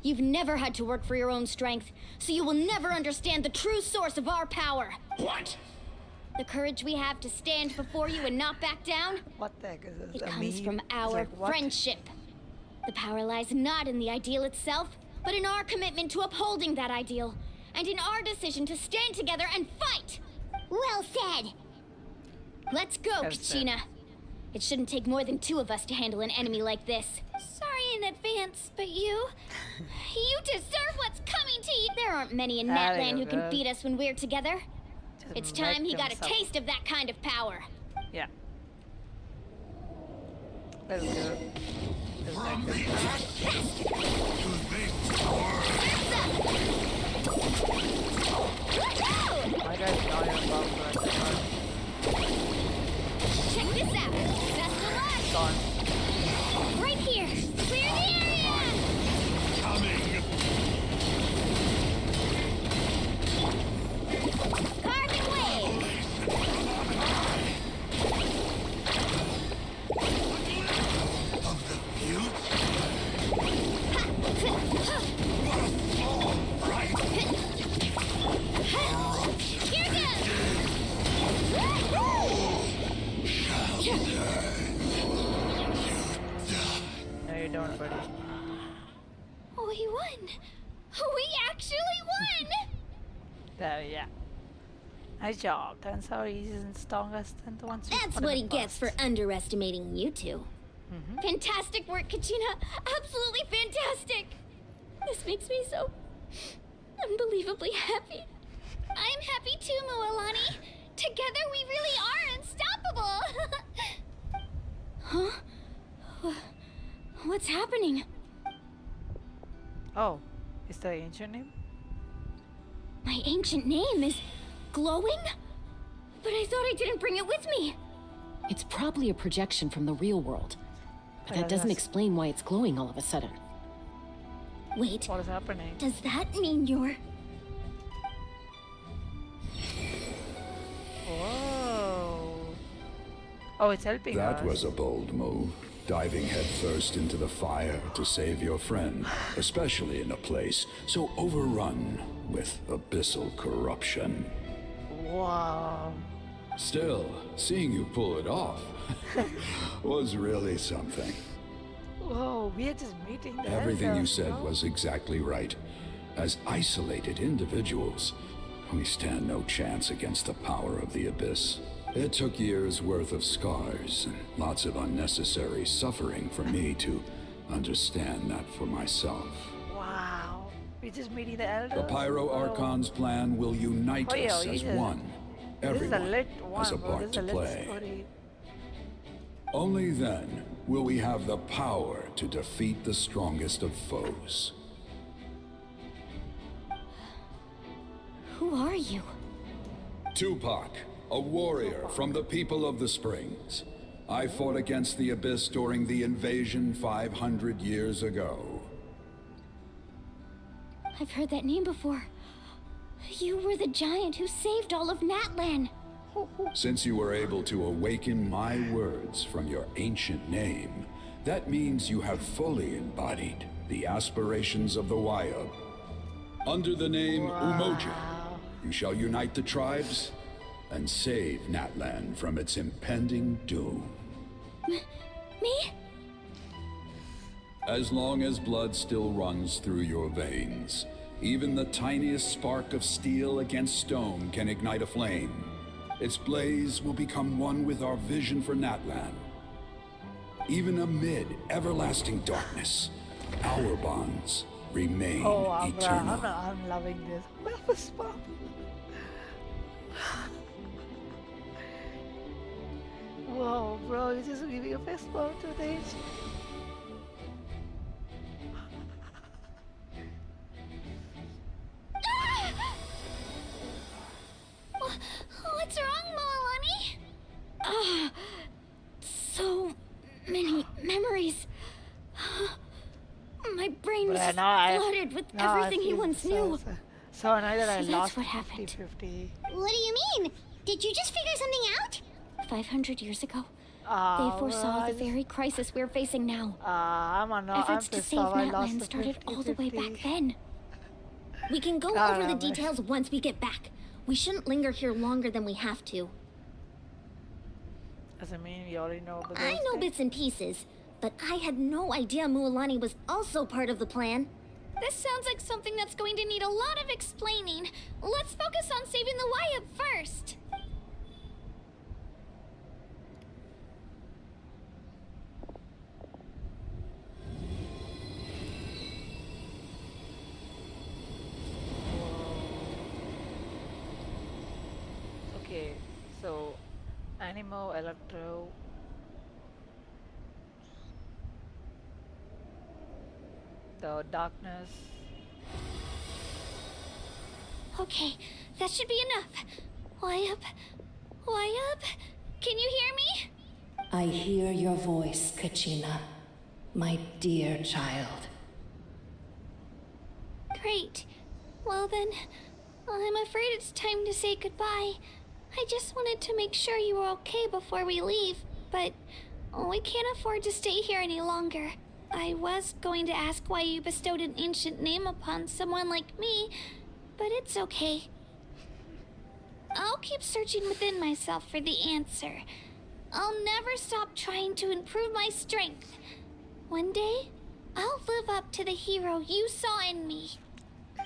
S4: You've never had to work for your own strength, so you will never understand the true source of our power.
S6: What?
S4: The courage we have to stand before you and not back down?
S1: What the heck is this?
S4: It
S1: A
S4: comes
S1: meme?
S4: from
S1: It's
S4: our
S1: like, what?
S4: friendship. The power lies not in the ideal itself, but in our commitment to upholding that ideal, and in our decision to stand together and fight.
S9: Well said.
S4: Let's go, Kachina. It shouldn't take more than 2 of us to handle an enemy like this.
S9: Sorry in advance, but you deserve what's coming to you.
S4: There aren't many in
S1: There you
S4: Natlan who
S1: go,
S4: can
S1: girl.
S4: beat us when we're together.
S1: Just
S4: It's time he
S1: make
S4: got a
S1: them
S4: taste of that kind of power.
S1: Yeah. Let's go.
S6: From the ash to victor.
S1: My guy's not even about to like the card.
S4: Check this out. That's the line.
S1: Gone.
S9: Right here. Clear the area.
S6: Coming.
S4: Carving wave.
S6: Of the future. What a fall, right?
S9: Here goes.
S1: No, you don't, buddy.
S9: We won. We actually won.
S1: There, yeah. Nice job. Turns out he's the strongest and the ones who
S9: That's
S1: put
S9: what
S1: him
S9: he gets
S1: first.
S9: for underestimating you two.
S4: Fantastic work, Kachina. Absolutely fantastic. This makes me so unbelievably happy.
S9: I'm happy too, Moalani. Together we really are unstoppable.
S4: Huh? What's happening?
S1: Oh, is the ancient name?
S4: My ancient name is glowing? But I thought I didn't bring it with me.
S8: It's probably a projection from the real world. But
S1: Yeah,
S8: that doesn't
S1: that's-
S8: explain why it's glowing all of a sudden.
S9: Wait,
S1: What is happening?
S9: does that mean you're...
S1: Whoa. Oh, it's helping us.
S2: That was a bold move, diving headfirst into the fire to save your friend, especially in a place so overrun with abyssal corruption.
S1: Wow.
S2: Still, seeing you pull it off was really something.
S1: Whoa, we are just meeting the
S2: Everything you
S1: elves,
S2: said
S1: no?
S2: was exactly right. As isolated individuals, we stand no chance against the power of the Abyss. It took years' worth of scars and lots of unnecessary suffering for me to understand that for myself.
S1: Wow. We're just meeting the elders.
S2: The Pyro Archon's plan will unite
S1: Oh, yeah,
S2: us
S1: you
S2: as
S1: just-
S2: one.
S1: This is a
S2: Everyone
S1: lit
S2: has a
S1: one, bro.
S2: part
S1: This is
S2: to
S1: a lit
S2: play.
S1: story.
S2: Only then will we have the power to defeat the strongest of foes.
S4: Who are you?
S2: Tupac, a warrior from the people of the Springs. I fought against the Abyss during the invasion 500 years ago.
S4: I've heard that name before. You were the giant who saved all of Natlan.
S2: Since you were able to awaken my words from your ancient name, that means you have fully embodied the aspirations of the Wayab. Under the name Umoja, you shall unite the tribes and save Natlan from its impending doom.
S4: Me?
S2: As long as blood still runs through your veins, even the tiniest spark of steel against stone can ignite a flame. Its blaze will become one with our vision for Natlan. Even amid everlasting darkness, our bonds remain
S1: Oh,
S2: eternal.
S1: I'm loving this. Well, fist bump. Whoa, bro, you just giving a fist bump to this.
S9: My brain was
S1: But now I
S9: flooded with
S1: now I
S9: everything he
S1: feel
S9: once
S1: so,
S9: knew.
S1: so annoyed that I
S9: So that's
S1: lost
S9: what happened.
S1: 50-50.
S9: What do you mean? Did you just figure something out?
S4: 500 years ago,
S1: Ah,
S4: they foresaw
S1: well,
S4: the very crisis we're facing now.
S1: I'm
S4: Efforts to
S1: pissed
S4: save
S1: off. I lost
S4: Natlan
S1: the
S4: started all the way
S1: 50-50.
S4: back then.
S16: We can go
S1: God,
S16: over the
S1: I'm
S16: details once we get back. We shouldn't linger here longer than we have to.
S1: Doesn't mean we already know about
S16: I
S1: those
S16: know
S1: things.
S16: bits and pieces, but I had no idea Mualani was also part of the plan.
S18: This sounds like something that's going to need a lot of explaining. Let's focus on saving the Wyatt first.
S1: Okay, so Animo, Electro. The darkness.
S18: Okay, that should be enough. Wyatt? Wyatt? Can you hear me?
S19: I hear your voice, Kachina, my dear child.
S18: Great. Well then, I'm afraid it's time to say goodbye. I just wanted to make sure you were okay before we leave, but we can't afford to stay here any longer. I was going to ask why you bestowed an ancient name upon someone like me, but it's okay. I'll keep searching within myself for the answer. I'll never stop trying to improve my strength. One day, I'll live up to the hero you saw in me.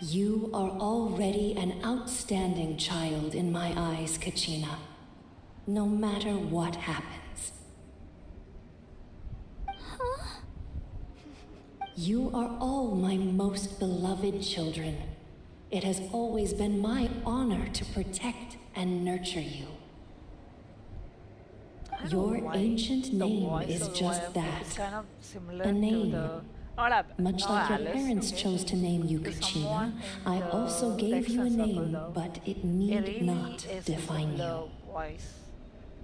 S19: You are already an outstanding child in my eyes, Kachina. No matter what happens.
S18: Huh?
S19: You are all my most beloved children. It has always been my honor to protect and nurture you. Your ancient name is just that.
S1: It's kind of similar
S19: A name.
S1: to the
S19: Much like your
S1: Alice,
S19: parents
S1: okay.
S19: chose to name you Kachina, I also gave you a name, but it need
S1: really
S19: not
S1: is
S19: define
S1: the
S19: you.
S1: voice.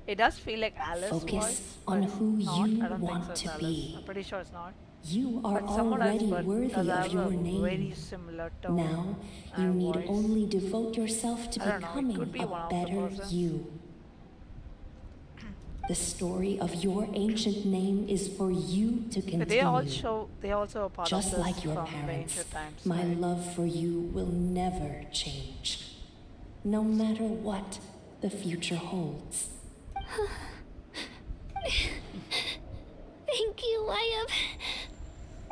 S1: It does feel like Alice
S19: Focus
S1: voice,
S19: on
S1: but it's
S19: who
S1: not.
S19: you
S1: I don't
S19: want
S1: think so,
S19: to
S1: it's
S19: be.
S1: Alice. I'm pretty sure it's not.
S19: You are
S1: But someone else,
S19: already
S1: but
S19: worthy
S1: does
S19: of
S1: have
S19: your
S1: a very
S19: name.
S1: similar tone
S19: Now, you
S1: and
S19: need
S1: voice.
S19: only devote yourself to
S1: I don't know, it
S19: becoming
S1: could be
S19: a
S1: one of the
S19: better
S1: persons.
S19: you. The story of your ancient name is for you to
S1: But they
S19: continue.
S1: also are part
S19: Just
S1: of this
S19: like your
S1: from the
S19: parents,
S1: ancient times.
S19: my
S1: right?
S19: love for you will never change. No matter what the future holds.
S18: Thank you, Wyatt.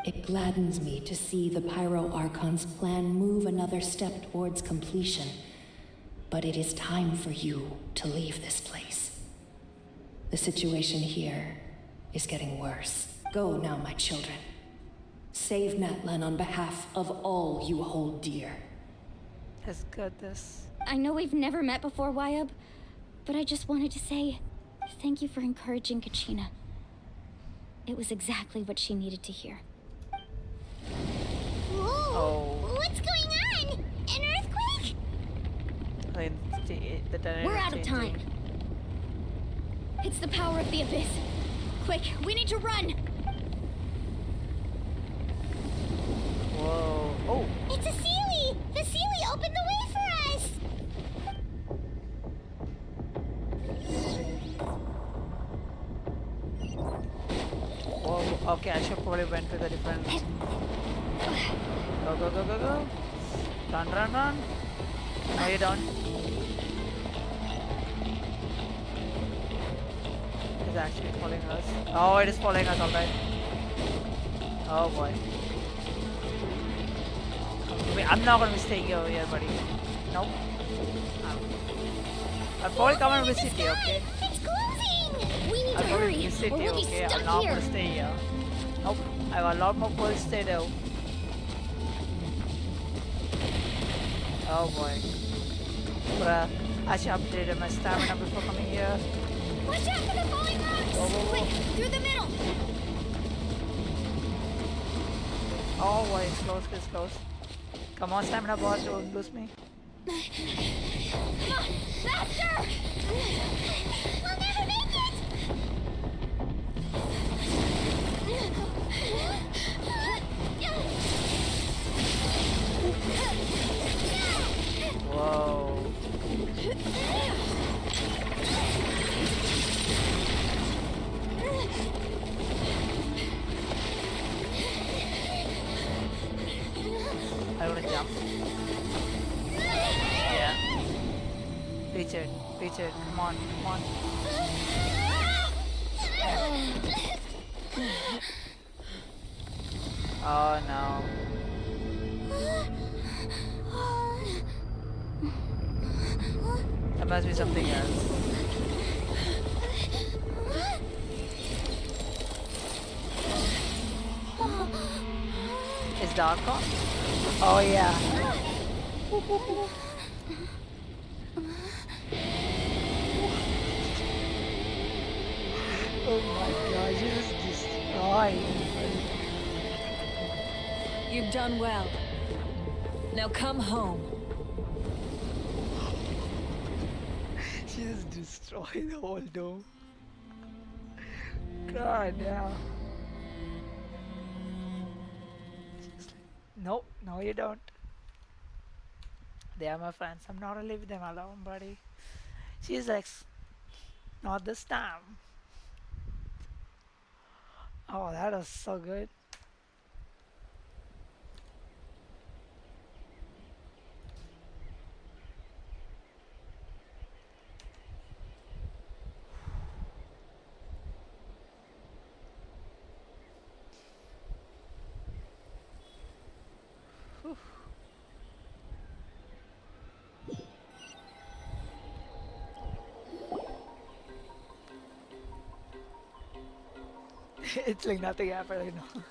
S19: It gladdens me to see the Pyro Archon's plan move another step towards completion. But it is time for you to leave this place. The situation here is getting worse. Go now, my children. Save Natlan on behalf of all you hold dear.
S1: Let's get this.
S4: I know we've never met before, Wyatt, but I just wanted to say thank you for encouraging Kachina. It was exactly what she needed to hear.
S9: Whoa! What's going on? An earthquake?
S4: We're out of time. It's the power of the Abyss. Quick, we need to run!
S1: Whoa. Oh!
S9: It's a Sealy! The Sealy opened the way for us!
S1: Whoa. Okay, I should probably went with a different. Go, go, go, go, go. Run, run, run. No, you don't. It's actually following us. Oh, it is following us, alright. Oh boy. Wait, I'm not gonna be staying over here, buddy. Nope. I'll probably come and visit you, okay?
S9: It's closing! We need
S1: I'll
S9: to
S1: probably
S9: hurry,
S1: visit
S9: or
S1: you,
S9: we'll be
S1: okay? I'm
S9: stuck
S1: not
S9: here.
S1: gonna stay here. Nope. I have a lot more pulls to do. Oh boy. Bruh. I should update my stamina before coming here.
S18: Watch out for the falling rocks!
S1: Whoa, whoa, whoa.
S18: Quick, through the middle!
S1: Oh boy, it's close, it's close. Come on, stamina bot, don't lose me.
S18: Come on, faster! We'll never make it!
S1: wanna jump? Yeah. Reach it. Come on. Oh no. There must be something else. Is dark on? Oh yeah. Oh my gosh, it is destroyed.
S20: You've done well. Now come home.
S1: She just destroyed the whole dome. God, yeah. No, you don't. They are my friends. I'm not gonna leave them alone, buddy. She's like, not this time. Oh, that was so good. It's like nothing happened, you know.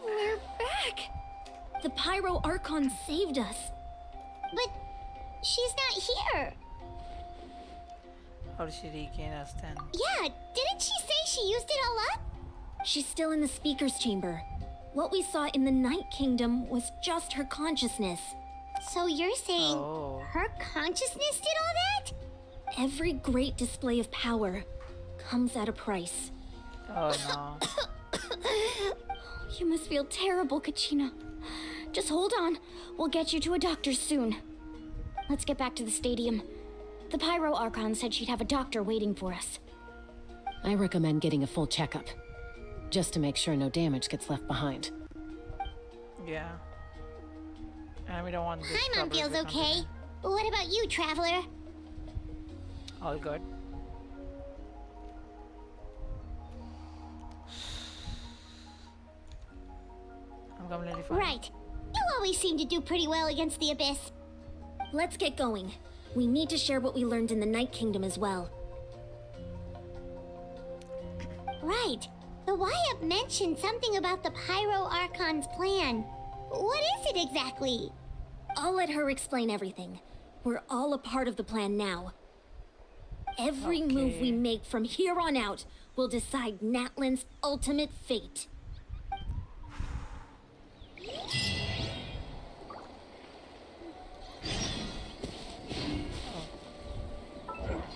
S4: We're back! The Pyro Archon saved us.
S9: But she's not here.
S1: How did she regain us then?
S9: Yeah, didn't she say she used it all up?
S4: She's still in the speaker's chamber. What we saw in the Night Kingdom was just her consciousness.
S9: So you're saying her consciousness did all that?
S4: Every great display of power comes at a price.
S1: Oh no.
S4: You must feel terrible, Kachina. Just hold on. We'll get you to a doctor soon. Let's get back to the stadium. The Pyro Archon said she'd have a doctor waiting for us.
S8: I recommend getting a full checkup, just to make sure no damage gets left behind.
S1: Yeah. And we don't want this.
S9: My mom feels okay. But what about you, Traveler?
S1: All good. I'm completely fine.
S9: Right. You always seem to do pretty well against the Abyss.
S4: Let's get going. We need to share what we learned in the Night Kingdom as well.
S9: Right. The Wyatt mentioned something about the Pyro Archon's plan. What is it exactly?
S4: I'll let her explain everything. We're all a part of the plan now. Every move we make from here on out will decide Natlan's ultimate fate.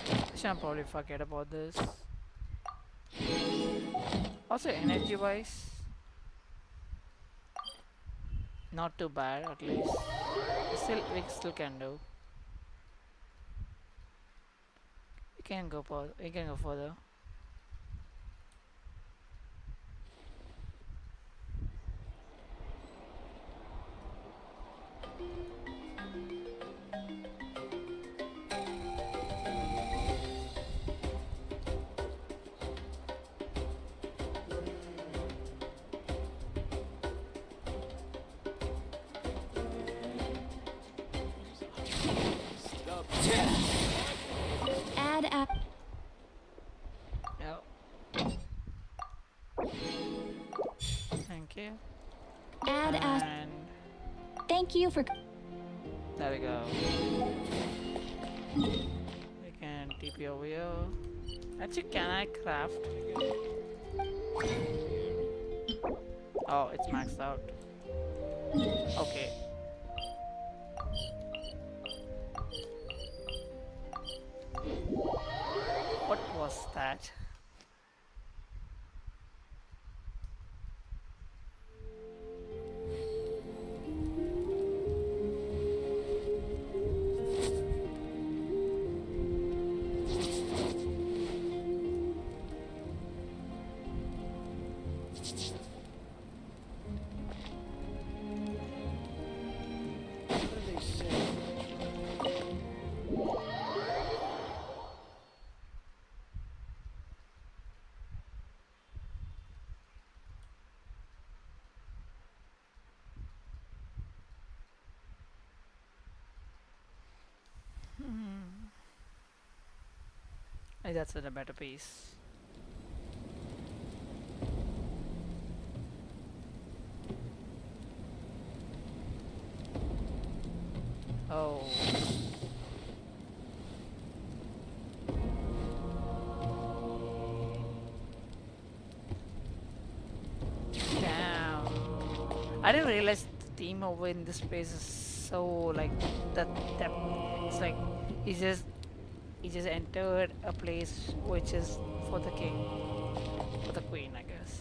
S1: I should probably forget about this. Also, energy wise, not too bad at least. We still can do. We can go further.
S4: Add app.
S1: Yep. Thank you.
S4: Add app.
S1: And
S4: Thank you for.
S1: there we go. We can TP over here. Actually, can I craft? Oh, it's maxed out. Okay. What was that? That's a better piece. Oh. Damn. I didn't realize the theme over in this place is so like that depth. It's like he just entered a place which is for the king, for the queen, I guess.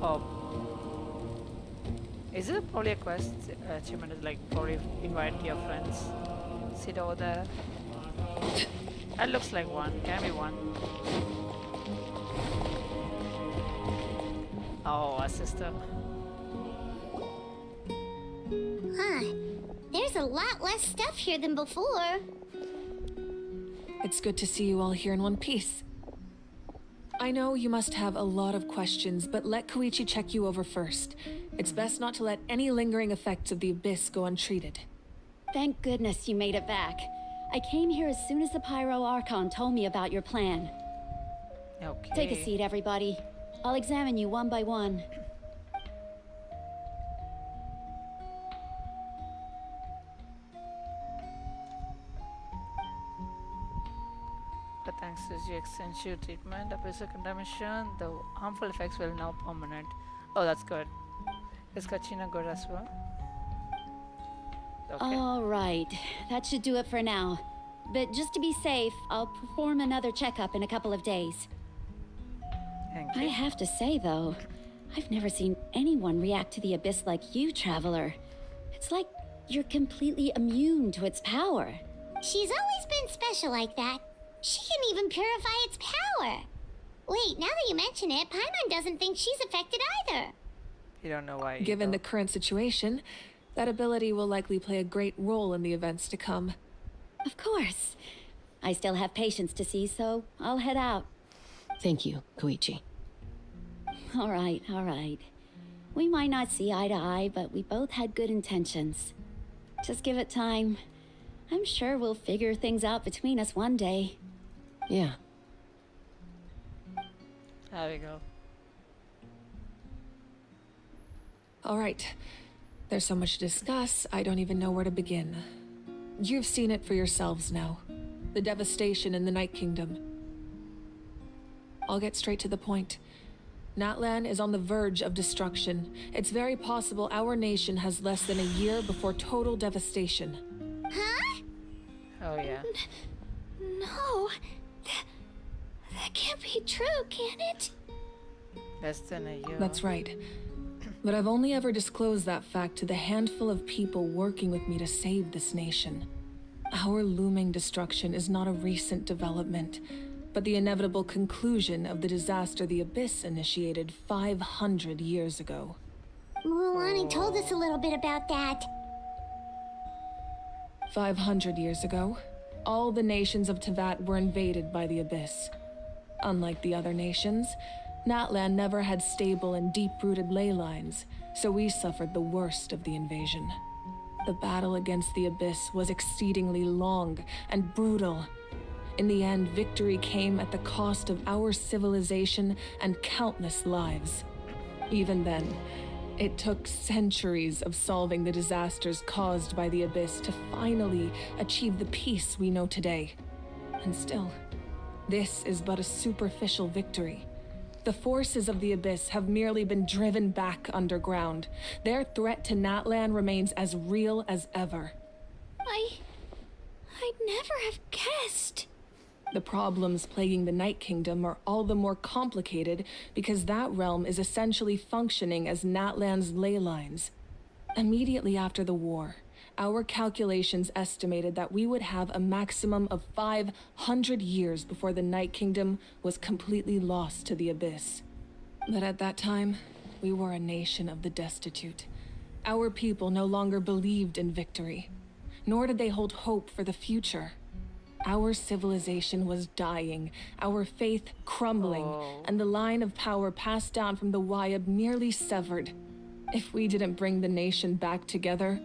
S1: Oh, is it probably a quest achievement? Is like probably invite your friends, sit over there. That looks like one. Can be one. Oh, a sister.
S9: Huh. There's a lot less stuff here than before.
S17: It's good to see you all here in one piece. I know you must have a lot of questions, but let Koichi check you over first. It's best not to let any lingering effects of the Abyss go untreated.
S16: Thank goodness you made it back. I came here as soon as the Pyro Archon told me about your plan.
S1: Okay.
S16: Take a seat, everybody. I'll examine you one by one.
S1: But thanks to the extensive treatment of this contamination, the harmful effects will now permanent. Oh, that's good. Is Kachina good as well? Okay.
S16: All right, that should do it for now. But just to be safe, I'll perform another checkup in a couple of days.
S1: Thank you.
S16: I have to say, though, I've never seen anyone react to the Abyss like you, Traveler. It's like you're completely immune to its power.
S9: She's always been special like that. She can even purify its power. Wait, now that you mention it, Paimon doesn't think she's affected either.
S1: You don't know why.
S17: Given the current situation, that ability will likely play a great role in the events to come.
S16: Of course. I still have patients to see, so I'll head out.
S8: Thank you, Koichi.
S16: All right, all right. We might not see eye to eye, but we both had good intentions. Just give it time. I'm sure we'll figure things out between us one day.
S8: Yeah.
S1: There we go.
S17: All right. There's so much to discuss, I don't even know where to begin. You've seen it for yourselves now. The devastation in the Night Kingdom. I'll get straight to the point. Natlan is on the verge of destruction. It's very possible our nation has less than a year before total devastation.
S9: Huh?
S1: Oh, yeah.
S9: No. That can't be true, can it?
S1: Less than a year.
S17: That's right. But I've only ever disclosed that fact to the handful of people working with me to save this nation. Our looming destruction is not a recent development, but the inevitable conclusion of the disaster the Abyss initiated 500 years ago.
S9: Mualani told us a little bit about that.
S17: 500 years ago, all the nations of Tevat were invaded by the Abyss. Unlike the other nations, Natlan never had stable and deep-rooted ley lines, so we suffered the worst of the invasion. The battle against the Abyss was exceedingly long and brutal. In the end, victory came at the cost of our civilization and countless lives. Even then, it took centuries of solving the disasters caused by the Abyss to finally achieve the peace we know today. And still, this is but a superficial victory. The forces of the Abyss have merely been driven back underground. Their threat to Natlan remains as real as ever.
S9: I'd never have guessed.
S17: The problems plaguing the Night Kingdom are all the more complicated because that realm is essentially functioning as Natlan's ley lines. Immediately after the war, our calculations estimated that we would have a maximum of 500 years before the Night Kingdom was completely lost to the Abyss. But at that time, we were a nation of the destitute. Our people no longer believed in victory, nor did they hold hope for the future. Our civilization was dying, our faith crumbling, and the line of power passed down from the Wayab nearly severed. If we didn't bring the nation back together,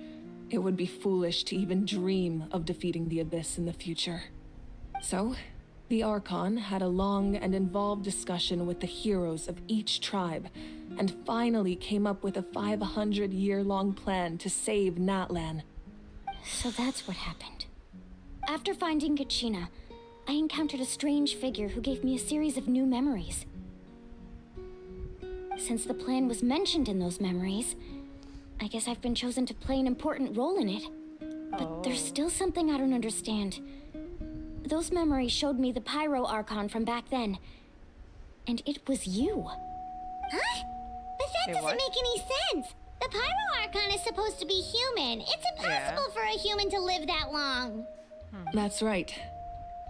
S17: it would be foolish to even dream of defeating the Abyss in the future. So, the Archon had a long and involved discussion with the heroes of each tribe, and finally came up with a 500-year-long plan to save Natlan.
S4: So that's what happened. After finding Kachina, I encountered a strange figure who gave me a series of new memories. Since the plan was mentioned in those memories, I guess I've been chosen to play an important role in it. But there's still something I don't understand. Those memories showed me the Pyro Archon from back then. And it was you.
S9: Huh? But that doesn't make any sense. The Pyro Archon is supposed to be human. It's impossible for a human to live that long.
S17: That's right.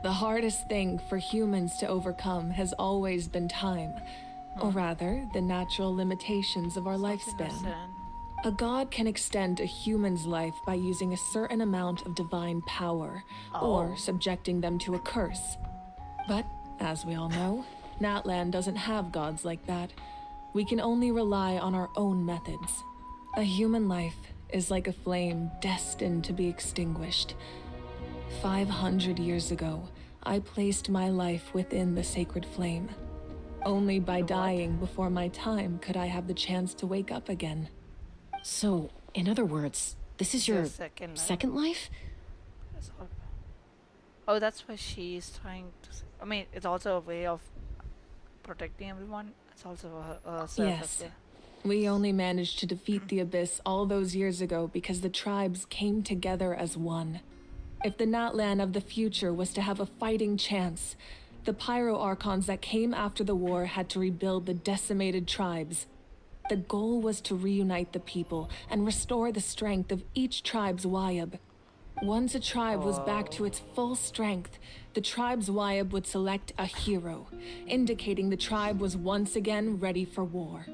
S17: The hardest thing for humans to overcome has always been time. Or rather, the natural limitations of our lifespan. A god can extend a human's life by using a certain amount of divine power, or subjecting them to a curse. But, as we all know, Natlan doesn't have gods like that. We can only rely on our own methods. A human life is like a flame destined to be extinguished. 500 years ago, I placed my life within the sacred flame. Only by dying before my time could I have the chance to wake up again.
S8: So, in other words, this is your second life?
S1: Oh, that's why she's trying to... I mean, it's also a way of protecting everyone. It's also a
S17: Yes. We only managed to defeat the Abyss all those years ago because the tribes came together as one. If the Natlan of the future was to have a fighting chance, the Pyro Archons that came after the war had to rebuild the decimated tribes. The goal was to reunite the people and restore the strength of each tribe's Wayab. Once a tribe was back to its full strength, the tribe's Wayab would select a hero, indicating the tribe was once again ready for war.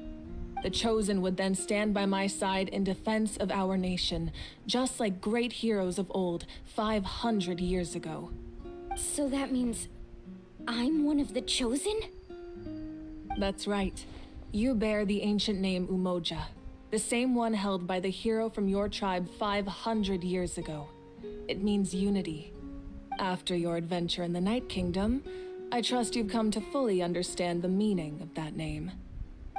S17: The Chosen would then stand by my side in defense of our nation, just like great heroes of old, 500 years ago.
S4: So that means I'm one of the Chosen?
S17: That's right. You bear the ancient name Umoja, the same one held by the hero from your tribe 500 years ago. It means unity. After your adventure in the Night Kingdom, I trust you've come to fully understand the meaning of that name.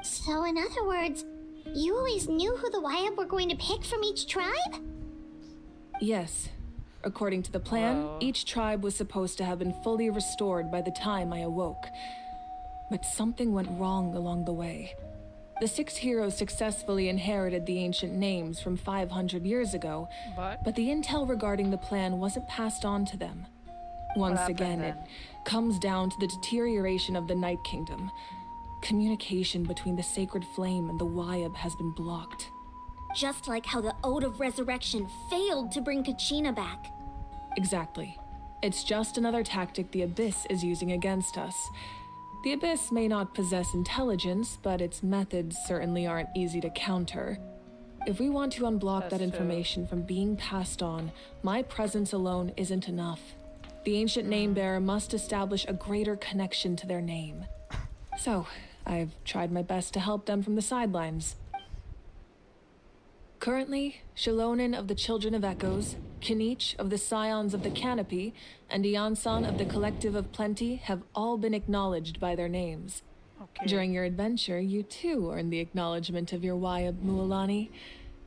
S9: So in other words, you always knew who the Wayab were going to pick from each tribe?
S17: Yes. According to the plan, each tribe was supposed to have been fully restored by the time I awoke. But something went wrong along the way. The 6 heroes successfully inherited the ancient names from 500 years ago, but the intel regarding the plan wasn't passed on to them. Once again, it comes down to the deterioration of the Night Kingdom. Communication between the Sacred Flame and the Wayab has been blocked.
S9: Just like how the Ode of Resurrection failed to bring Kachina back.
S17: Exactly. It's just another tactic the Abyss is using against us. The Abyss may not possess intelligence, but its methods certainly aren't easy to counter. If we want to unblock that information from being passed on, my presence alone isn't enough. The ancient name-bearer must establish a greater connection to their name. So, I've tried my best to help them from the sidelines. Currently, Shilonin of the Children of Echoes, Kinich of the Scions of the Canopy, and Iansan of the Collective of Plenty have all been acknowledged by their names. During your adventure, you too earned the acknowledgement of your Wayab, Mualani.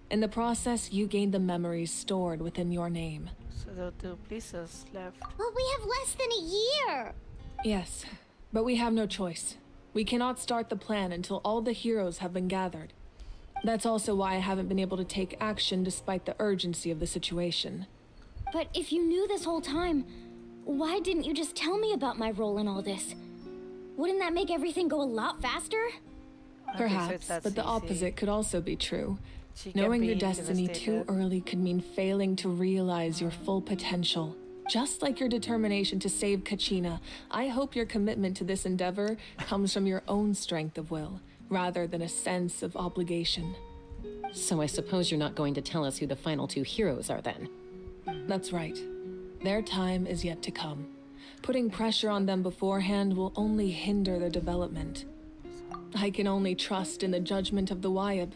S17: In the process, you gained the memories stored within your name.
S1: So the 2 places left.
S9: Well, we have less than a year!
S17: Yes, but we have no choice. We cannot start the plan until all the heroes have been gathered. That's also why I haven't been able to take action despite the urgency of the situation.
S4: But if you knew this whole time, why didn't you just tell me about my role in all this? Wouldn't that make everything go a lot faster?
S17: Perhaps, but the opposite could also be true. Knowing your destiny too early could mean failing to realize your full potential. Just like your determination to save Kachina, I hope your commitment to this endeavor comes from your own strength of will, rather than a sense of obligation.
S8: So I suppose you're not going to tell us who the final 2 heroes are then?
S17: That's right. Their time is yet to come. Putting pressure on them beforehand will only hinder their development. I can only trust in the judgment of the Wayab.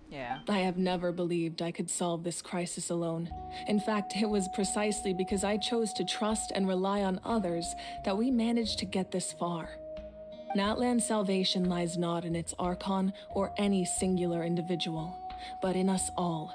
S1: Yeah.
S17: I have never believed I could solve this crisis alone. In fact, it was precisely because I chose to trust and rely on others that we managed to get this far. Natlan's salvation lies not in its Archon or any singular individual, but in us all.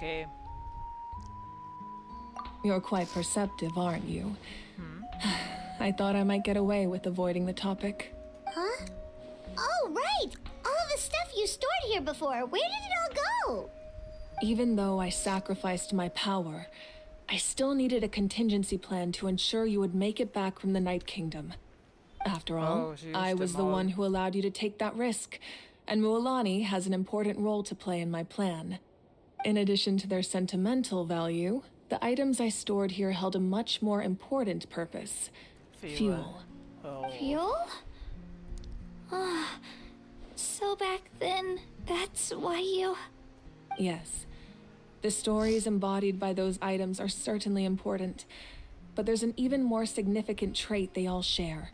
S1: Okay.
S17: You're quite perceptive, aren't you? I thought I might get away with avoiding the topic.
S9: Huh? Oh, right! All of the stuff you stored here before, where did it all go?
S17: Even though I sacrificed my power, I still needed a contingency plan to ensure you would make it back from the Night Kingdom. After all, I was the one who allowed you to take that risk, and Mualani has an important role to play in my plan. In addition to their sentimental value, the items I stored here held a much more important purpose. Fuel.
S9: Fuel? Ah, so back then, that's why you...
S17: Yes. The stories embodied by those items are certainly important, but there's an even more significant trait they all share.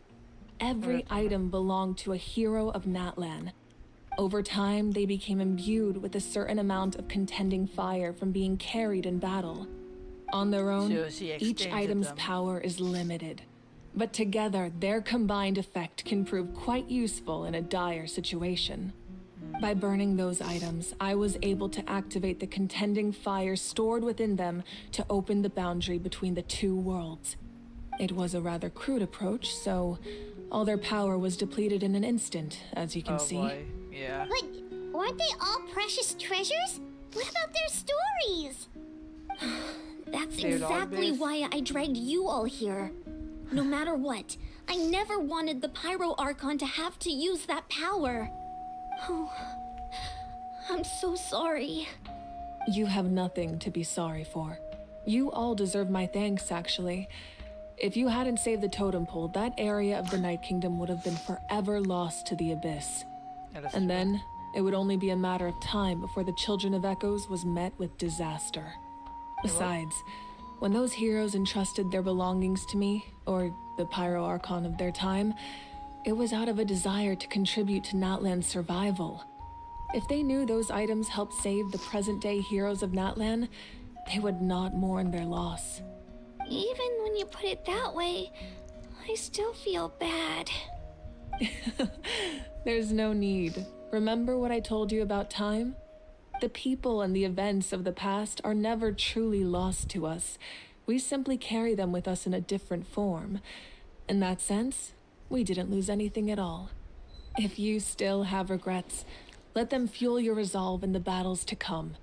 S17: Every item belonged to a hero of Natlan. Over time, they became imbued with a certain amount of contending fire from being carried in battle. On their own, each item's power is limited, but together, their combined effect can prove quite useful in a dire situation. By burning those items, I was able to activate the contending fire stored within them to open the boundary between the two worlds. It was a rather crude approach, so all their power was depleted in an instant, as you can see.
S1: Boy. Yeah.
S9: But weren't they all precious treasures? What about their stories?
S16: That's exactly why I dragged you all here. No matter what, I never wanted the Pyro Archon to have to use that power. Oh, I'm so sorry.
S17: You have nothing to be sorry for. You all deserve my thanks, actually. If you hadn't saved the totem pole, that area of the Night Kingdom would have been forever lost to the Abyss. And then, it would only be a matter of time before the Children of Echoes was met with disaster. Besides, when those heroes entrusted their belongings to me, or the Pyro Archon of their time, it was out of a desire to contribute to Natlan's survival. If they knew those items helped save the present-day heroes of Natlan, they would not mourn their loss.
S9: Even when you put it that way, I still feel bad.
S17: There's no need. Remember what I told you about time? The people and the events of the past are never truly lost to us. We simply carry them with us in a different form. In that sense, we didn't lose anything at all. If you still have regrets, let them fuel your resolve in the battles to come.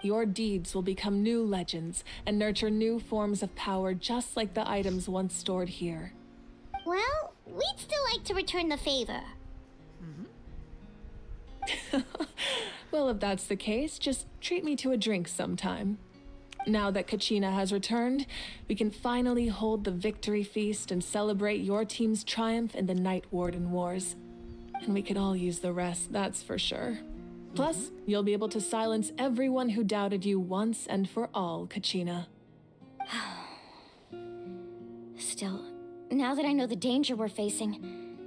S17: Your deeds will become new legends and nurture new forms of power just like the items once stored here.
S9: Well, we'd still like to return the favor.
S17: Well, if that's the case, just treat me to a drink sometime. Now that Kachina has returned, we can finally hold the victory feast and celebrate your team's triumph in the Night Warden Wars. And we could all use the rest, that's for sure. Plus, you'll be able to silence everyone who doubted you once and for all, Kachina.
S4: Still, now that I know the danger we're facing,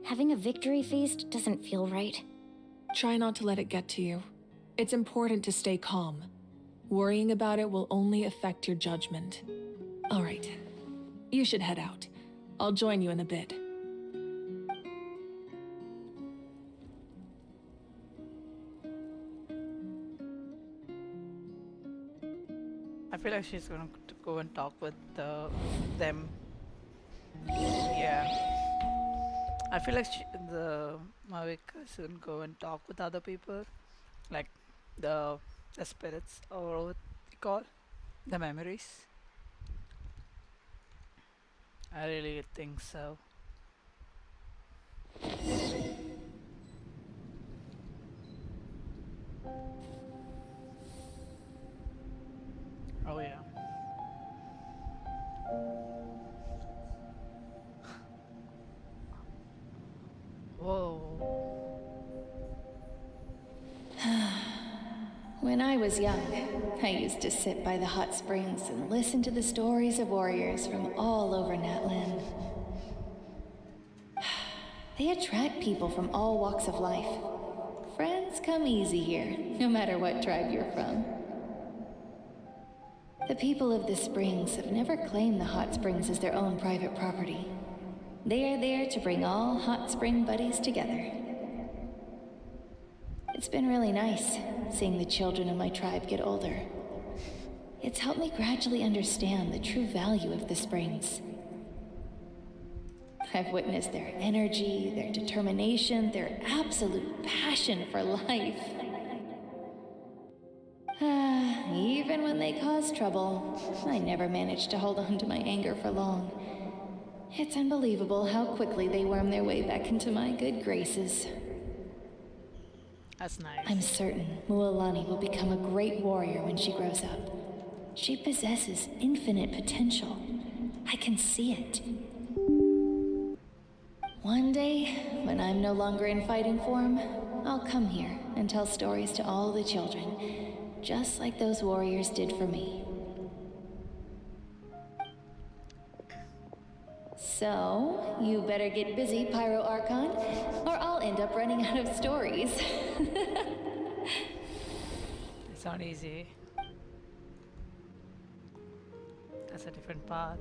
S4: having a victory feast doesn't feel right.
S17: Try not to let it get to you. It's important to stay calm. Worrying about it will only affect your judgment. All right, you should head out. I'll join you in a bit.
S1: I feel like she's going to go and talk with them. Yeah. I feel like the Mavic is going to go and talk with other people. Like the spirits, or what you call the memories. I really think so. Oh yeah. Whoa.
S19: When I was young, I used to sit by the hot springs and listen to the stories of warriors from all over Natlan. They attract people from all walks of life. Friends come easy here, no matter what tribe you're from. The people of the springs have never claimed the hot springs as their own private property. They are there to bring all hot spring buddies together. It's been really nice seeing the children of my tribe get older. It's helped me gradually understand the true value of the springs. I've witnessed their energy, their determination, their absolute passion for life. Even when they cause trouble, I never managed to hold on to my anger for long. It's unbelievable how quickly they worm their way back into my good graces.
S1: That's nice.
S19: I'm certain Mualani will become a great warrior when she grows up. She possesses infinite potential. I can see it. One day, when I'm no longer in fighting form, I'll come here and tell stories to all the children, just like those warriors did for me. So, you better get busy, Pyro Archon, or I'll end up running out of stories.
S1: It's not easy. That's a different path.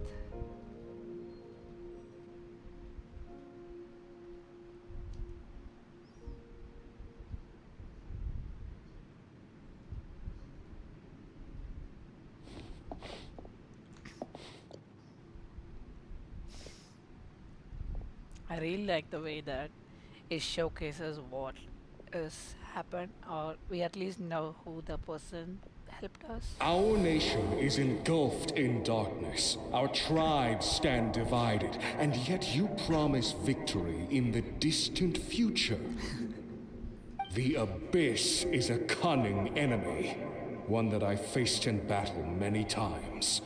S1: I really like the way that it showcases what has happened, or we at least know who the person helped us.
S2: Our nation is engulfed in darkness. Our tribes stand divided, and yet you promise victory in the distant future. The Abyss is a cunning enemy, one that I faced in battle many times.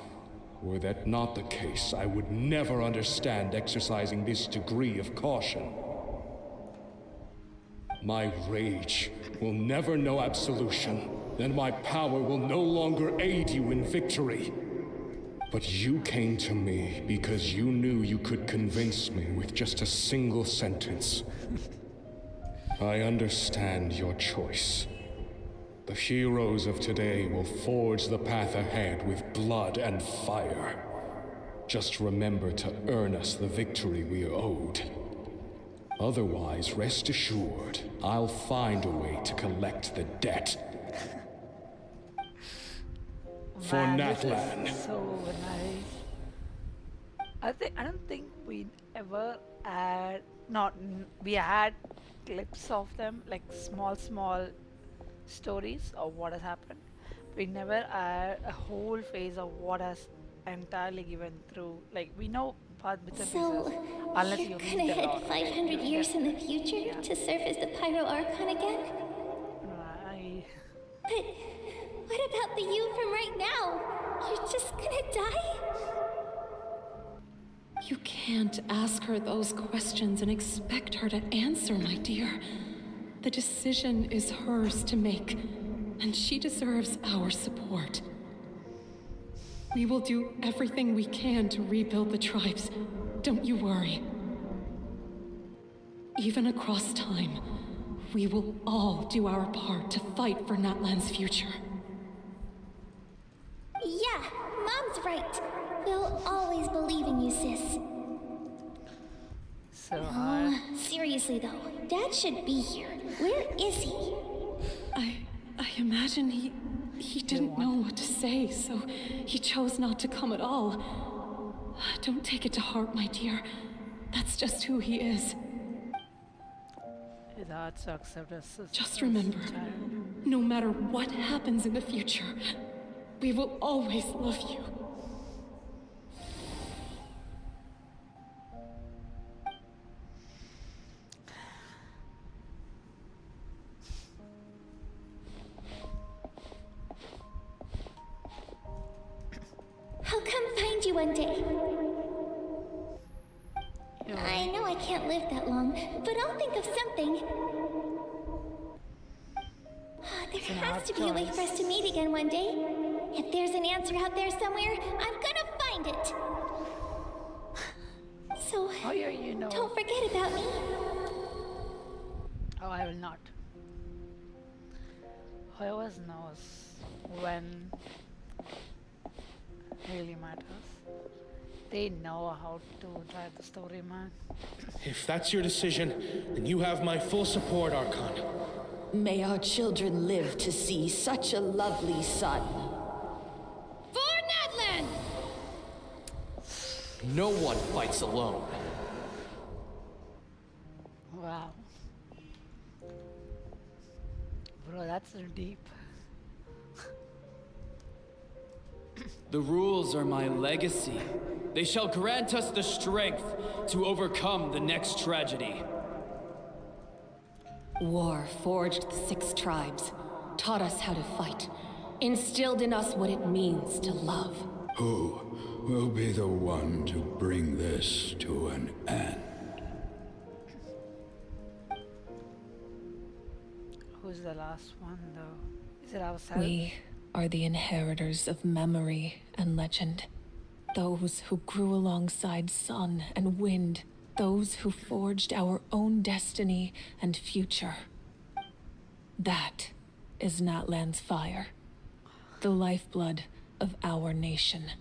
S2: Were that not the case, I would never understand exercising this degree of caution. My rage will never know absolution, and my power will no longer aid you in victory. But you came to me because you knew you could convince me with just a single sentence.
S21: I understand your choice. The heroes of today will forge the path ahead with blood and fire. Just remember to earn us the victory we are owed. Otherwise, rest assured, I'll find a way to collect the debt. For Natlan.
S1: This is so nice. I don't think we ever had we had clips of them, like small stories of what has happened. We never had a whole phase of what has entirely given through. Like we know bits and pieces. Unless
S9: you're
S1: you
S9: gonna
S1: read the
S9: head
S1: lore.
S9: 500 years in the future to surface the Pyro Archon again?
S1: I...
S9: But what about the you from right now? You're just gonna die?
S8: You can't ask her those questions and expect her to answer, my dear. The decision is hers to make, and she deserves our support. We will do everything we can to rebuild the tribes. Don't you worry. Even across time, we will all do our part to fight for Natlan's future.
S9: Yeah, Mom's right. We'll always believe in you, sis.
S1: So hard.
S9: Seriously though, Dad should be here. Where is he?
S8: I imagine he didn't know what to say, so he chose not to come at all. Don't take it to heart, my dear. That's just who he is.
S1: It's hard to accept as
S8: Just remember, no matter what happens in the future, we will always love you.
S9: I'll come find you one day. I know I can't live that long, but I'll think of something. There has to be a way for us to meet again one day. If there's an answer out there somewhere, I'm gonna find it. So, don't forget about me.
S1: Oh, I will not. Who always knows when really matters. They know how to drive the story, man.
S21: If that's your decision, then you have my full support, Archon.
S22: May our children live to see such a lovely son.
S16: For Natlan!
S14: No one fights alone.
S1: Wow. Bro, that's so deep.
S23: The rules are my legacy. They shall grant us the strength to overcome the next tragedy.
S8: War forged the 6 tribes, taught us how to fight, instilled in us what it means to love.
S2: Who will be the one to bring this to an end?
S1: Who's the last one, though? Is it ourselves?
S17: We are the inheritors of memory and legend. Those who grew alongside sun and wind. Those who forged our own destiny and future. That is Natlan's fire. The lifeblood of our nation.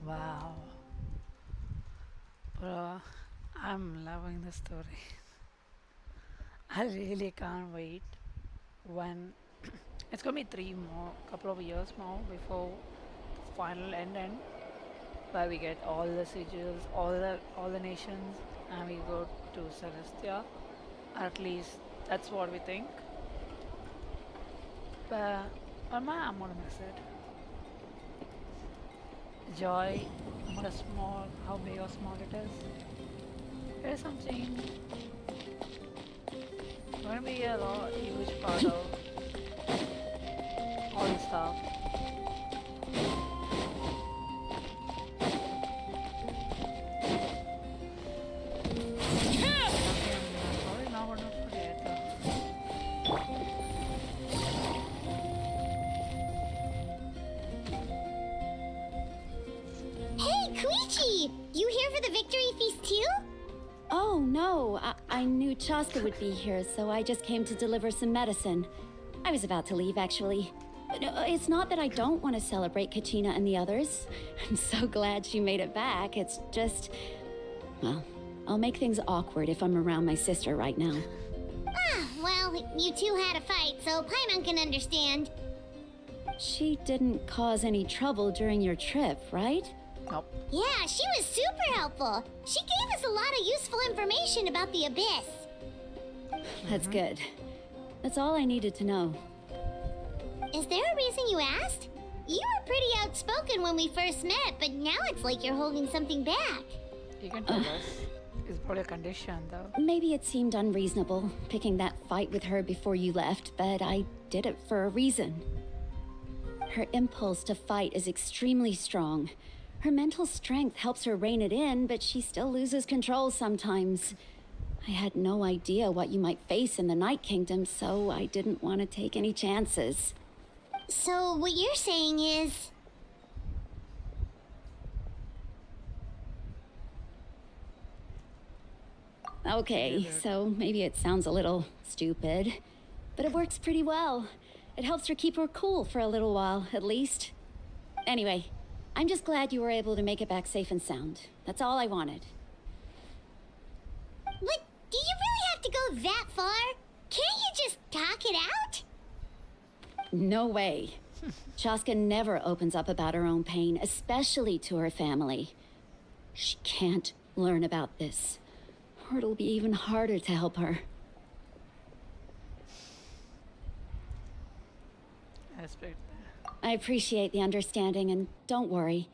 S1: Wow. Bro, I'm loving the story. I really can't wait when it's gonna be couple of years more before the final end, where we get all the sigils, all the nations, and we go to Celestia. At least that's what we think. But I'm gonna miss it. Joy, how big or small it is. There's something gonna be a huge part of all the stuff. Sorry, now we're not forget.
S9: Hey, Koichi! You here for the victory feast too?
S16: Oh, no. I knew Chaska would be here, so I just came to deliver some medicine. I was about to leave, actually. No, it's not that I don't want to celebrate Kachina and the others. I'm so glad she made it back. It's just... Well, I'll make things awkward if I'm around my sister right now.
S9: Ah, well, you two had a fight, so Paimon can understand.
S16: She didn't cause any trouble during your trip, right?
S1: Nope.
S9: Yeah, she was super helpful. She gave us a lot of useful information about the Abyss.
S16: That's good. That's all I needed to know.
S9: Is there a reason you asked? You were pretty outspoken when we first met, but now it's like you're holding something back.
S1: You can tell us. It's probably a condition, though.
S16: Maybe it seemed unreasonable, picking that fight with her before you left, but I did it for a reason. Her impulse to fight is extremely strong. Her mental strength helps her rein it in, but she still loses control sometimes. I had no idea what you might face in the Night Kingdom, so I didn't want to take any chances.
S9: So what you're saying is...
S16: Okay, so maybe it sounds a little stupid, but it works pretty well. It helps her keep her cool for a little while, at least. Anyway, I'm just glad you were able to make it back safe and sound. That's all I wanted.
S9: But do you really have to go that far? Can't you just talk it out?
S16: No way. Chaska never opens up about her own pain, especially to her family. She can't learn about this, or it'll be even harder to help her. I appreciate the understanding, and don't worry.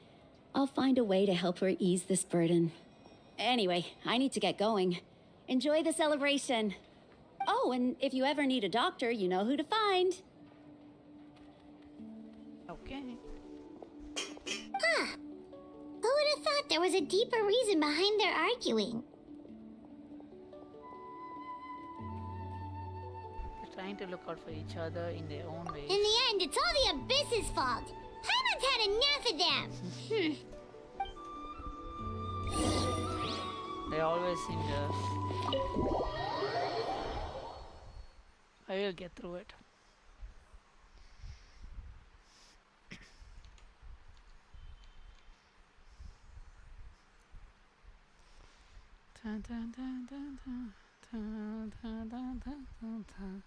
S16: I'll find a way to help her ease this burden. Anyway, I need to get going. Enjoy the celebration. Oh, and if you ever need a doctor, you know who to find.
S1: Okay.
S9: Huh. Who would have thought there was a deeper reason behind their arguing?
S1: They're trying to look out for each other in their own way.
S9: In the end, it's all the Abyss's fault. Paimon's had enough of them.
S1: They always seem to... I will get through it. Dun, dun, dun, dun, dun, dun, dun, dun, dun, dun, dun.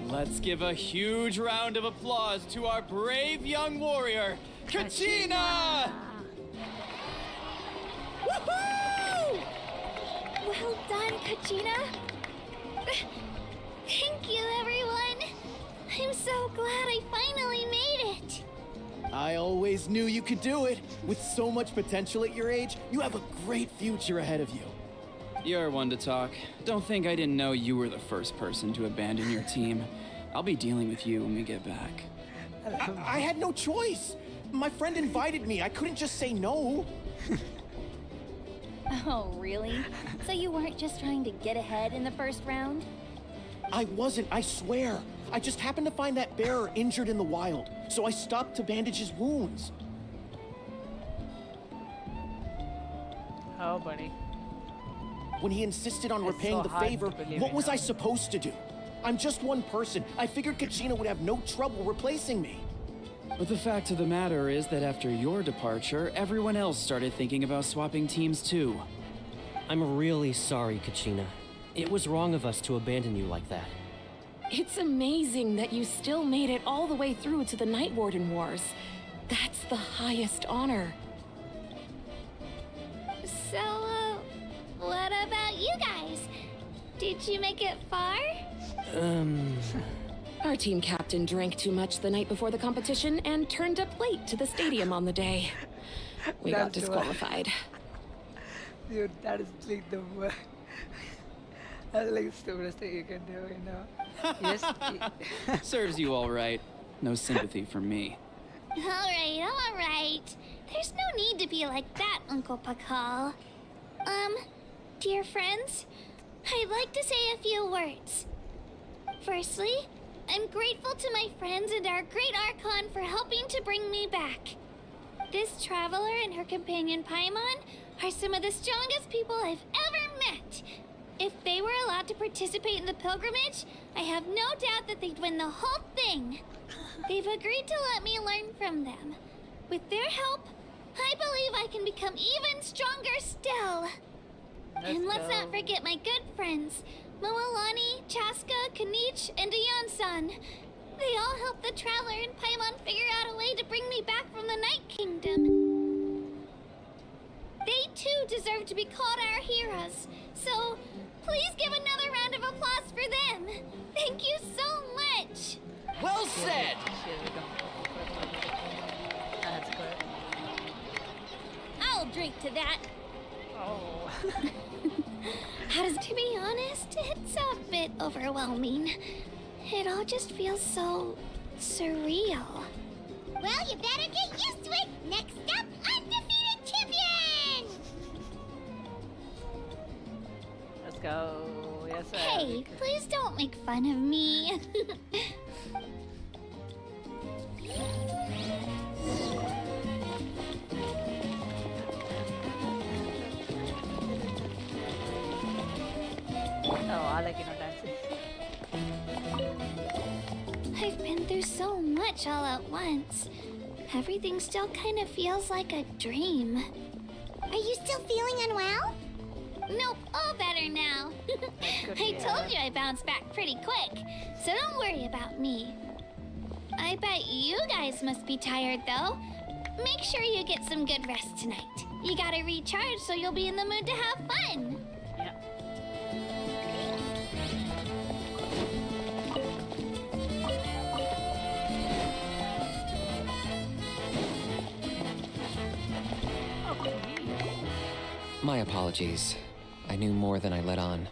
S23: Let's give a huge round of applause to our brave young warrior, Kachina!
S18: Woohoo! Well done, Kachina. Thank you, everyone. I'm so glad I finally made it.
S14: I always knew you could do it. With so much potential at your age, you have a great future ahead of you.
S23: You're one to talk. Don't think I didn't know you were the first person to abandon your team. I'll be dealing with you when we get back.
S14: I had no choice. My friend invited me. I couldn't just say no.
S4: Oh, really? So you weren't just trying to get ahead in the first round?
S14: I wasn't, I swear. I just happened to find that bearer injured in the wild, so I stopped to bandage his wounds.
S1: Oh, buddy.
S14: When he insisted on repaying
S1: so
S14: the
S1: hard
S14: favor,
S1: to believe
S14: what
S1: in
S14: was I
S1: him.
S14: supposed to do? I'm just one person. I figured Kachina would have no trouble replacing me.
S23: But the fact of the matter is that after your departure, everyone else started thinking about swapping teams too.
S14: I'm really sorry, Kachina. It was wrong of us to abandon you like that.
S17: It's amazing that you still made it all the way through to the Night Warden Wars. That's the highest honor.
S18: So, what about you guys? Did you make it far?
S17: Our team captain drank too much the night before the competition and turned up late to the stadium on the day. We got
S1: That's
S17: disqualified.
S1: Dude, that is like the worst. That's like the stupidest thing you can do, you know? Yes.
S23: Serves you all right. No sympathy for me.
S18: Alright. There's no need to be like that, Uncle Pakal. Dear friends, I'd like to say a few words. Firstly, I'm grateful to my friends and our great Archon for helping to bring me back. This traveler and her companion Paimon are some of the strongest people I've ever met. If they were allowed to participate in the pilgrimage, I have no doubt that they'd win the whole thing. They've agreed to let me learn from them. With their help, I believe I can become even stronger still. And let's not forget my good friends, Moalani, Chaska, Kanich, and Ayan-san. They all helped the traveler and Paimon figure out a way to bring me back from the Night Kingdom. They too deserve to be called our heroes, so please give another round of applause for them. Thank you so much.
S23: Well said!
S1: That's good.
S18: I'll drink to that.
S1: Oh.
S18: To be honest, it's a bit overwhelming. It all just feels so surreal. Well, you better get used to it. Next up, undefeated champion!
S1: Let's go. Yes, sir.
S18: Hey, please don't make fun of me.
S1: Oh, I like dancing.
S18: I've been through so much all at once. Everything still kind of feels like a dream. Are you still feeling unwell? Nope, all better now. I told you I bounced back pretty quick, so don't worry about me. I bet you guys must be tired though. Make sure you get some good rest tonight. You gotta recharge so you'll be in the mood to have fun.
S1: Yeah.
S5: My apologies. I knew more than I let on.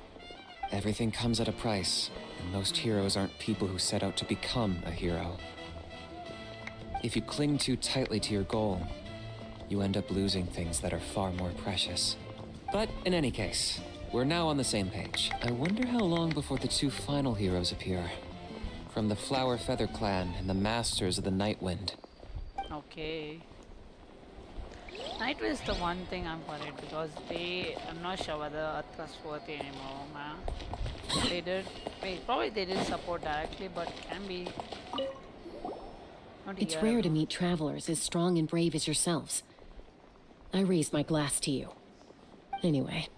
S5: Everything comes at a price, and most heroes aren't people who set out to become a hero. If you cling too tightly to your goal, you end up losing things that are far more precious. But in any case, we're now on the same page. I wonder how long before the two final heroes appear. From the Flower Feather Clan and the Masters of the Night Wind.
S1: Okay. Night is the one thing I'm worried because I'm not sure whether Earth trustworthy anymore, man. Probably they did support directly, but can be.
S8: It's rare to meet travelers as strong and brave as yourselves. I raise my glass to you. Anyway,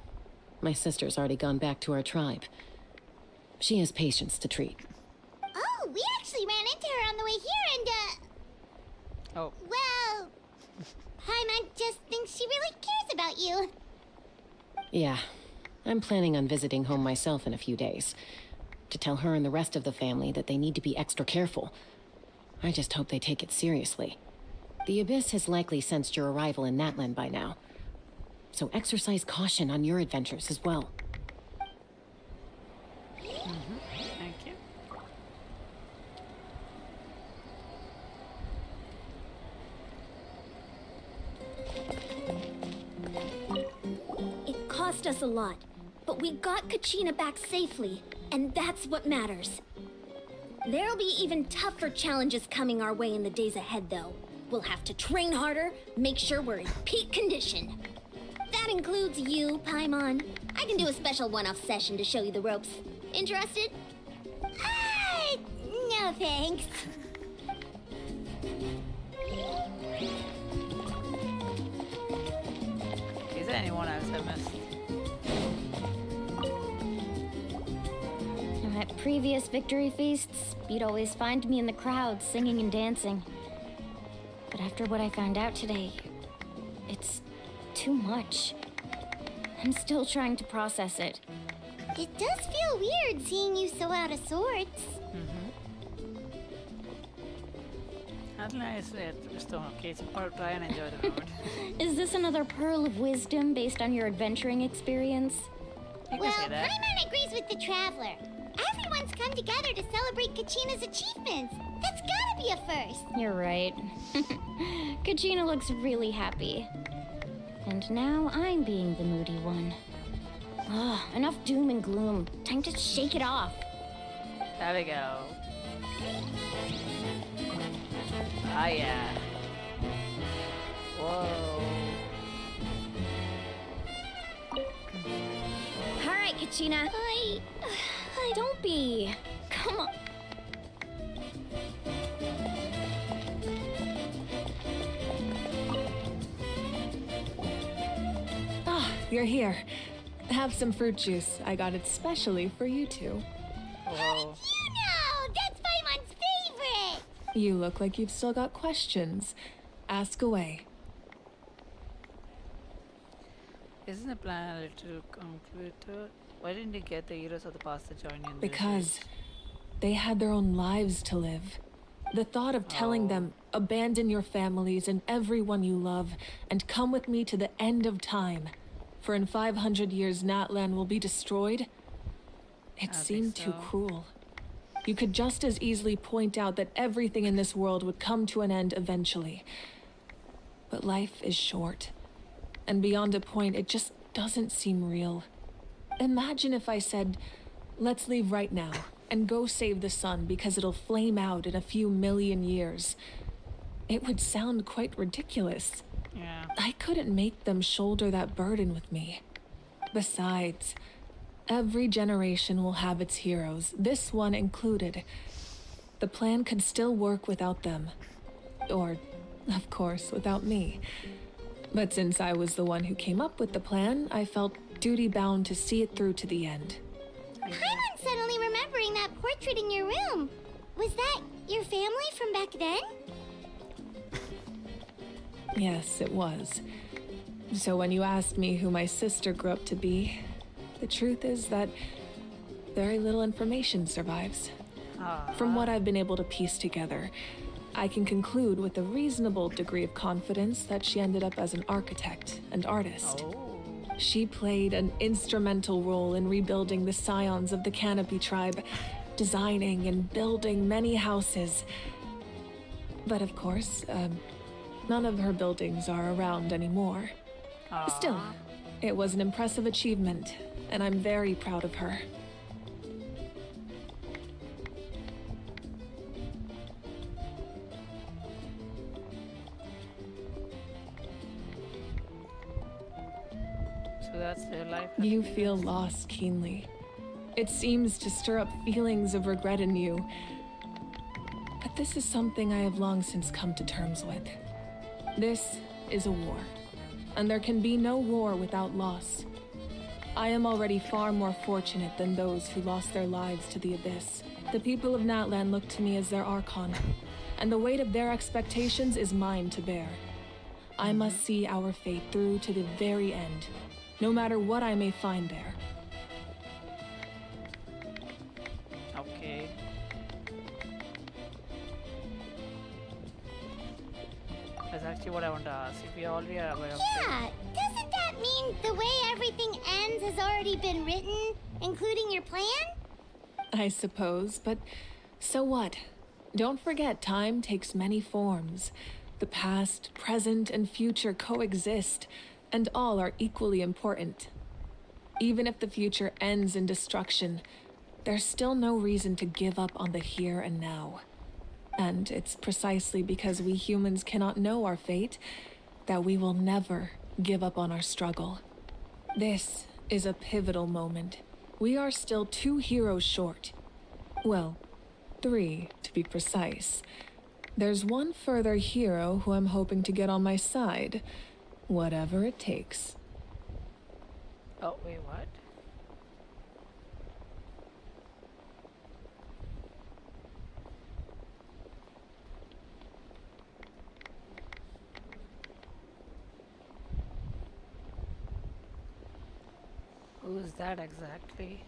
S8: my sister's already gone back to our tribe. She has patients to treat.
S18: Oh, we actually ran into her on the way here and,
S1: Oh.
S18: Well, Paimon just thinks she really cares about you.
S8: Yeah, I'm planning on visiting home myself in a few days. To tell her and the rest of the family that they need to be extra careful. I just hope they take it seriously. The Abyss has likely sensed your arrival in Natlan by now. So exercise caution on your adventures as well.
S1: Thank you.
S18: It cost us a lot, but we got Kachina back safely, and that's what matters. There'll be even tougher challenges coming our way in the days ahead, though. We'll have to train harder, make sure we're in peak condition. That includes you, Paimon. I can do a special one-off session to show you the ropes. Interested? No thanks.
S1: Is there anyone else I missed?
S4: At previous victory feasts, you'd always find me in the crowd singing and dancing. But after what I found out today, it's too much. I'm still trying to process it.
S18: It does feel weird seeing you so out of sorts.
S1: Okay, so I'll try and enjoy the road.
S4: Is this another pearl of wisdom based on your adventuring experience?
S18: Well, Paimon agrees with the Traveler. Everyone's come together to celebrate Kachina's achievements.
S9: That's gotta be a first.
S4: You're right. Kachina looks really happy. And now I'm being the moody one. Ugh, enough doom and gloom. Time to shake it off.
S1: There we go. Ah, yeah. Whoa.
S4: All right, Kachina. Don't be. Come on.
S17: Ah, you're here. Have some fruit juice. I got it specially for you two.
S1: Whoa.
S9: That's Paimon's favorite!
S17: You look like you've still got questions. Ask away.
S1: Isn't the plan a little complicated? Why didn't you get the heroes of the past to join in?
S17: Because they had their own lives to live. The thought of telling them, abandon your families and everyone you love, and come with me to the end of time, for in 500 years Natlan will be destroyed, it seemed too cruel. You could just as easily point out that everything in this world would come to an end eventually. But life is short, and beyond a point, it just doesn't seem real. Imagine if I said, let's leave right now and go save the sun because it'll flame out in a few million years. It would sound quite ridiculous.
S1: Yeah.
S17: I couldn't make them shoulder that burden with me. Besides, every generation will have its heroes, this one included. The plan could still work without them. Or, of course, without me. But since I was the one who came up with the plan, I felt duty-bound to see it through to the end.
S9: Paimon's suddenly remembering that portrait in your room. Was that your family from back then?
S17: Yes, it was. So when you asked me who my sister grew up to be, the truth is that very little information survives. From what I've been able to piece together, I can conclude with a reasonable degree of confidence that she ended up as an architect and artist. She played an instrumental role in rebuilding the scions of the Canopy tribe, designing and building many houses. But of course, none of her buildings are around anymore. Still, it was an impressive achievement, and I'm very proud of her.
S1: So that's their life.
S17: You feel loss keenly. It seems to stir up feelings of regret in you. But this is something I have long since come to terms with. This is a war, and there can be no war without loss. I am already far more fortunate than those who lost their lives to the Abyss. The people of Natlan look to me as their Archon, and the weight of their expectations is mine to bear. I must see our fate through to the very end, no matter what I may find there.
S1: Okay. That's actually what I want to ask. If we already are aware of
S9: Yeah, doesn't that mean the way everything ends has already been written, including your plan?
S17: I suppose, but so what? Don't forget, time takes many forms. The past, present, and future coexist, and all are equally important. Even if the future ends in destruction, there's still no reason to give up on the here and now. And it's precisely because we humans cannot know our fate that we will never give up on our struggle. This is a pivotal moment. We are still 2 heroes short. Well, 3 to be precise. There's one further hero who I'm hoping to get on my side, whatever it takes.
S1: Oh, wait, what? Who is that exactly?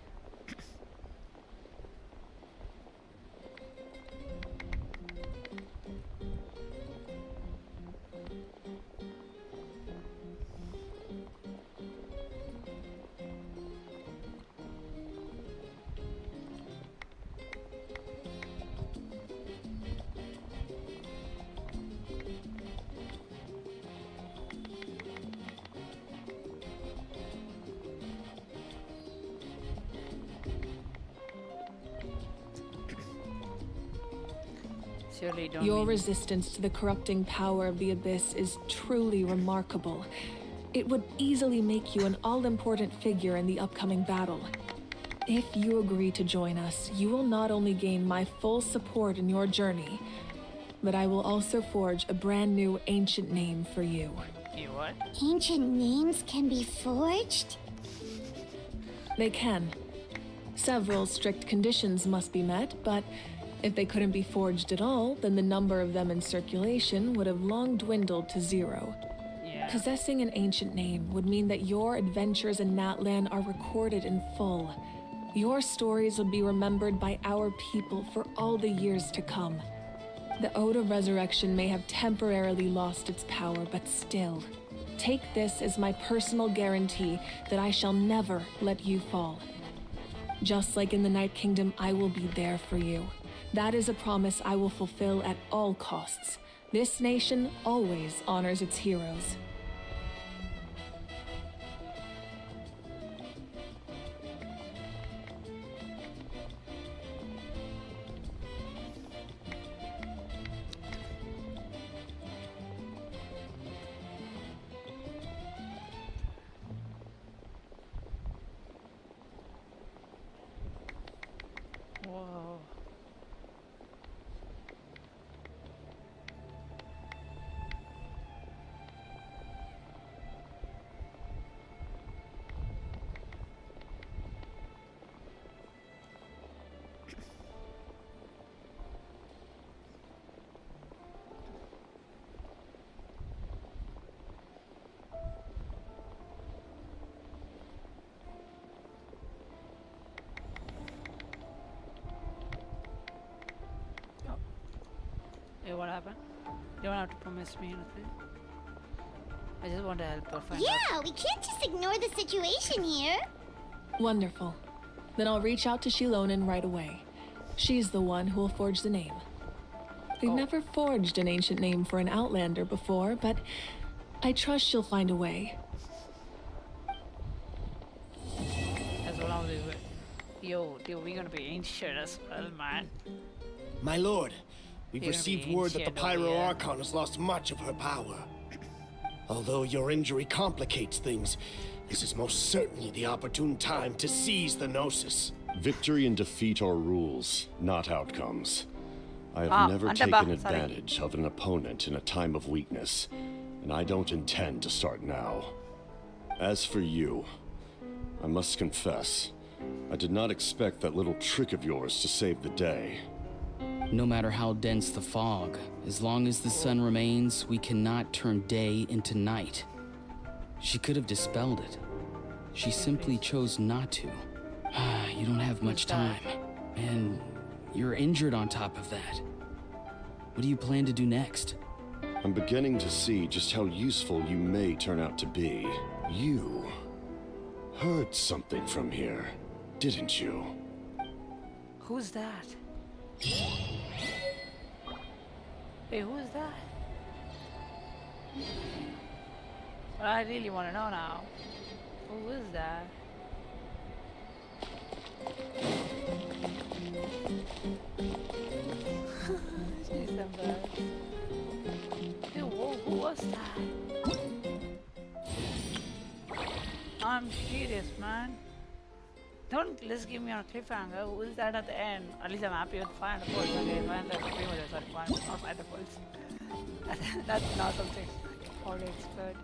S1: Surely don't
S17: Your
S1: mean-
S17: resistance to the corrupting power of the Abyss is truly remarkable. It would easily make you an all-important figure in the upcoming battle. If you agree to join us, you will not only gain my full support in your journey, but I will also forge a brand new ancient name for you.
S1: You what?
S9: Ancient names can be forged?
S17: They can. Several strict conditions must be met, but if they couldn't be forged at all, then the number of them in circulation would have long dwindled to 0.
S1: Yeah.
S17: Possessing an ancient name would mean that your adventures in Natlan are recorded in full. Your stories would be remembered by our people for all the years to come. The Ode of Resurrection may have temporarily lost its power, but still, take this as my personal guarantee that I shall never let you fall. Just like in the Night Kingdom, I will be there for you. That is a promise I will fulfill at all costs. This nation always honors its heroes.
S1: Whoa. Hey, what happened? You don't have to promise me anything. I just want to help her find out.
S9: Yeah, we can't just ignore the situation here.
S17: Wonderful. Then I'll reach out to Shilonen right away. She's the one who will forge the name. We've never forged an ancient name for an Outlander before, but I trust she'll find a way.
S1: That's what I'll do. Yo, dude, we're gonna be ancient as well, man.
S3: My lord, we've
S1: You're gonna
S3: received
S1: be
S3: word that the
S1: ancient over
S3: Pyro
S1: here.
S3: Archon has lost much of her power. Although your injury complicates things, this is most certainly the opportune time to seize the Gnosis.
S7: Victory and defeat are rules, not outcomes. I have
S1: Ah,
S7: never
S1: ante
S7: taken
S1: ba, sorry.
S7: advantage of an opponent in a time of weakness, and I don't intend to start now. As for you, I must confess, I did not expect that little trick of yours to save the day.
S10: No matter how dense the fog, as long as the sun remains, we cannot turn day into night. She could have dispelled it. She simply chose not to. You don't have much time. And you're injured on top of that. What do you plan to do next?
S7: I'm beginning to see just how useful you may turn out to be. You heard something from here, didn't you?
S1: Who's that? Hey, who's that? Well, I really want to know now. Who is that? She's embarrassed. Dude, who was that? I'm serious, man. Don't just give me on a cliffhanger. Who is that at the end? At least I'm happy with 500 points. Okay, 500, sorry, 500, not 500 points. That's not something I already expect.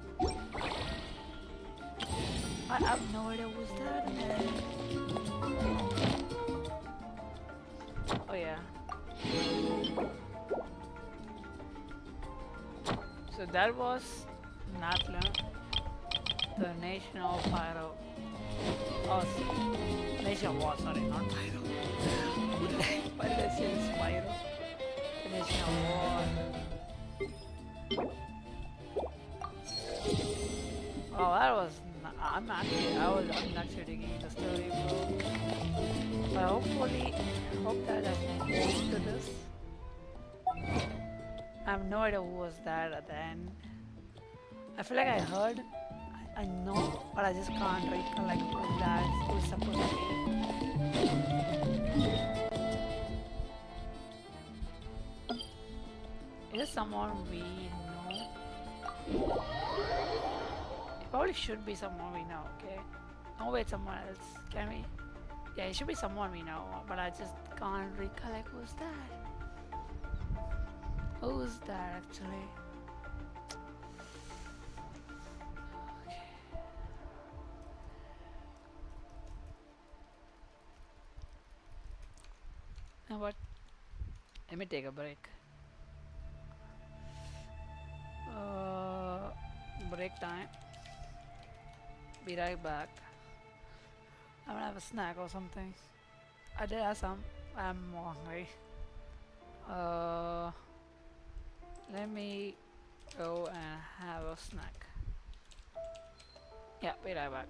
S1: I have no idea who's that at the end. Oh yeah. So that was Natlan, the nation of Pyro. Oh, nation of war, sorry, not Pyro. Why did I say it's Pyro? The nation of war. Oh, that was. I'm actually digging the story, bro. But hopefully, hope that has moved to this. I have no idea who was that at the end. I feel like I heard. I know, but I just can't recollect who that who's supposed to be. this someone we know? It probably should be someone we know, okay? No, wait, someone else. Can we? Yeah, it should be someone we know, but I just can't recollect who's that. Who's that actually? Okay. Now what? Let me take a break. Break time. Be right back. I'm gonna have a snack or something. I did have some. I'm more hungry. Let me go and have a snack. Yeah, be right back.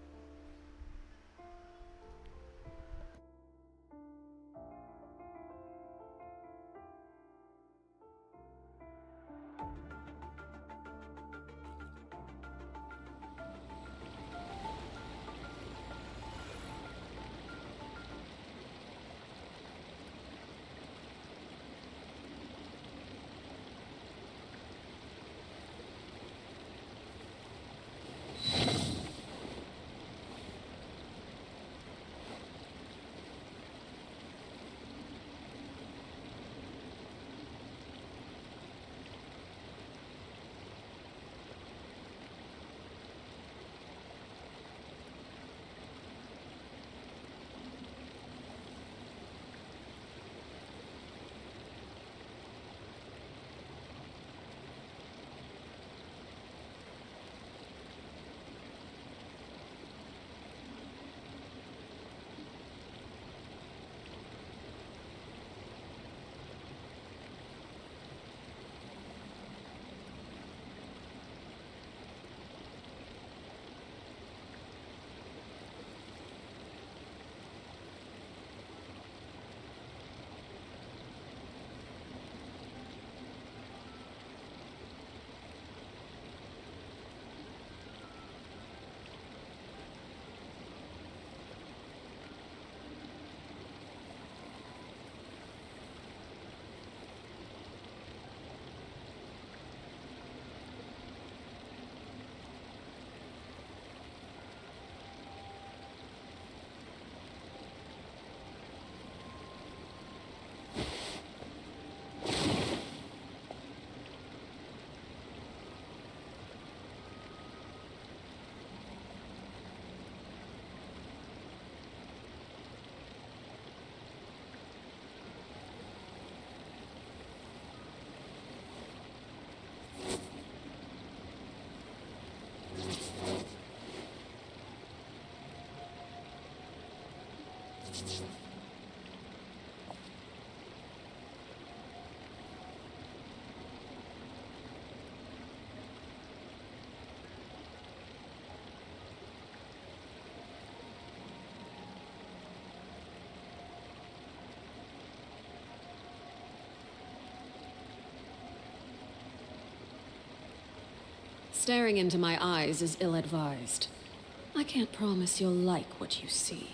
S8: Staring into my eyes is ill-advised. I can't promise you'll like what you see.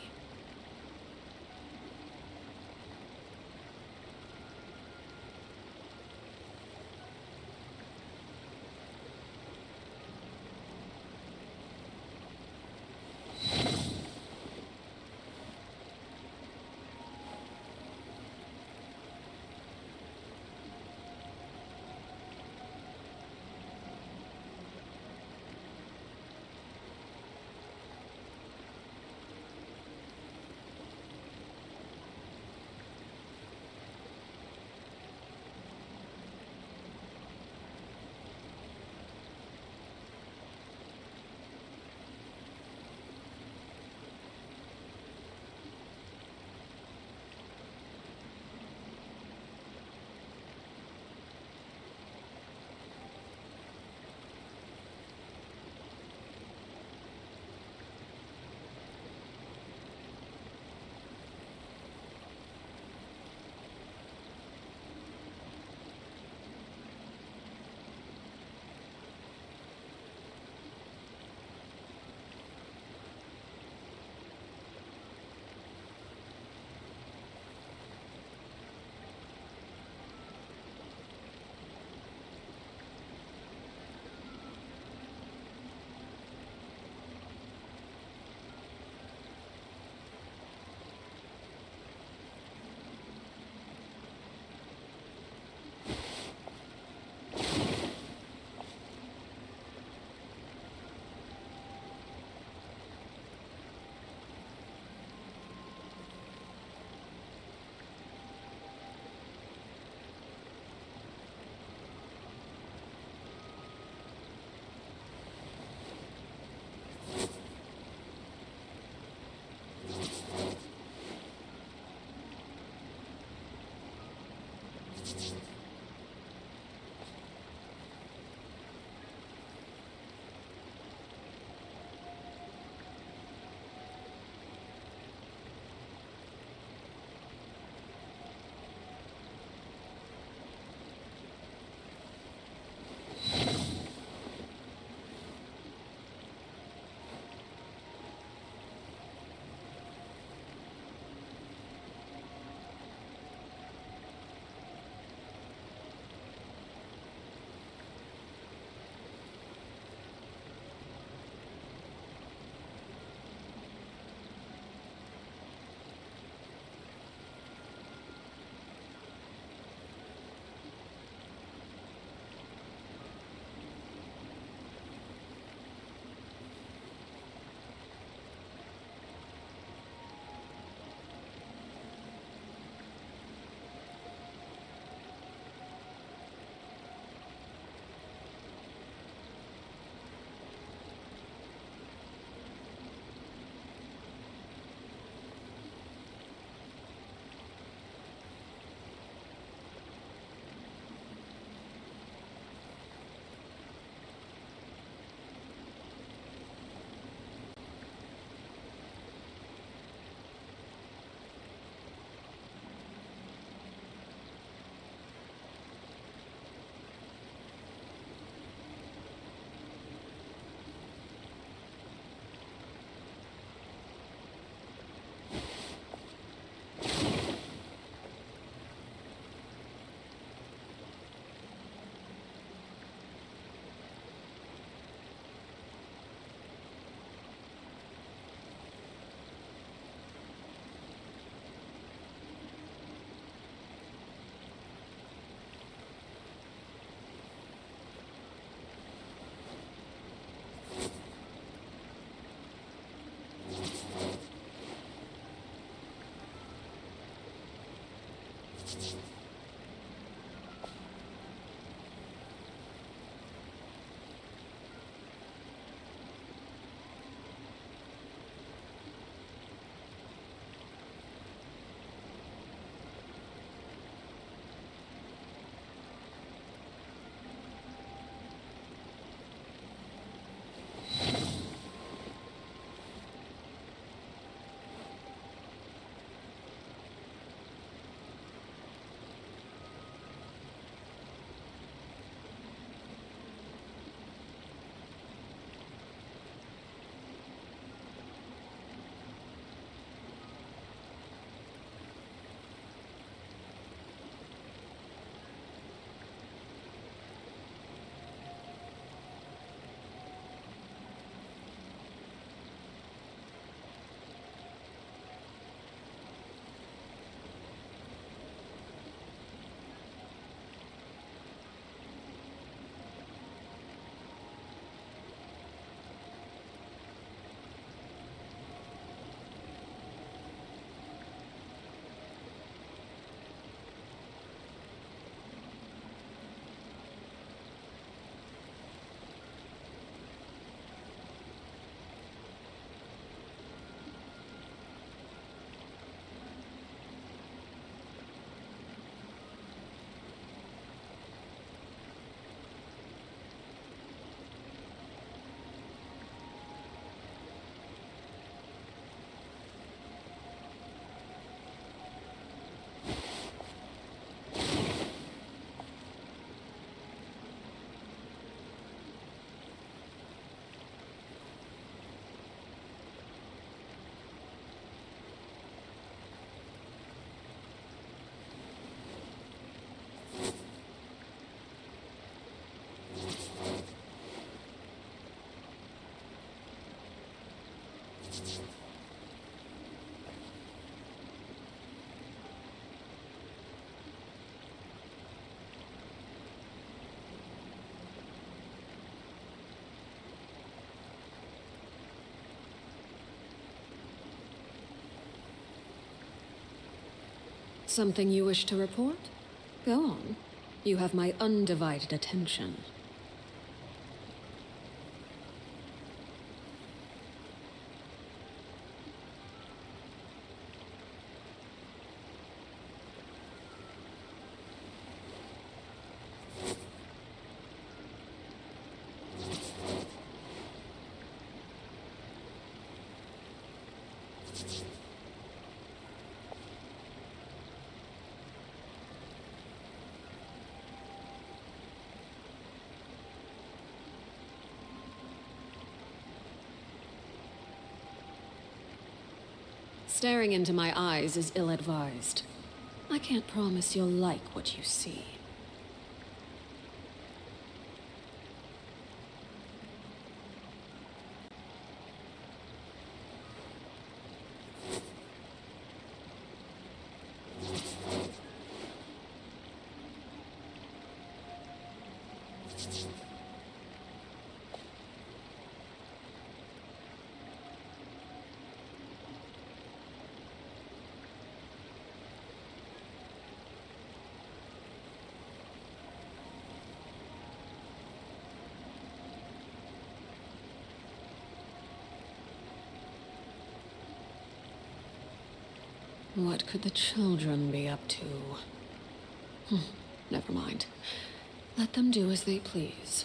S19: Something you wish to report? Go on. You have my undivided attention. Staring into my eyes is ill-advised. I can't promise you'll like what you see. What could the children be up to? Never mind. Let them do as they please.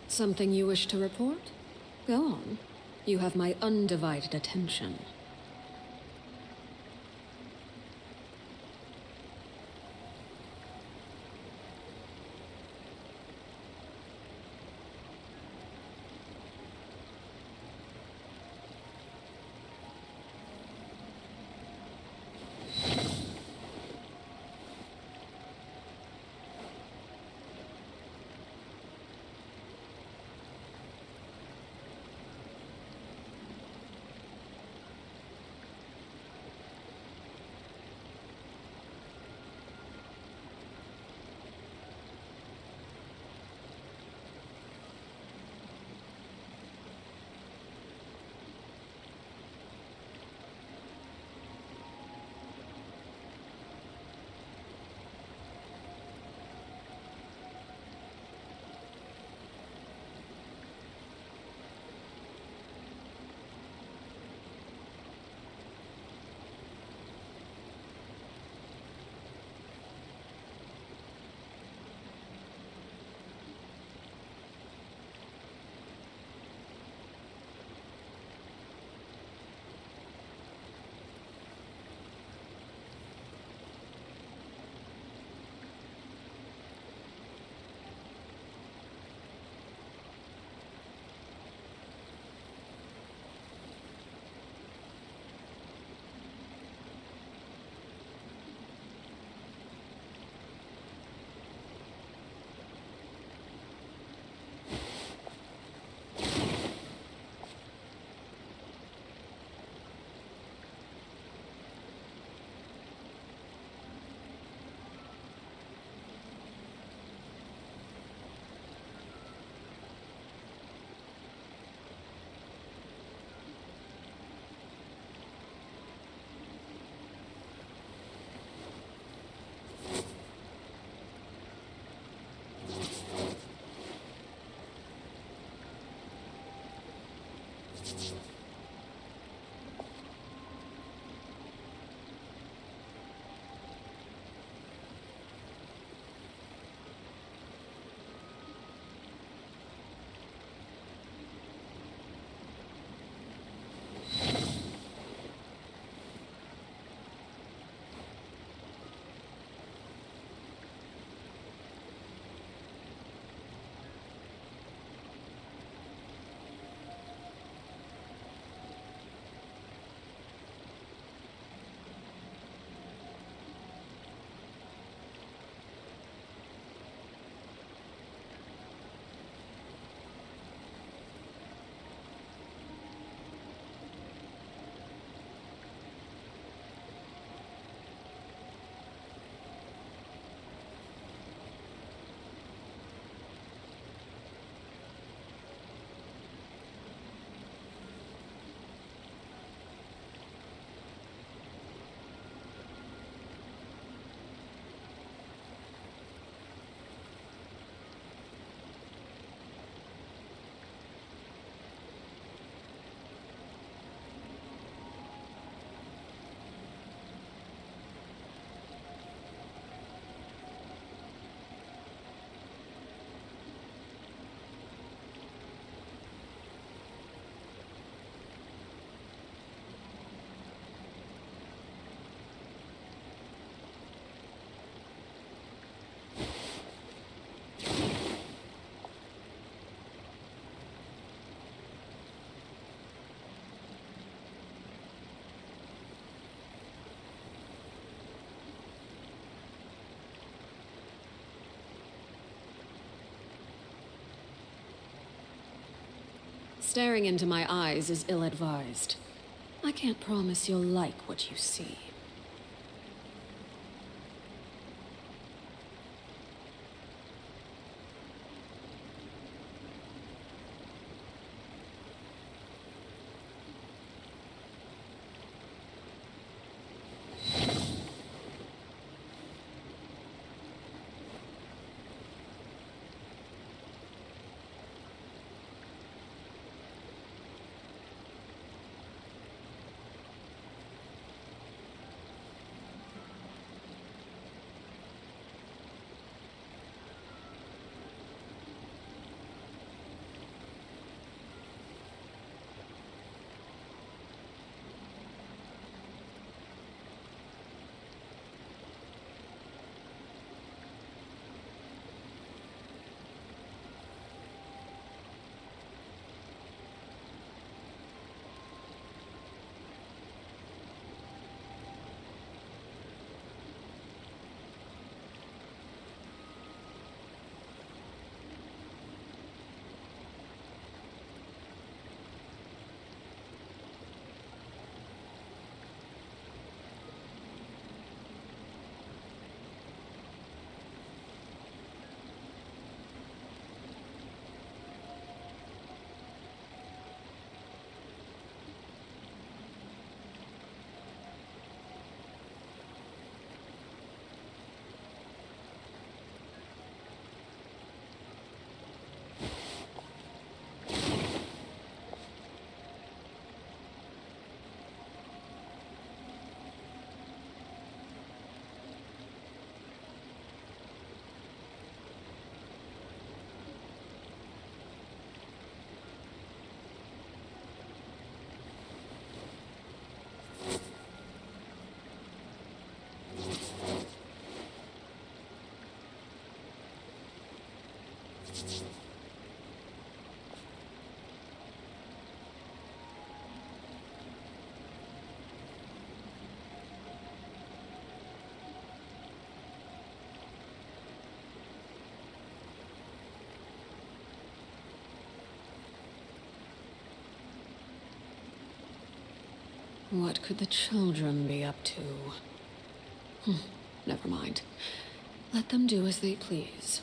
S19: Something you wish to report? Go on. You have my undivided attention.
S8: Staring into my eyes is ill-advised. I can't promise you'll like what you see. What could the children be up to? Never mind. Let them do as they please.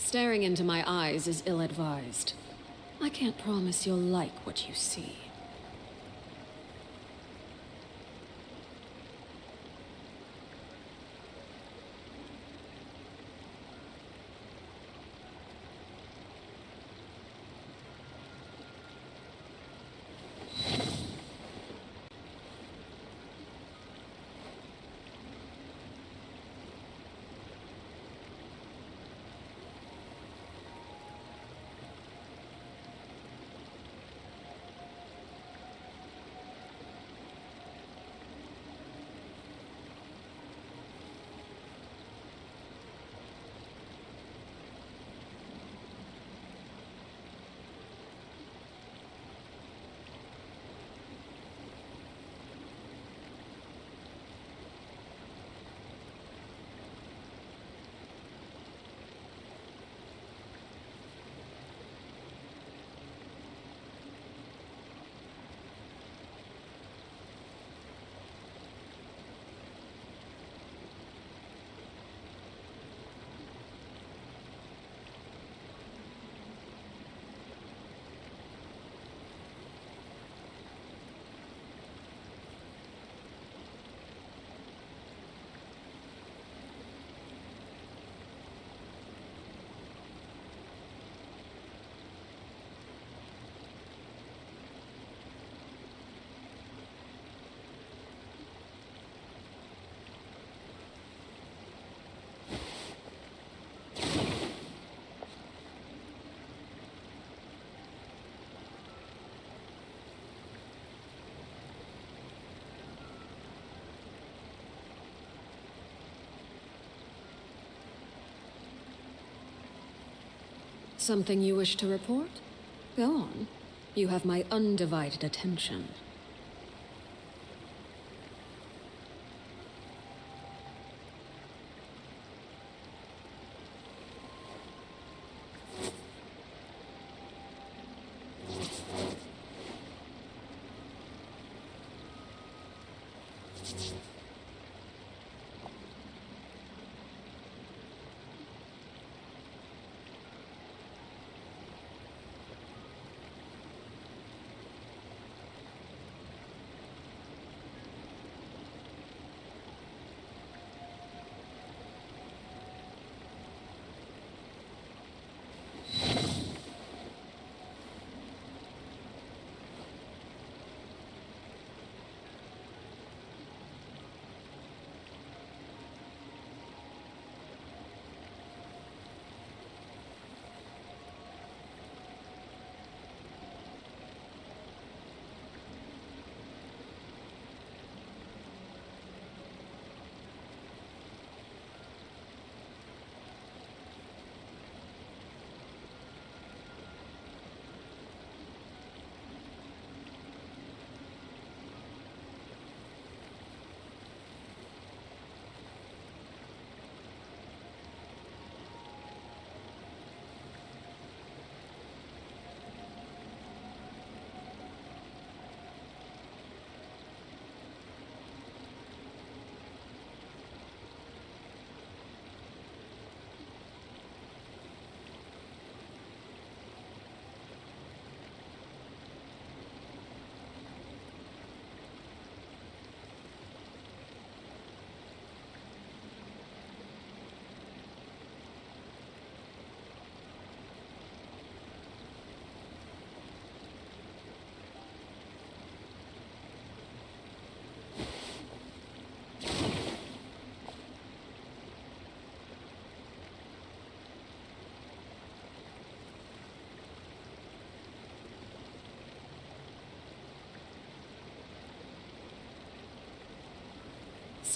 S8: Staring into my eyes is ill-advised. I can't promise you'll like what you see. Something you wish to report? Go on. You have my undivided attention.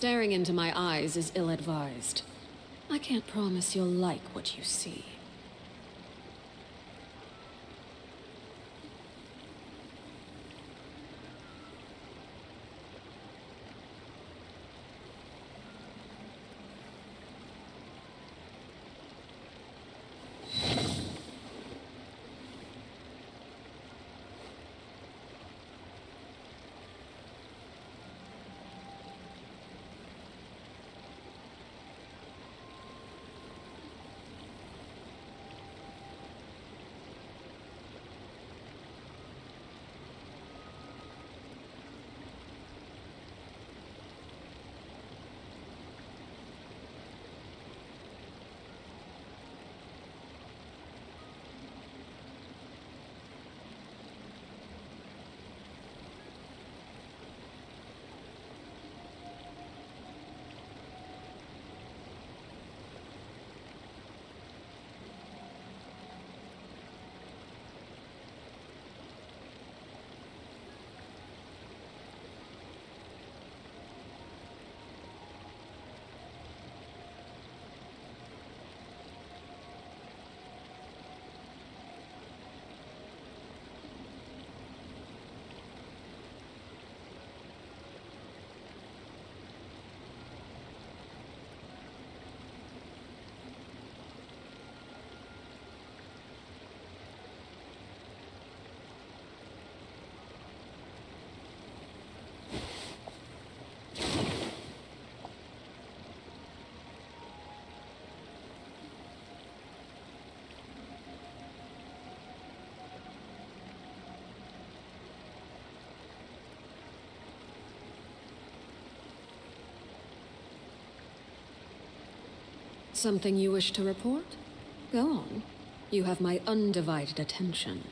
S8: Staring into my eyes is ill-advised. I can't promise you'll like what you see. Something you wish to report? Go on. You have my undivided attention.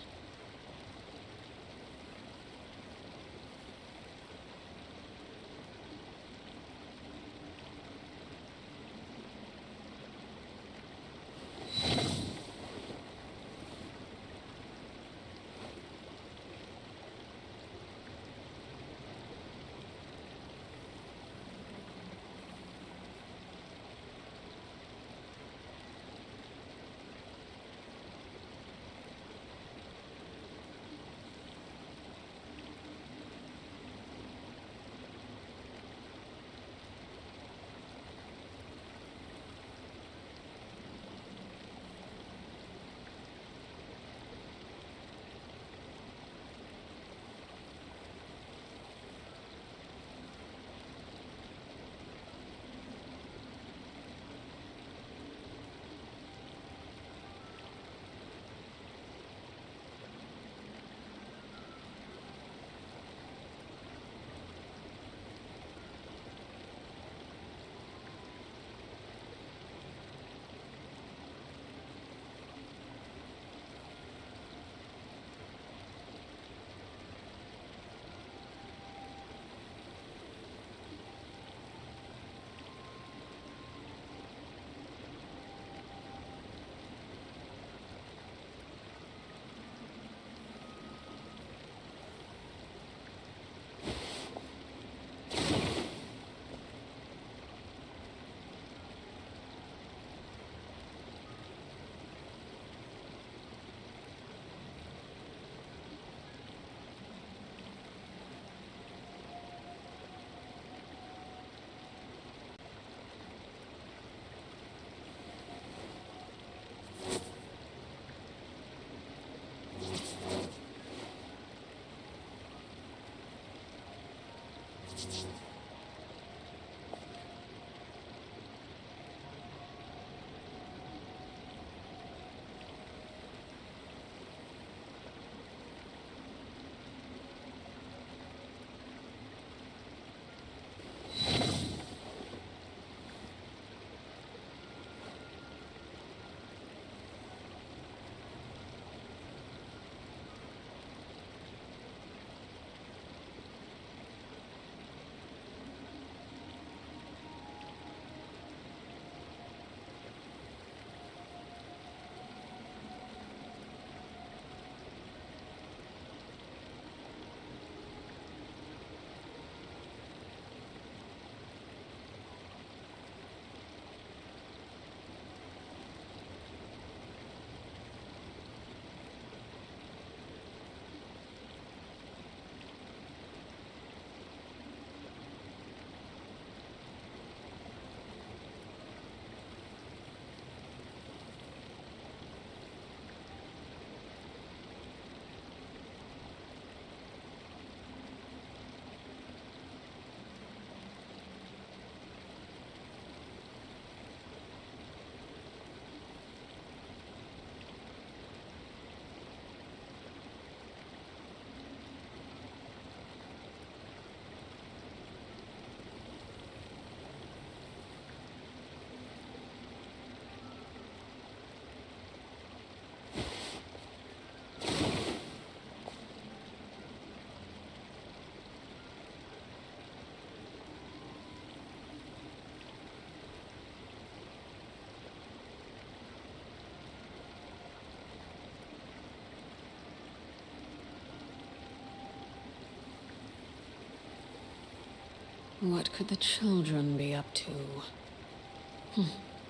S19: What could the children be up to?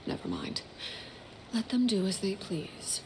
S19: Never mind. Let them do as they please.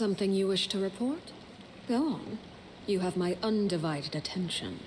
S19: Something you wish to report? Go on. You have my undivided attention.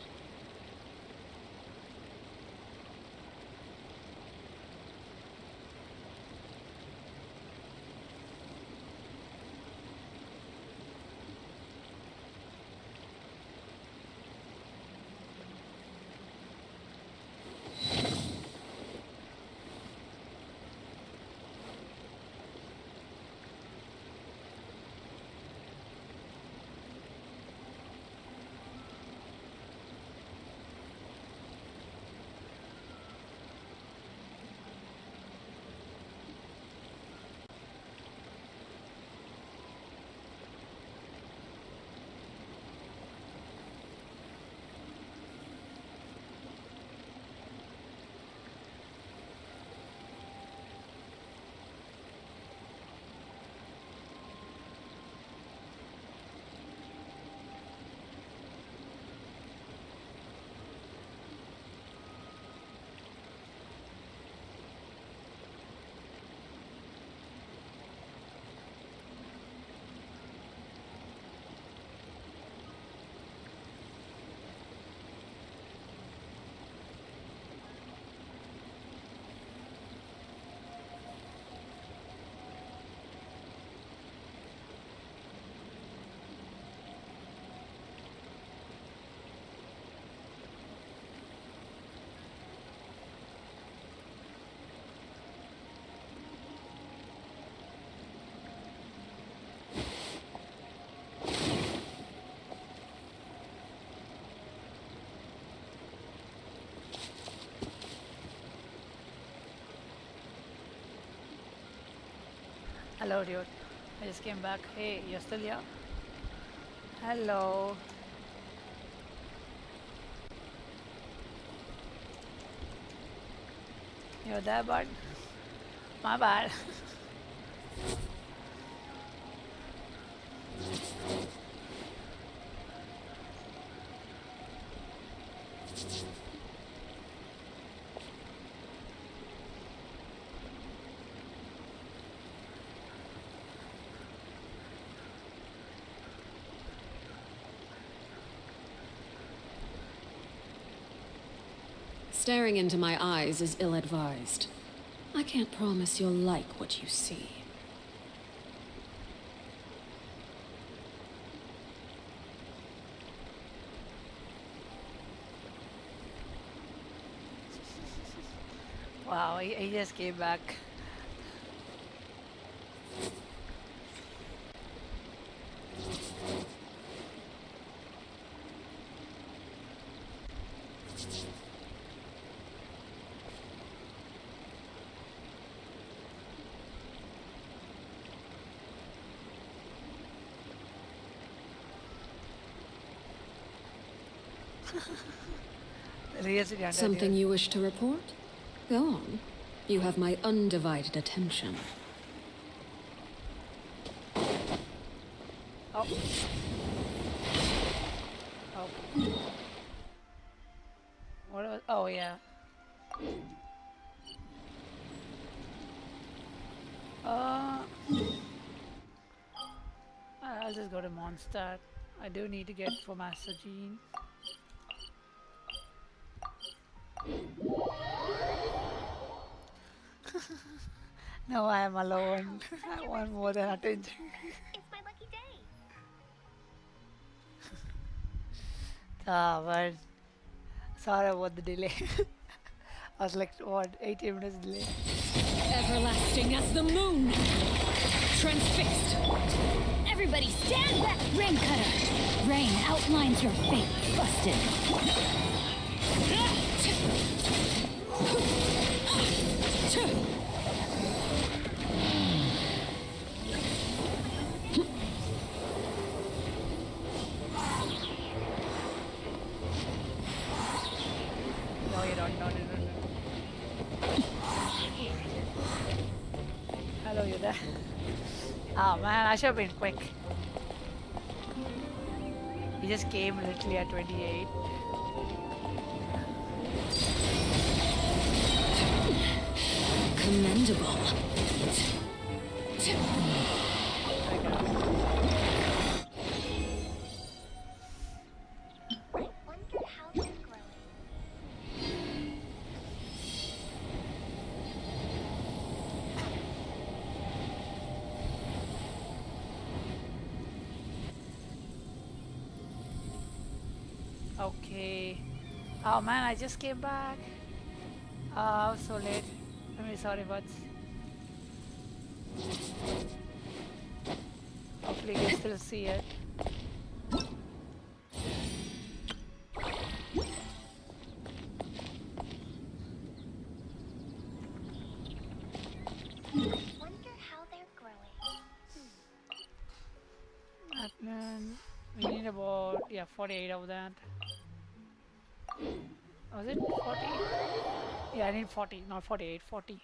S1: Hello, dude. I just came back. Hey, you're still here? Hello. You're there, bud? My bad.
S8: Staring into my eyes is ill-advised. I can't promise you'll like what you see.
S1: Wow, he just came back.
S8: Something you wish to report? Go on. You have my undivided attention.
S1: Oh. Oh. What was, oh yeah. I'll just go to Mondstadt. I do need to get for Master Gene. No, I am alone. I want more than attention.
S9: It's my lucky day.
S1: But sorry about the delay. I was like, what, 18 minutes delay?
S16: Everlasting as the moon! Transfixed! Everybody stand back! Rain cutter! Rain outlines your fate. Busted!
S1: No, you don't. No. Hello, you there? Oh man, I should have been quick. He just came literally at 28.
S8: Commendable.
S1: Okay. Oh man, I just came back. Oh, I was so late. I'm really sorry, buds. Hopefully you can still see it.
S9: Wonder how they're growing.
S1: Natlan, we need about 48 of that. Was it 40? Yeah, I need 40, not 48, 40.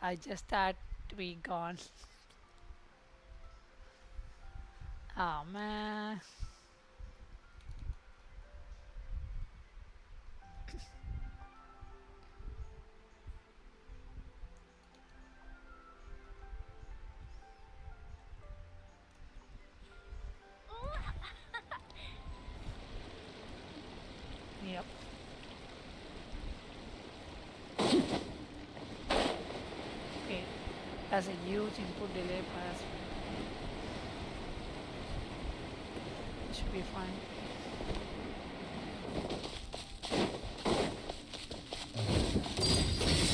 S1: I just had to be gone. Oh man. Yep. Okay, that's a huge input delay pass. It should be fine.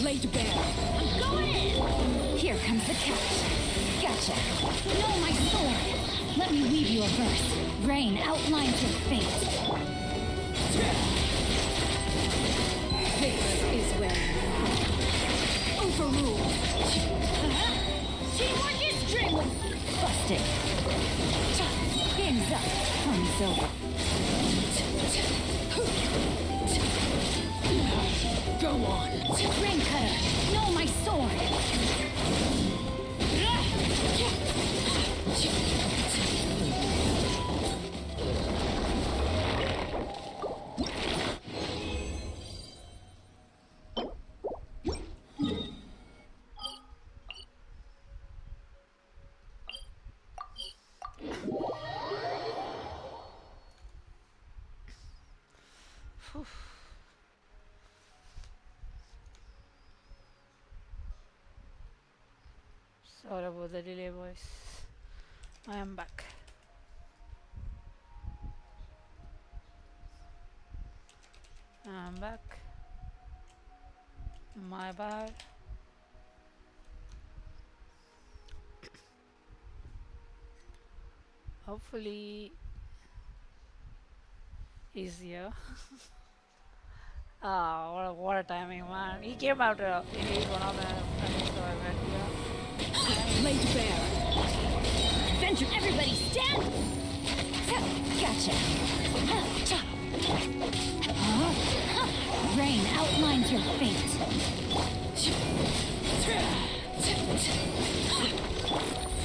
S16: Laid bare. I'm going in! Here comes the catch. Gotcha. No, my sword! Let me weave you a verse. Rain outlines your fate. Busted. Game's up. Fun's over.
S8: Go on.
S16: Rain cutter. No, my sword.
S1: Sorry about the delay, boys. I am back. I'm back. My bad. Hopefully he's here. Ah, what a timing, man. He came out, he's one of the friends, so I went here.
S16: Laid bare. Venture, everybody, stand! Gotcha. Rain outlines your fate.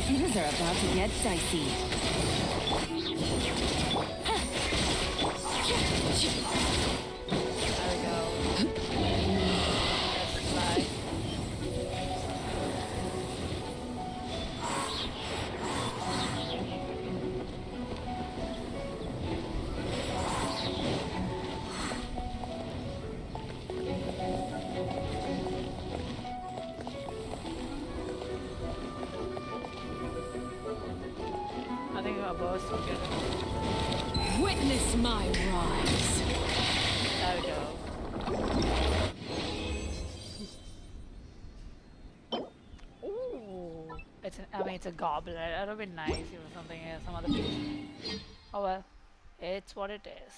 S16: Things are about to get dicey.
S1: I think our boss will get it.
S8: Witness my rise.
S1: There we go. Ooh, I mean, it's a goblin. That would be nice if it was something, some other piece. Oh well, it's what it is.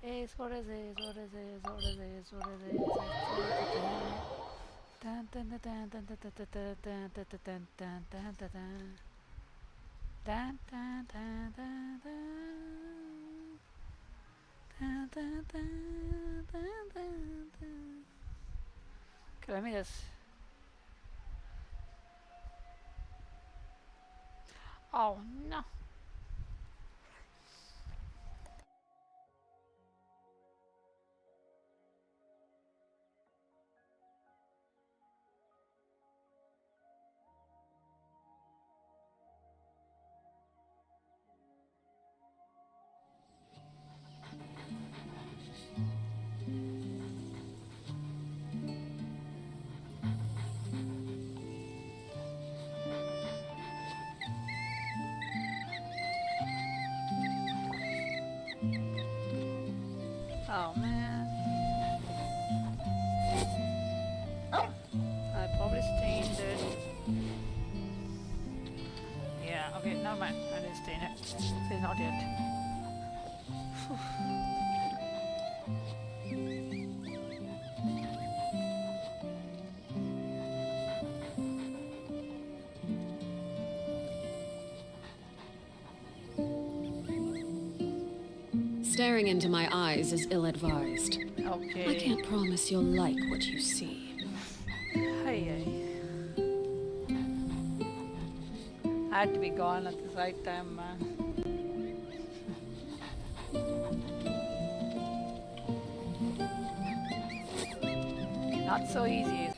S1: It's what it is. What it is. What it is. What it is. Dun dun dun dun dun dun dun dun dun dun dun dun dun dun dun. Dun dun dun dun dun dun dun dun dun. Okay, let me just. Oh no. Oh man. I probably stained it. Yeah, okay, never mind. I didn't stain it. It's not yet.
S8: Staring into my eyes is ill-advised.
S1: Okay.
S8: I can't promise you'll like what you see.
S1: Hey. I had to be gone at the right time, man. Not so easy,